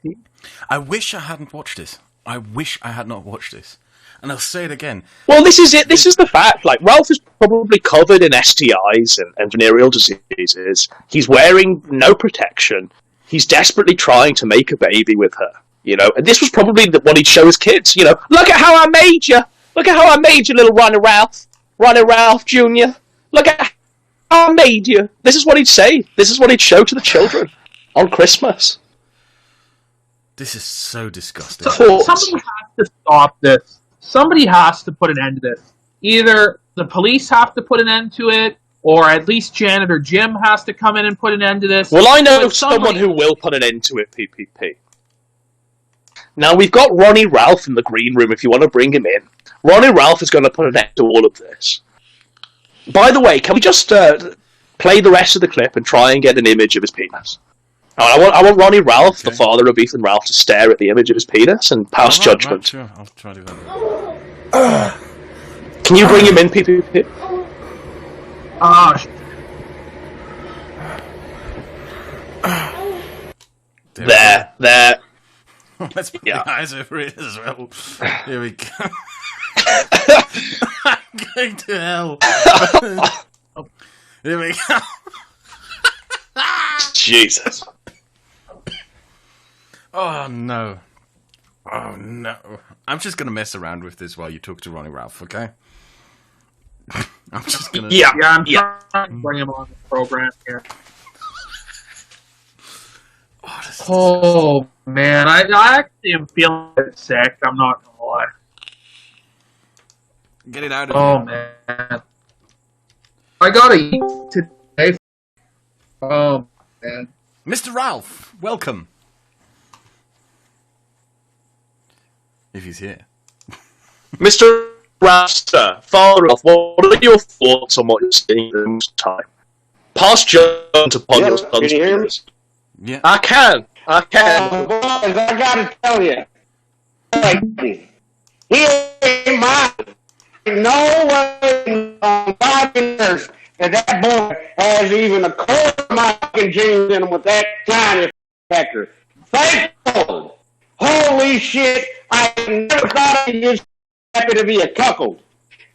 I wish I hadn't watched this. I wish I had not watched this. And I'll say it again.
Well, this is it. This is the fact. Like, Ralph is probably covered in STIs and venereal diseases. He's wearing no protection. He's desperately trying to make a baby with her. You know, and this was probably what he'd show his kids. You know, look at how I made you. Look at how I made you, little Ronnie Ralph Jr. Look at how I made you. This is what he'd say. This is what he'd show to the children on Christmas.
This is so disgusting.
Somebody has to stop this. Somebody has to put an end to this. Either the police have to put an end to it, or at least Janitor Jim has to come in and put an end to this.
Well, I know someone who will put an end to it, PPP. Now, we've got Ronnie Ralph in the green room if you want to bring him in. Ronnie Ralph is going to put an end to all of this. By the way, can we just play the rest of the clip and try and get an image of his penis? I want Ronnie Ralph, the father of Ethan Ralph, to stare at the image of his penis and pass judgment.
Right, sure. I'll try to do that.
Can you bring him in, PPP? There.
Let's put the eyes over it as well. Here we go. I'm going to hell. Here we go.
Jesus.
Oh no. I'm just going to mess around with this while you talk to Ronnie Ralph, okay? I'm just going to...
Yeah, I'm trying to bring him on the program here. Oh man, I actually am feeling a bit sick, I'm not going to lie.
Get it out of
here. Oh man. I gotta eat today. Oh man.
Mr. Ralph, welcome. If he's here.
Mr. Ralph, Father Ralph, what are your thoughts on what you're seeing at this time? Pass judgment upon your son's
can you hear me?
Yeah. I can.
Boys, I gotta tell you. He ain't mine. No way on my earth that boy has even a quarter of my genes in him with that tiny factor. Thank God. Holy shit, I never thought he was happy to be a cuckold.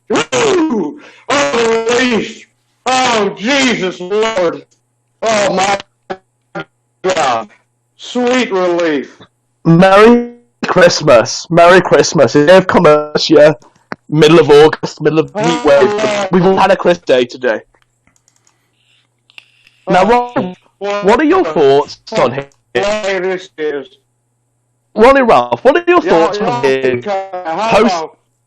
Woo! Oh, relief. Oh, Jesus, Lord. Oh, my God. Sweet relief.
Merry Christmas. Merry Christmas. It's commerce, yeah. Middle of August, middle of heat wave. We've all had a Christmas day today. Now, Ron, what are your thoughts on him?
This is.
Ronnie Ralph, what are your thoughts on him?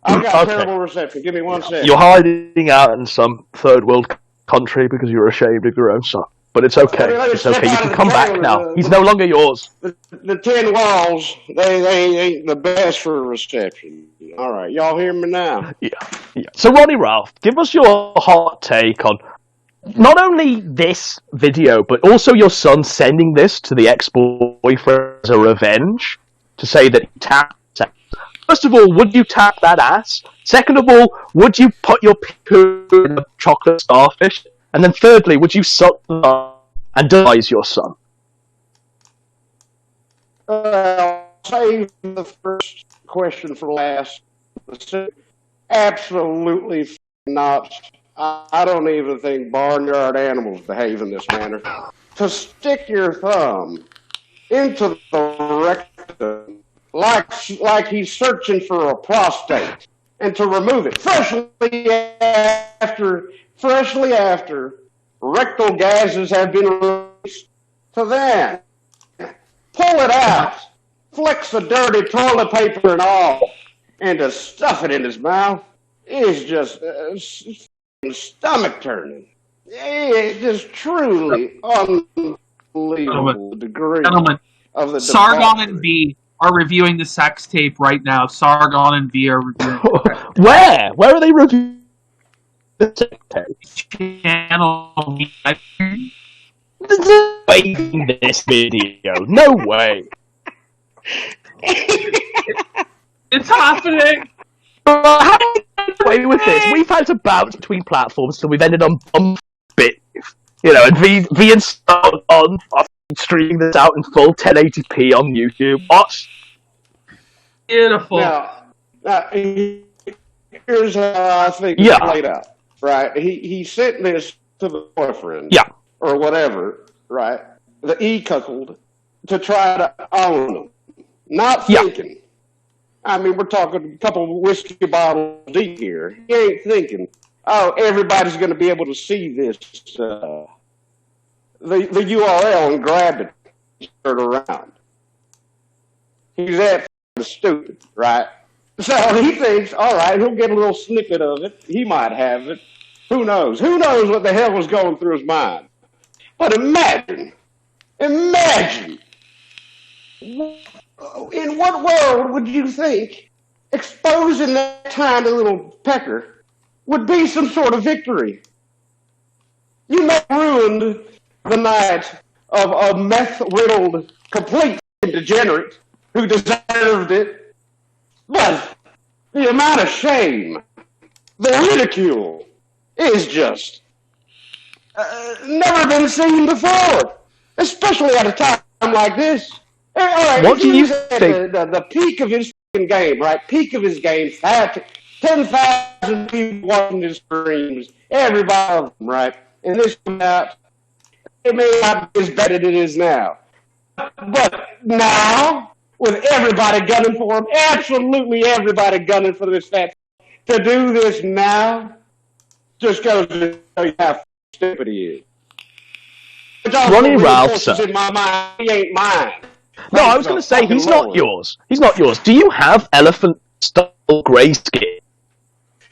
I've got terrible reception. Give me 1 second.
You're hiding out in some third world country because you're ashamed of your own son. But it's okay. It's okay. You can come back now. He's no longer yours.
The tin walls, they ain't the best for reception. All right, y'all hear me now?
Yeah. So, Ronnie Ralph, give us your hot take on not only this video, but also your son sending this to the ex-boyfriend as a revenge to say that he tapped. First of all, would you tap that ass? Second of all, would you put your poo in a chocolate starfish? And then thirdly, would you suck the thumb and devise your son?
Save the first question for last. Absolutely not. I don't even think barnyard animals behave in this manner. To stick your thumb into the rectum like he's searching for a prostate, and to remove it freshly after rectal gases have been released, to then pull it out, flex the dirty toilet paper and all, and to stuff it in his mouth is just stomach turning. It's just truly unbelievable degree of the
Sargon and B are reviewing the sex tape right now. Sargon and B are reviewing
Where? Where are they reviewing the sex tape?
Channel.
Wait saving this video. No way.
It's happening.
How do we get away with this? We've had to bounce between platforms, so we've ended on bit, and V installed on streaming this out in full 1080p on YouTube. What?
Beautiful.
Now, here's how I think it played out. Right? He sent this to the boyfriend.
Yeah.
Or whatever. Right? The cuckold to try to own him. Not thinking. I mean, we're talking a couple of whiskey bottles deep here. He ain't thinking, everybody's going to be able to see this, the URL and grab it and turn it around. He's that stupid, right? So he thinks, all right, he'll get a little snippet of it. He might have it. Who knows? Who knows what the hell was going through his mind? But imagine, in what world would you think exposing that tiny little pecker would be some sort of victory? You may have ruined the night of a meth-riddled, complete degenerate who deserved it, but the amount of shame, the ridicule, is just never been seen before, especially at a time like this. All right,
what do you think?
The peak of his game, right? Peak of his game, 10,000 people watching his streams, everybody of them, right? And this came out, it may not be as bad as it is now. But now, with everybody gunning for him, absolutely everybody gunning for this fat, to do this now, just goes to show you how stupid he is.
Ronnie Ralph, sir.
In my mind, he ain't mine.
No, I was going to say, he's not yours. He's not yours. Do you have elephant-style grey skin?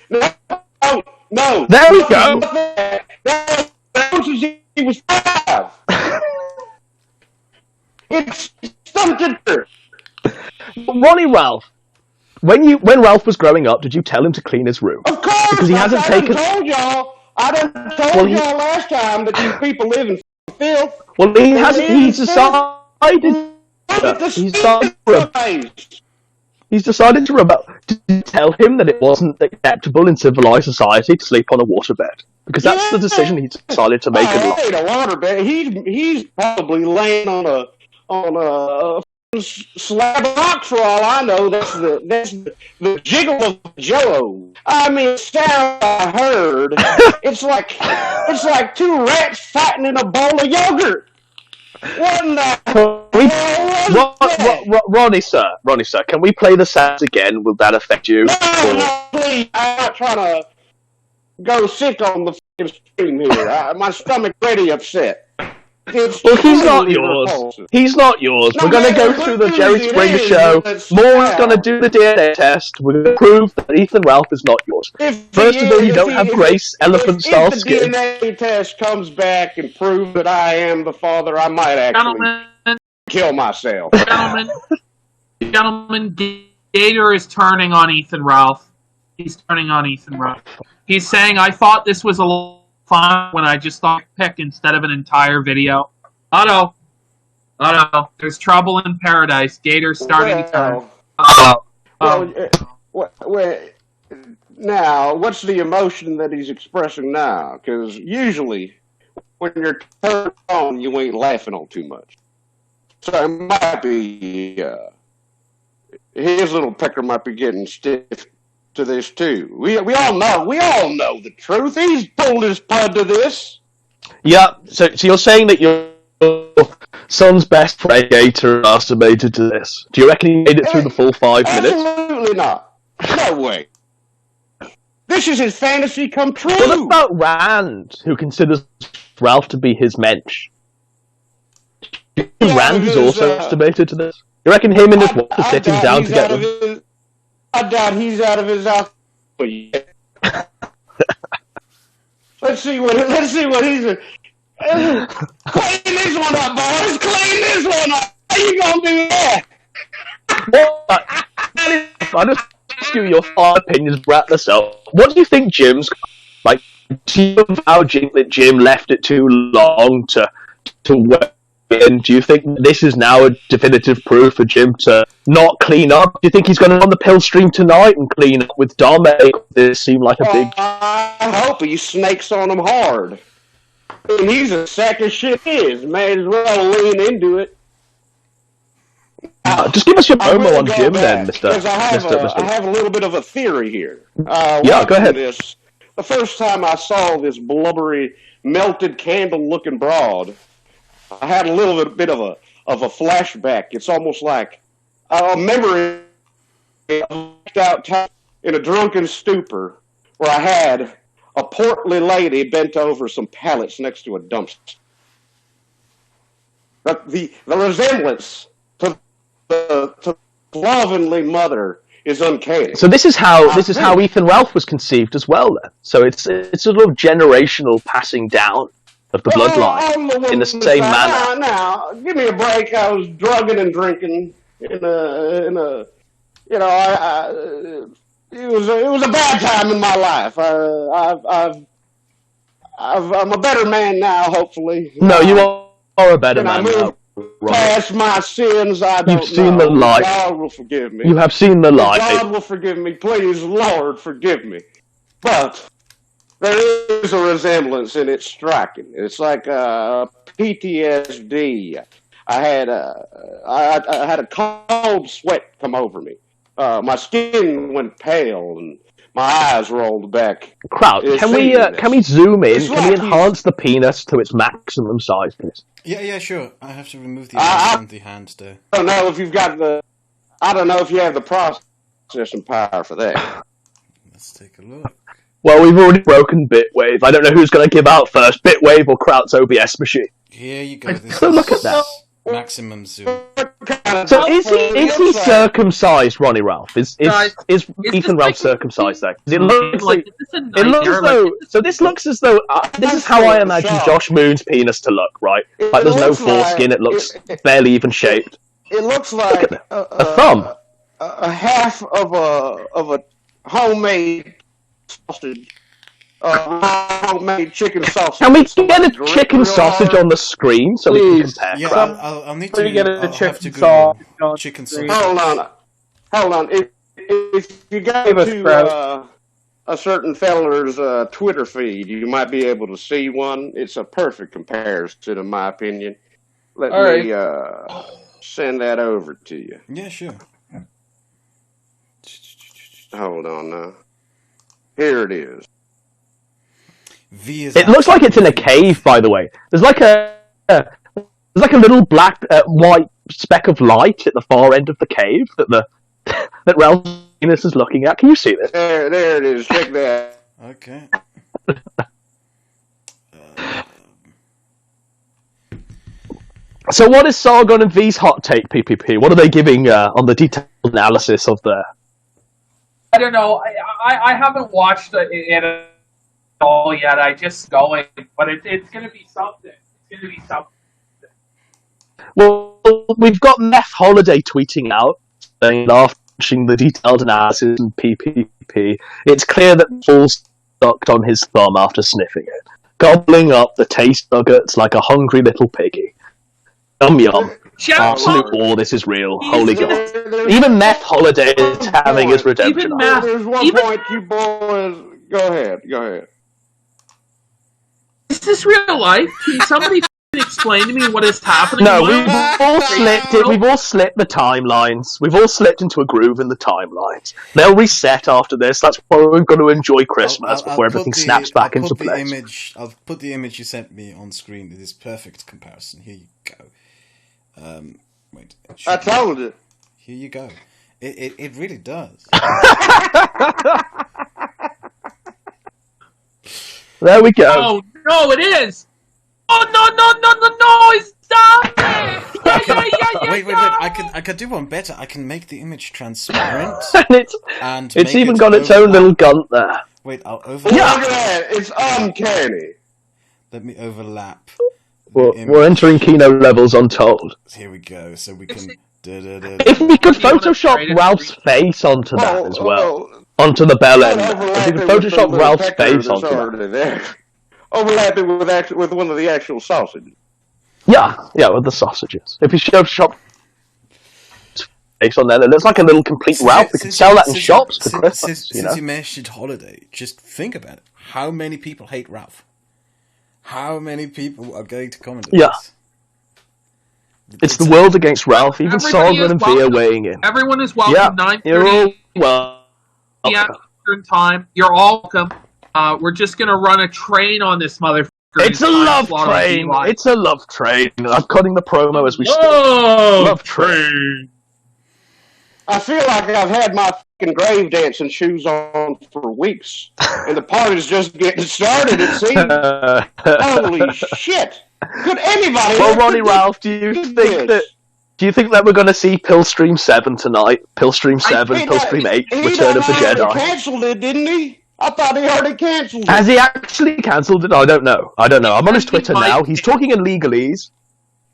No.
There we go.
That was he was 5. It's something.
Ronnie Ralph, when Ralph was growing up, did you tell him to clean his room?
Of course,
because he hasn't taken.
I done told y'all last time that these people live in filth.
Well, he hasn't. He's decided. He's decided to tell him that it wasn't acceptable in civilized society to sleep on a waterbed, because that's the decision he's decided to make in life.
A waterbed. He's probably laying on a slab of rocks for all I know. That's the jiggle of Jello. I mean, sound I heard. It's like 2 rats fighting in a bowl of yogurt. What in the
Ronnie, sir, can we play the sounds again? Will that affect you?
No, please. I'm not trying to go sick on the stream here. My stomach already upset.
Well, he's not yours. He's not yours. We're going to go through the Jerry Springer show. Maury's going to do the DNA test. We're going to prove that Ethan Ralph is not yours. First of all, you don't have Grace elephant-style skin.
If the DNA test comes back and proves that I am the father, I might actually kill myself.
Gentlemen, Gator is turning on Ethan Ralph. He's turning on Ethan Ralph. He's saying, I thought this was a little fun when I just thought pick instead of an entire video. Uh-oh. There's trouble in paradise. Gator's starting to turn.
Now, what's the emotion that he's expressing now? Because usually, when you're turned on, you ain't laughing on too much. So it might be, his little pecker might be getting stiff to this too. We all know the truth. He's pulled his pud to this.
Yeah, so you're saying that your son's best friend Gator masturbated to this. Do you reckon he made it through the full 5 minutes?
Absolutely not. No way. This is his fantasy come true.
What about Rand, who considers Ralph to be his mensch? Rand is also masturbated to this. You reckon him and his wife are sitting down together?
I doubt he's out of his outfit yet. Let's see what he's. Clean this one up, boys. Clean this one up. How you gonna do that?
I just ask you your 5 opinions, Brat yourself. What do you think Jim's like? Do you know how Jim left it too long to And do you think this is now a definitive proof for Jim to not clean up? Do you think he's going to on the pill stream tonight and clean up with Dom? This seem like a big...
I hope he snakes on him hard. And he's a sack of shit. May as well lean into it.
Just give us your promo on Jim then, Mr.
Because I have a little bit of a theory here.
Yeah, go ahead.
The first time I saw this blubbery, melted candle-looking broad, I had a little bit of a flashback. It's almost like a memory out in a drunken stupor where I had a portly lady bent over some pallets next to a dumpster. But the resemblance to the slovenly mother is uncanny.
So this is how Ethan Ralph was conceived as well. Then, so it's a sort of generational passing down of the bloodline in the same manner.
Now, give me a break. I was drugging and drinking it was a bad time in my life. I'm a better man now, hopefully.
No, you are a better man now.
Past my sins,
You've seen the light.
God will forgive me.
You have seen the light.
God will forgive me. Please, Lord, forgive me. But there is a resemblance, and it's striking. It's like PTSD. I had a cold sweat come over me. My skin went pale, and my eyes rolled back.
Kraut, can we zoom in? Can we enhance the penis to its maximum size, please?
Yeah, sure. I have to remove the eyes from the hand there.
I don't know if you've got I don't know if you have the processing power for that.
Let's take a look.
Well, we've already broken Bitwave. I don't know who's going to give out first, Bitwave or Kraut's OBS machine.
Here you go.
Look at that.
Maximum zoom.
So is he circumcised, Ronnie Ralph? Is Ethan Ralph circumcised though? It looks as though. So this looks as though this is how I imagine Josh Moon's penis to look, right? Like there's no foreskin. It looks barely even shaped.
It looks like
a thumb.
A half of a homemade sausage. Homemade chicken sausage.
Can we get a chicken sausage on the screen so we can compare?
Yeah, I'll need to
get a
chicken sausage.
Hold on. If you go to a certain feller's Twitter feed, you might be able to see one. It's a perfect comparison, in my opinion. Let me send that over to you.
Yeah, sure.
Hold on now. Here it is.
It looks like it's in a cave, by the way. There's like a little black white speck of light at the far end of the cave that Ralph's penis is looking at. Can you see this?
There it is. Check that.
Okay.
So what is Sargon and V's hot take, PPP? What are they giving on the detailed analysis of the...
I don't know. I haven't watched it at all yet. I just going, but it's going to be something. It's going to be something.
Well, we've got Meth Holiday tweeting out, saying after watching the detailed analysis and PPP, it's clear that Paul's sucked on his thumb after sniffing it, gobbling up the taste nuggets like a hungry little piggy. Yum yum. Absolute war, this is real. Holy God. Even Meth Holiday is having his redemption.
There's one point you boys... Go ahead.
Is this real life? Can somebody explain to me what is happening?
No, we've all slipped it. We've all slipped the timelines. We've all slipped into a groove in the timelines. They'll reset after this. That's why we're going to enjoy Christmas before everything snaps back into place.
I'll put the image you sent me on screen. It is perfect comparison. Here you go. Wait.
I told you.
Here you go. It really does.
There we go.
Oh no, it is. Oh no! Stop it!
Wait. I can do one better. I can make the image transparent.
and it's even got its own little Gunt there.
Wait, I'll overlap.
Yeah, look at that. It's uncanny.
Let me overlap.
We're entering Kino levels untold.
Here we go. So we can.
If we could Photoshop Ralph's face onto that as well, onto the bell end. If we could Photoshop Ralph's face onto that.
Overlap it with one of the actual sausages.
Yeah, with the sausages. If you show shop face on there, it looks like a little complete Ralph. We can sell that in shops for Christmas.
Since you mentioned holiday, just think about it. How many people hate Ralph? How many people are going to comment on this?
It's the world against Ralph. Even Solomon and Via weighing in.
Everyone is welcome.
Yeah,
9:30.
you're all welcome.
Eastern time. You're all welcome. We're just gonna run a train on this motherfucker.
It's a love train. It's a love train. I'm cutting the promo as we speak.
Love train.
I feel like I've had my fucking grave dancing shoes on for weeks, and the party's just getting started. It seems. Holy shit! Could anybody?
Well, Ronnie Ralph, do you think that we're going to see Pillstream 7 tonight? Pillstream 7, Pillstream 8, Return of the Jedi.
He cancelled it, didn't he? I thought he already cancelled it.
Has he actually cancelled it? I don't know. I'm on his Twitter now. He's talking in legalese.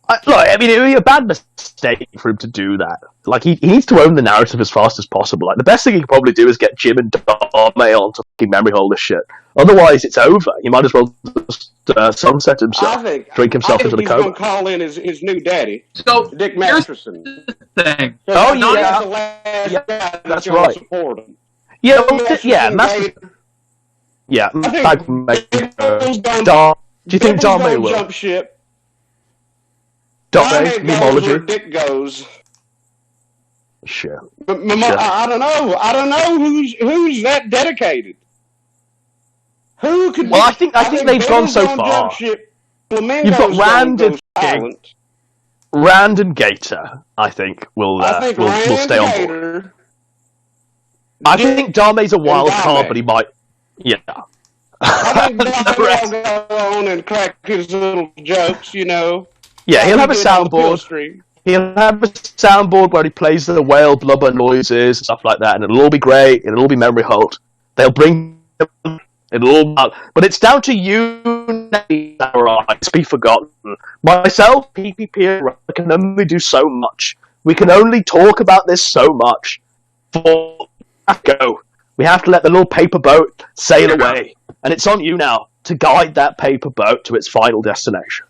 It would be a bad mistake for him to do that. Like, he needs to own the narrative as fast as possible. Like, the best thing he could probably do is get Jim and Dame on to fucking memory hole this shit. Otherwise, it's over. He might as well just sunset himself, drink himself into the coma.
He's going to call in his new daddy,
so
Dick Masterson.
Thing.
Oh, yeah. That's right.
Support him.
Yeah, Masterson. Yeah, do you think Dame will?
Jump ship.
Dame, memology.
Dick goes.
Sure.
I don't know. I don't know who's that dedicated. Who could?
Well, I think they've gone so far. You've got Rand and Gator. I think will stay on board. I think Dame's a wild card, but he might. Yeah.
I think Dame will go on and crack his little jokes,
Yeah, he'll have a soundboard. He'll have a soundboard where he plays the whale blubber noises and stuff like that, and it'll all be great. It'll all be memory hold. They'll bring it'll all, but it's down to you. It's be forgotten. Myself, PPP, I can only do so much. We can only talk about this so much. We have to let the little paper boat sail away, and it's on you now to guide that paper boat to its final destination.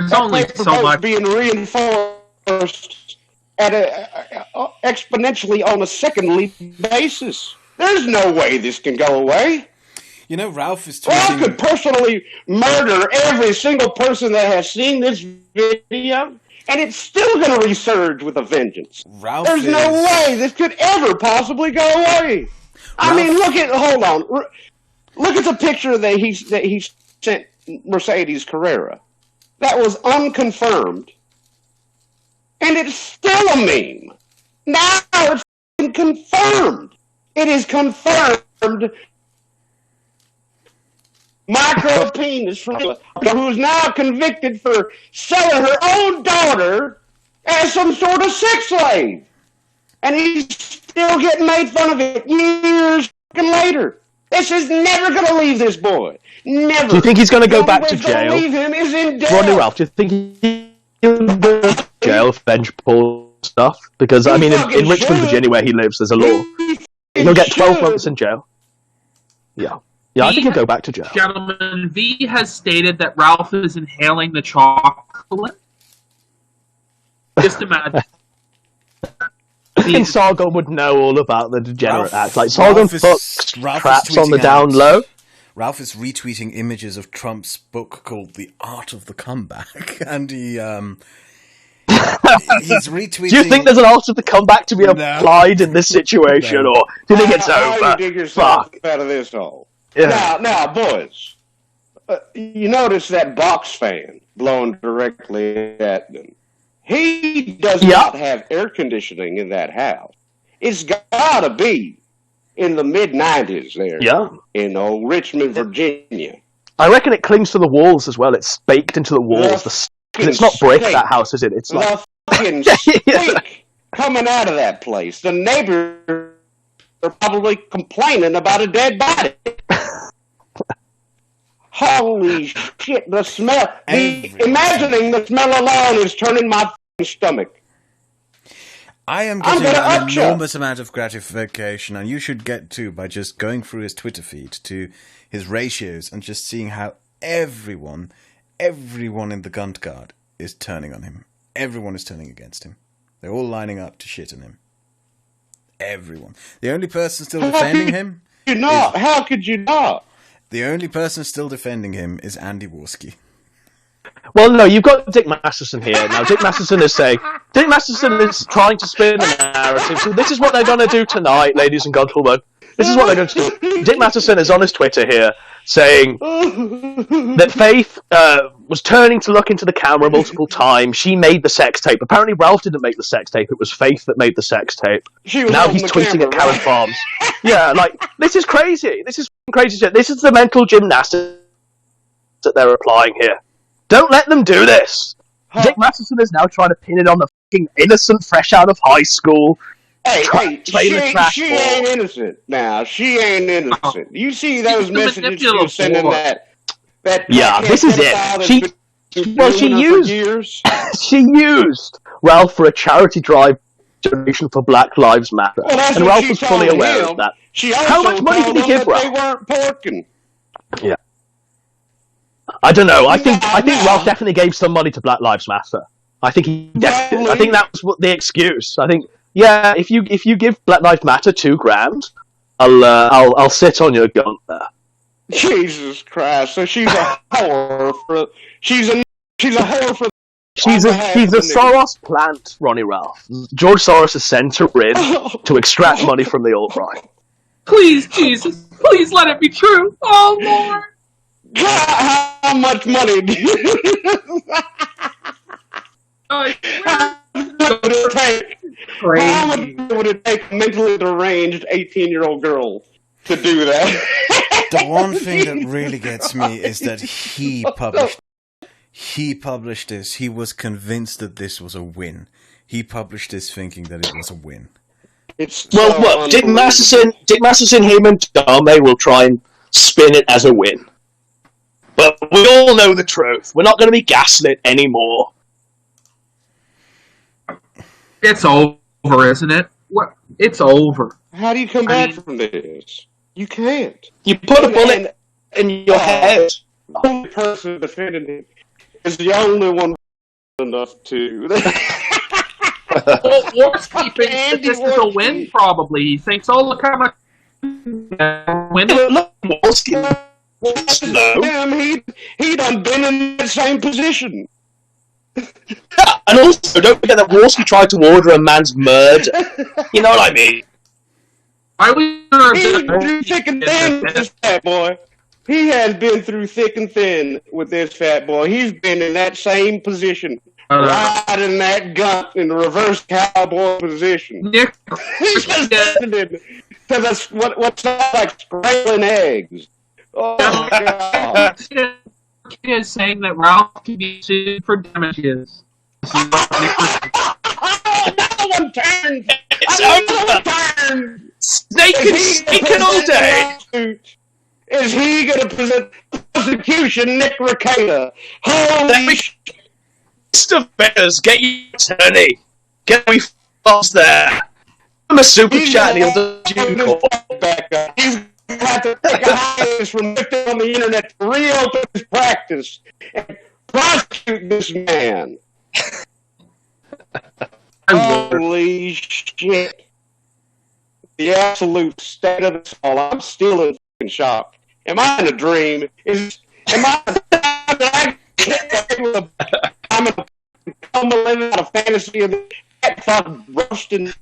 It's only so much
being reinforced at exponentially on a secondly basis. There's no way this can go away.
Ralph is tweeting...
Well, I could personally murder every single person that has seen this video, and it's still going to resurge with a vengeance. There's no way this could ever possibly go away. I mean, hold on. Look at the picture that he sent Mercedes Carrera. That was unconfirmed. And it's still a meme. Now it's confirmed. It is confirmed. Micro penis from who's now convicted for selling her own daughter as some sort of sex slave. And he's still getting made fun of it years later. This is never going to leave this boy. Never.
Do you think he's going to go back to jail?
Leave him is in death.
Rodney Ralph, do you think he'll go to jail for vengeful stuff? Because, I mean, in Richmond, Virginia, where he lives, there's a law. He'll get 12 months in jail. Yeah. Yeah, I think he'll go back to jail.
Gentlemen, V has stated that Ralph is inhaling the chocolate. Just imagine.
I think Sargon would know all about the Degenerate Act. Like, Sargon fucks traps on the down low.
Ralph is retweeting images of Trump's book called The Art of the Comeback, and he's retweeting... Do
you think there's an art of the comeback to be applied in this situation, or do you think it's over?
You dig yourself out of this hole. Yeah. Now, boys, you notice that box fan blowing directly at them. He does not have air conditioning in that house. It's got to be in the mid-90s there. Yeah. In old Richmond, Virginia.
I reckon it clings to the walls as well. It's baked into the walls. It's not brick, that house, is it? It's like...
The fucking stink coming out of that place. The neighbors are probably complaining about a dead body. Holy shit, the smell. Imagining the smell alone is turning my stomach.
I am getting an enormous amount of gratification, and you should get too, by just going through his Twitter feed to his ratios and just seeing how everyone in the Gunt Guard is turning on him. Everyone is turning against him. They're all lining up to shit on him. Everyone. The only person still defending him...
How could you not?
The only person still defending him is Andy Warski.
Well, no, you've got Dick Masterson here. Now, Dick Masterson is trying to spin the narrative. So this is what they're going to do tonight, ladies and gentlemen. This is what they're going to do. Dick Masterson is on his Twitter here saying that Faith was turning to look into the camera multiple times. She made the sex tape. Apparently, Ralph didn't make the sex tape. It was Faith that made the sex tape. Now he's tweeting at Karen Farms. Yeah, like, this is crazy. This is crazy shit. This is the mental gymnastics that they're applying here. Don't let them do this. Dick Masterson is now trying to pin it on the fucking innocent, fresh out of high school.
Hey, she ain't innocent now. She ain't innocent. You see those messages she was sending that
yeah, this is it. She used Ralph for a charity drive donation for Black Lives Matter.
Well,
and Ralph was fully aware of that. How much money did he give Ralph?
They weren't porking.
Yeah. I don't know. I think Ralph definitely gave some money to Black Lives Matter. I think he definitely. I think that was the excuse. I think, yeah, if you give Black Lives Matter $2,000, I'll sit on your gun there.
Jesus Christ! So she's a whore for she's a whore for.
She's a Soros plant, Ronnie Ralph. George Soros has sent her in to extract money from the alt-right.
Please, Jesus, please let it be true. Oh, Lord.
How much money do you... How would it take a mentally deranged 18-year-old girl to do that?
The one thing that really gets me is that he published this. He was convinced that this was a win. He published this thinking that it was a win.
Well, Dick Masterson, him and Dame will try and spin it as a win. But we all know the truth. We're not going to be gaslit anymore.
It's over, isn't it? What? It's over.
How do you come back from this? You can't.
You put a bullet in your head.
The only person defending him is the only one enough to.
Well, Warski thinks that this is a win, probably. He thinks, oh, look how much win.
Look, Warski.
He done been in the same position.
And also, don't forget that Warski tried to order a man's murder. You know what I mean?
He's through thick and thin with this fat boy. He has been through thick and thin with this fat boy. He's been in that same position. Riding that Gunt in the reverse cowboy position.
Nick.
So that's what's like scrambling eggs. Oh, God.
Kino is saying that Ralph can be sued for damages.
Another one turned!
Snake all day!
Is he going to present prosecution, Nick Ricada? Holy shit!
Mr. Bears, get your attorney. Get me fast there. I'm a super chat and he'll do you
back up. He's going to have to take a hiatus from lifting on the internet to reopen his practice and prosecute this man. Holy shit. The absolute state of it all. I'm still in fucking shock. Am I in a dream? I'm living out a fantasy of that fucking roasting.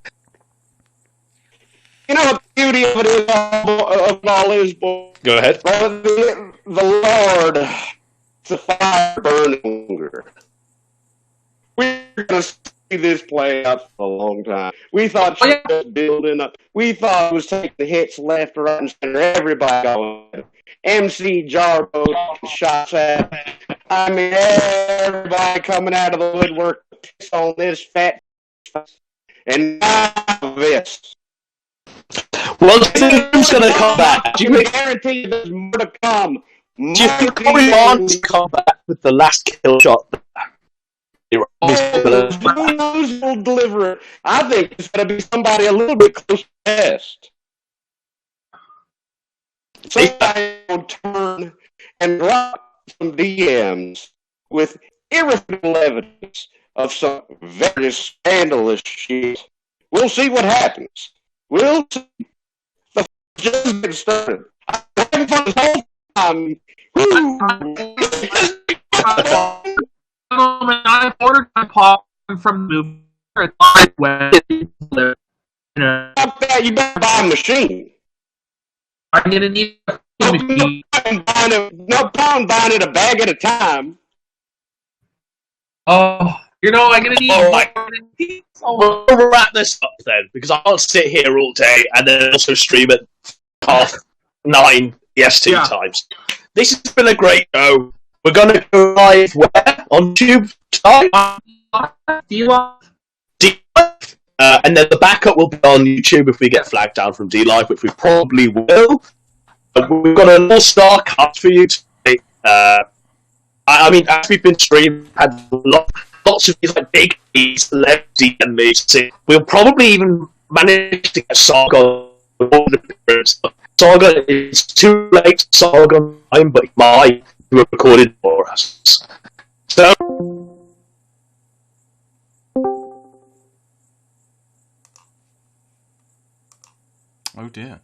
You know what the beauty of it is, of all is, boy?
Go ahead.
The Lord, the fire burning hunger. We're going to see this play out for a long time. We thought she was building up. We thought it was taking hits left, right, and center. Everybody going. MC Jarbo shots at. I mean, everybody coming out of the woodwork on this fat. And now this.
Well, who's going to come back?
Do you guarantee there's more to come?
Do you think we want to come back with the last kill shot?
Who's will deliver it? I think it's going to be somebody a little bit close to best. Somebody will turn and drop some DMs with irrefutable evidence of some very scandalous shit. We'll see what happens. We'll see. The just getting started. I'm having fun this whole time.
I ordered my popcorn from the movie.
Fuck that, you better buy a machine.
I'm gonna need a machine.
No problem buying it a bag at a time.
Oh, I'm gonna need.
We'll wrap this up then, because I can't sit here all day and then also stream at 9:30 EST times. This has been a great show. We're gonna go live where? On YouTube time? D-Live. And then the backup will be on YouTube if we get flagged down from D-Live, which we probably will. We've got an all-star cast for you today. I mean, as we've been streaming, had lots of these like big celebrity enemies. We'll probably even manage to get Saga. Saga is too late. Saga time, but he might be recorded for us. So.
Oh dear.